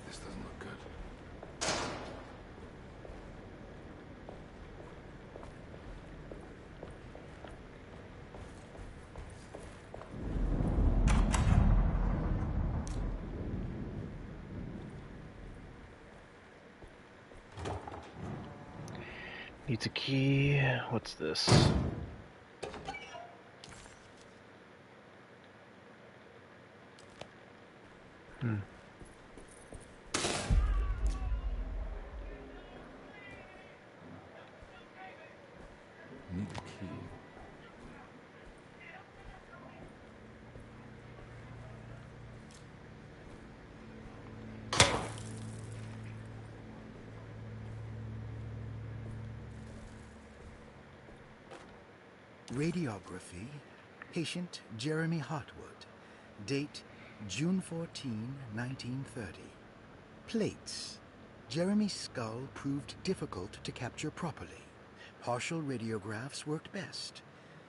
This doesn't look good. Needs a key. What's this? Need a key. Radiography. Patient Jeremy Hartwood. Date June 14, 1930. Plates. Jeremy's skull proved difficult to capture properly. Partial radiographs worked best.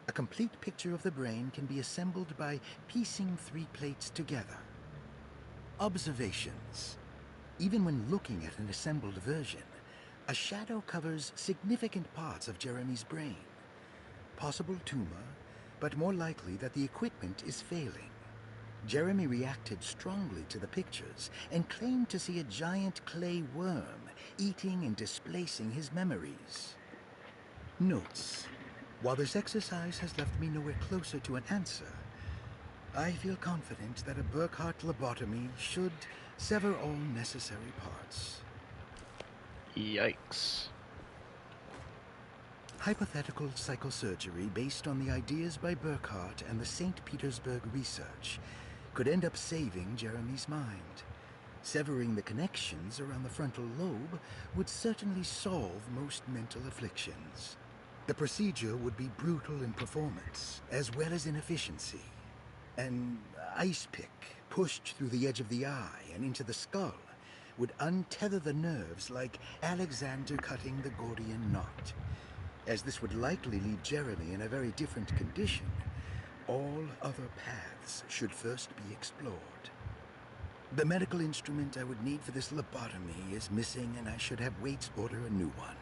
A complete picture of the brain can be assembled by piecing 3 plates together. Observations. Even when looking at an assembled version, a shadow covers significant parts of Jeremy's brain. Possible tumor, but more likely that the equipment is failing. Jeremy reacted strongly to the pictures and claimed to see a giant clay worm eating and displacing his memories. Notes. While this exercise has left me nowhere closer to an answer, I feel confident that a Burkhardt lobotomy should sever all necessary parts. Yikes. Hypothetical psychosurgery based on the ideas by Burkhardt and the St. Petersburg research could end up saving Jeremy's mind. Severing the connections around the frontal lobe would certainly solve most mental afflictions. The procedure would be brutal in performance, as well as in efficiency. An ice pick pushed through the edge of the eye and into the skull would untether the nerves like Alexander cutting the Gordian knot. As this would likely leave Jeremy in a very different condition, all other paths should first be explored. The medical instrument I would need for this lobotomy is missing, and I should have Waits order a new one.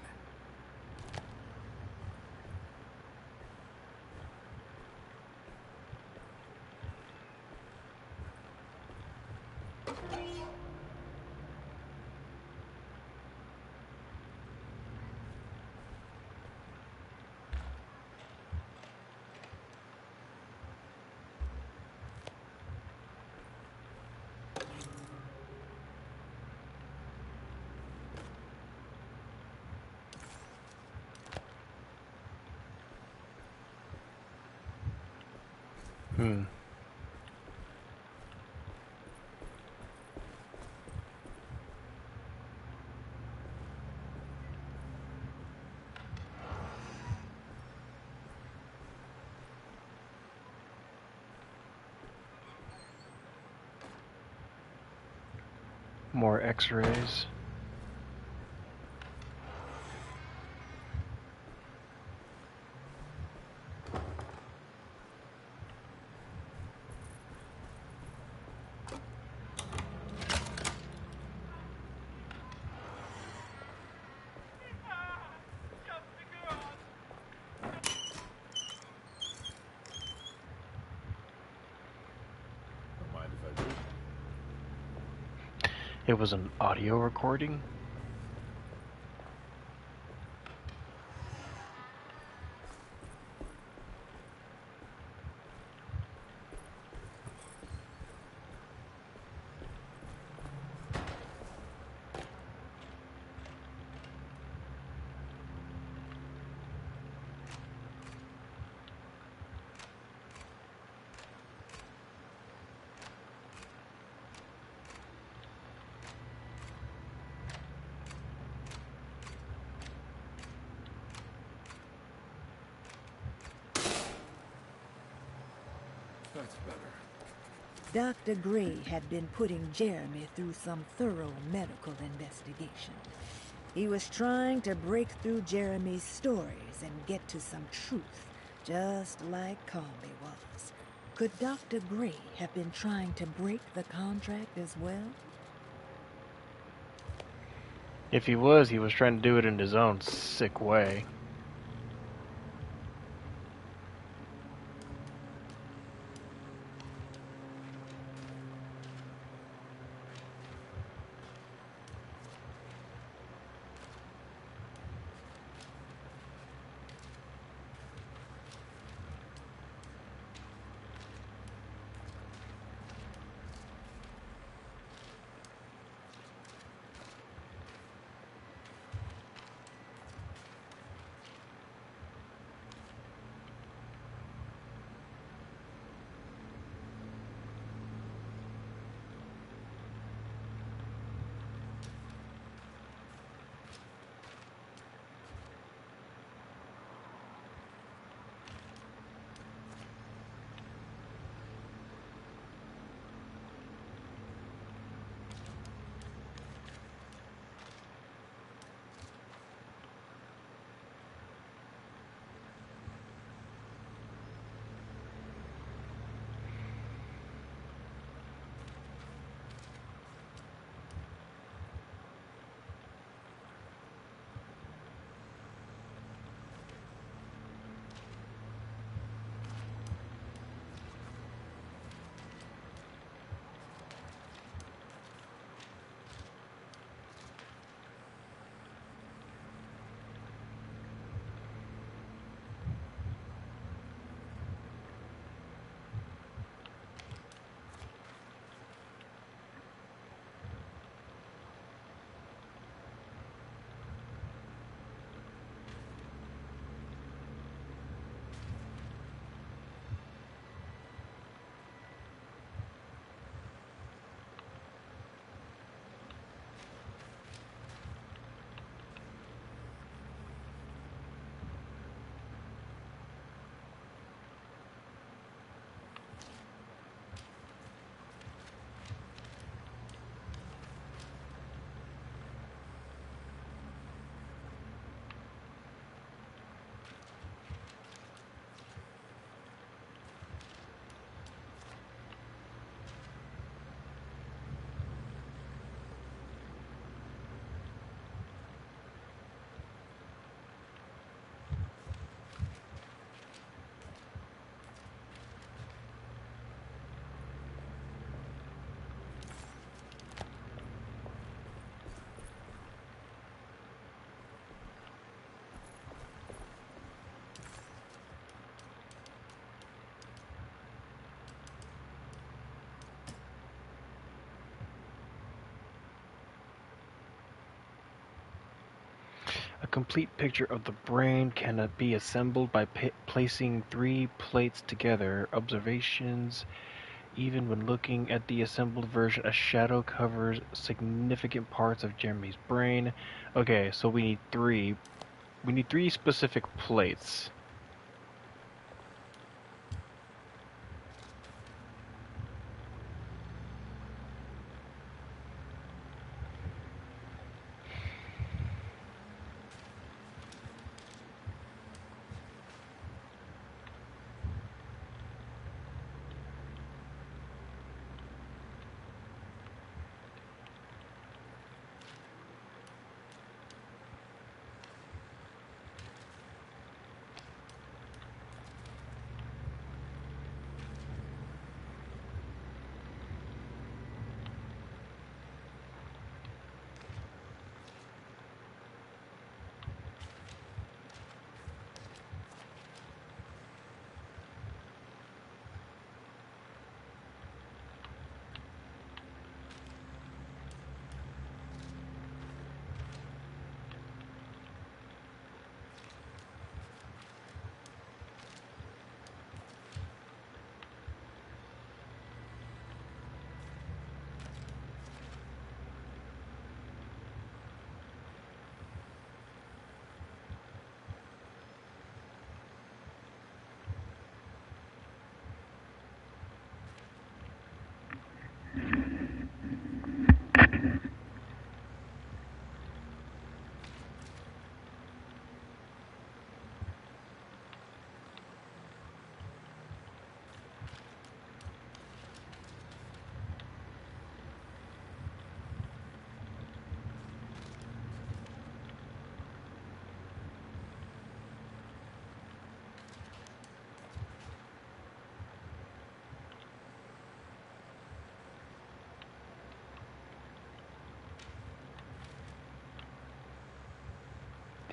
More x-rays. Don't mind if I do. It was an audio recording? That's better. Dr. Gray had been putting Jeremy through some thorough medical investigation. He was trying to break through Jeremy's stories and get to some truth, just like Colby was. Could Dr. Gray have been trying to break the contract as well? If he was trying to do it in his own sick way. A complete picture of the brain can be assembled by placing 3 plates together. Observations: even when looking at the assembled version, a shadow covers significant parts of Jeremy's brain. Okay, so we need 3. We need 3 specific plates.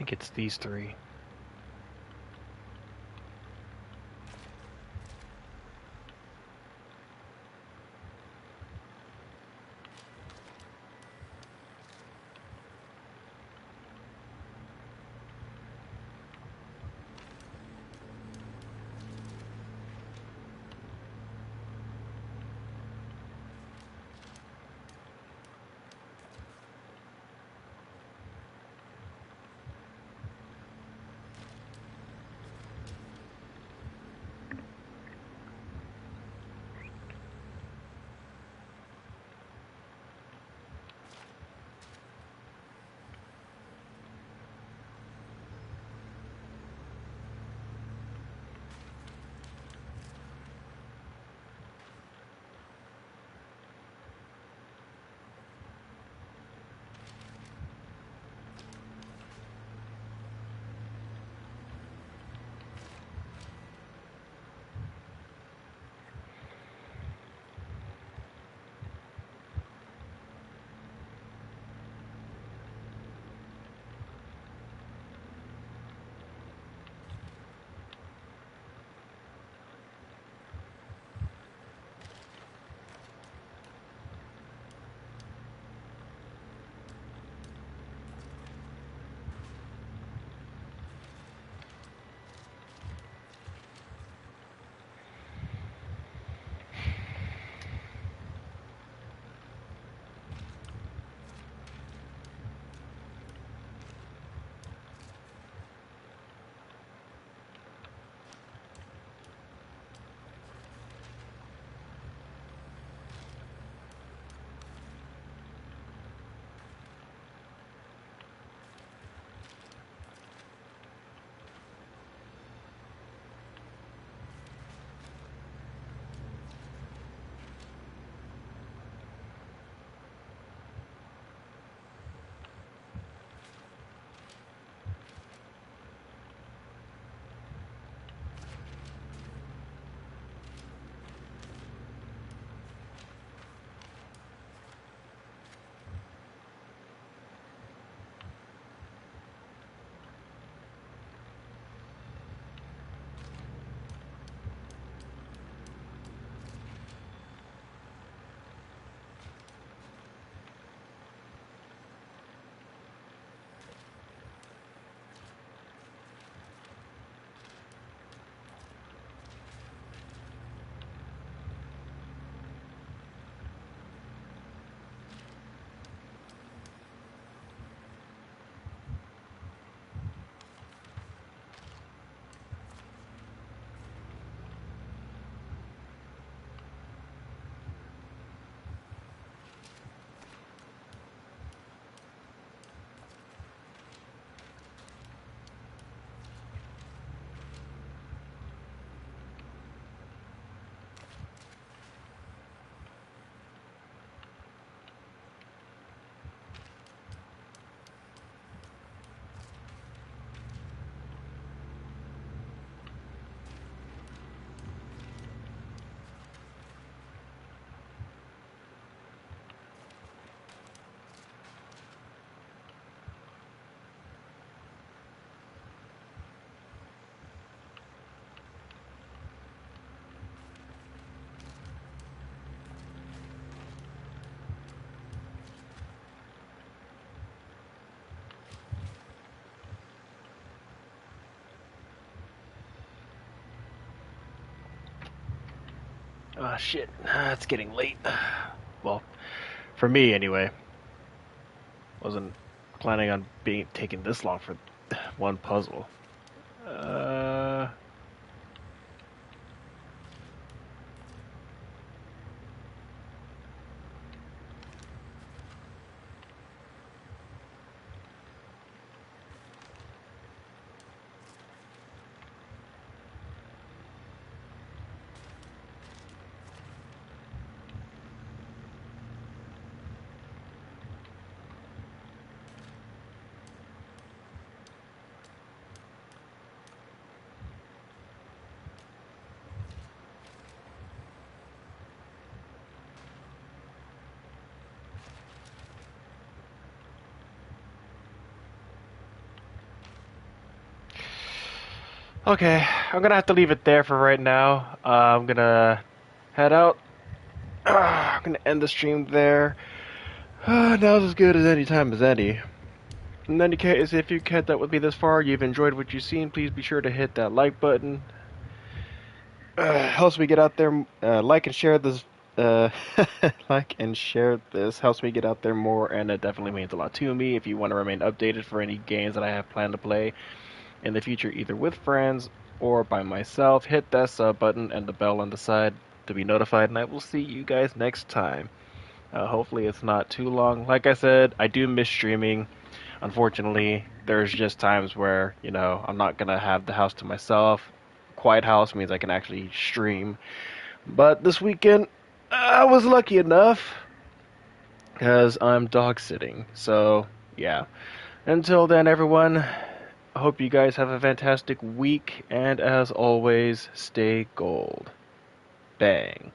think it's these three. Ah, shit. It's getting late. Well, for me anyway. Wasn't planning on taking this long for one puzzle. Okay, I'm gonna have to leave it there for right now. I'm gonna head out. I'm gonna end the stream there. Now's as good as any time as any. In any case, if you kept up with me this far, you've enjoyed what you've seen, please be sure to hit that like button. Helps me get out there. Like and share this. Like and share this helps me get out there more, and it definitely means a lot to me. If you want to remain updated for any games that I have planned to play in the future, either with friends or by myself, hit that sub button and the bell on the side to be notified, and I will see you guys next time. Hopefully it's not too long. Like I said, I do miss streaming. Unfortunately, there's just times where, you know, I'm not gonna have the house to myself. Quiet house means I can actually stream. But this weekend, I was lucky enough because I'm dog sitting. So, yeah. Until then, everyone, I hope you guys have a fantastic week. And as always, stay gold. Bang.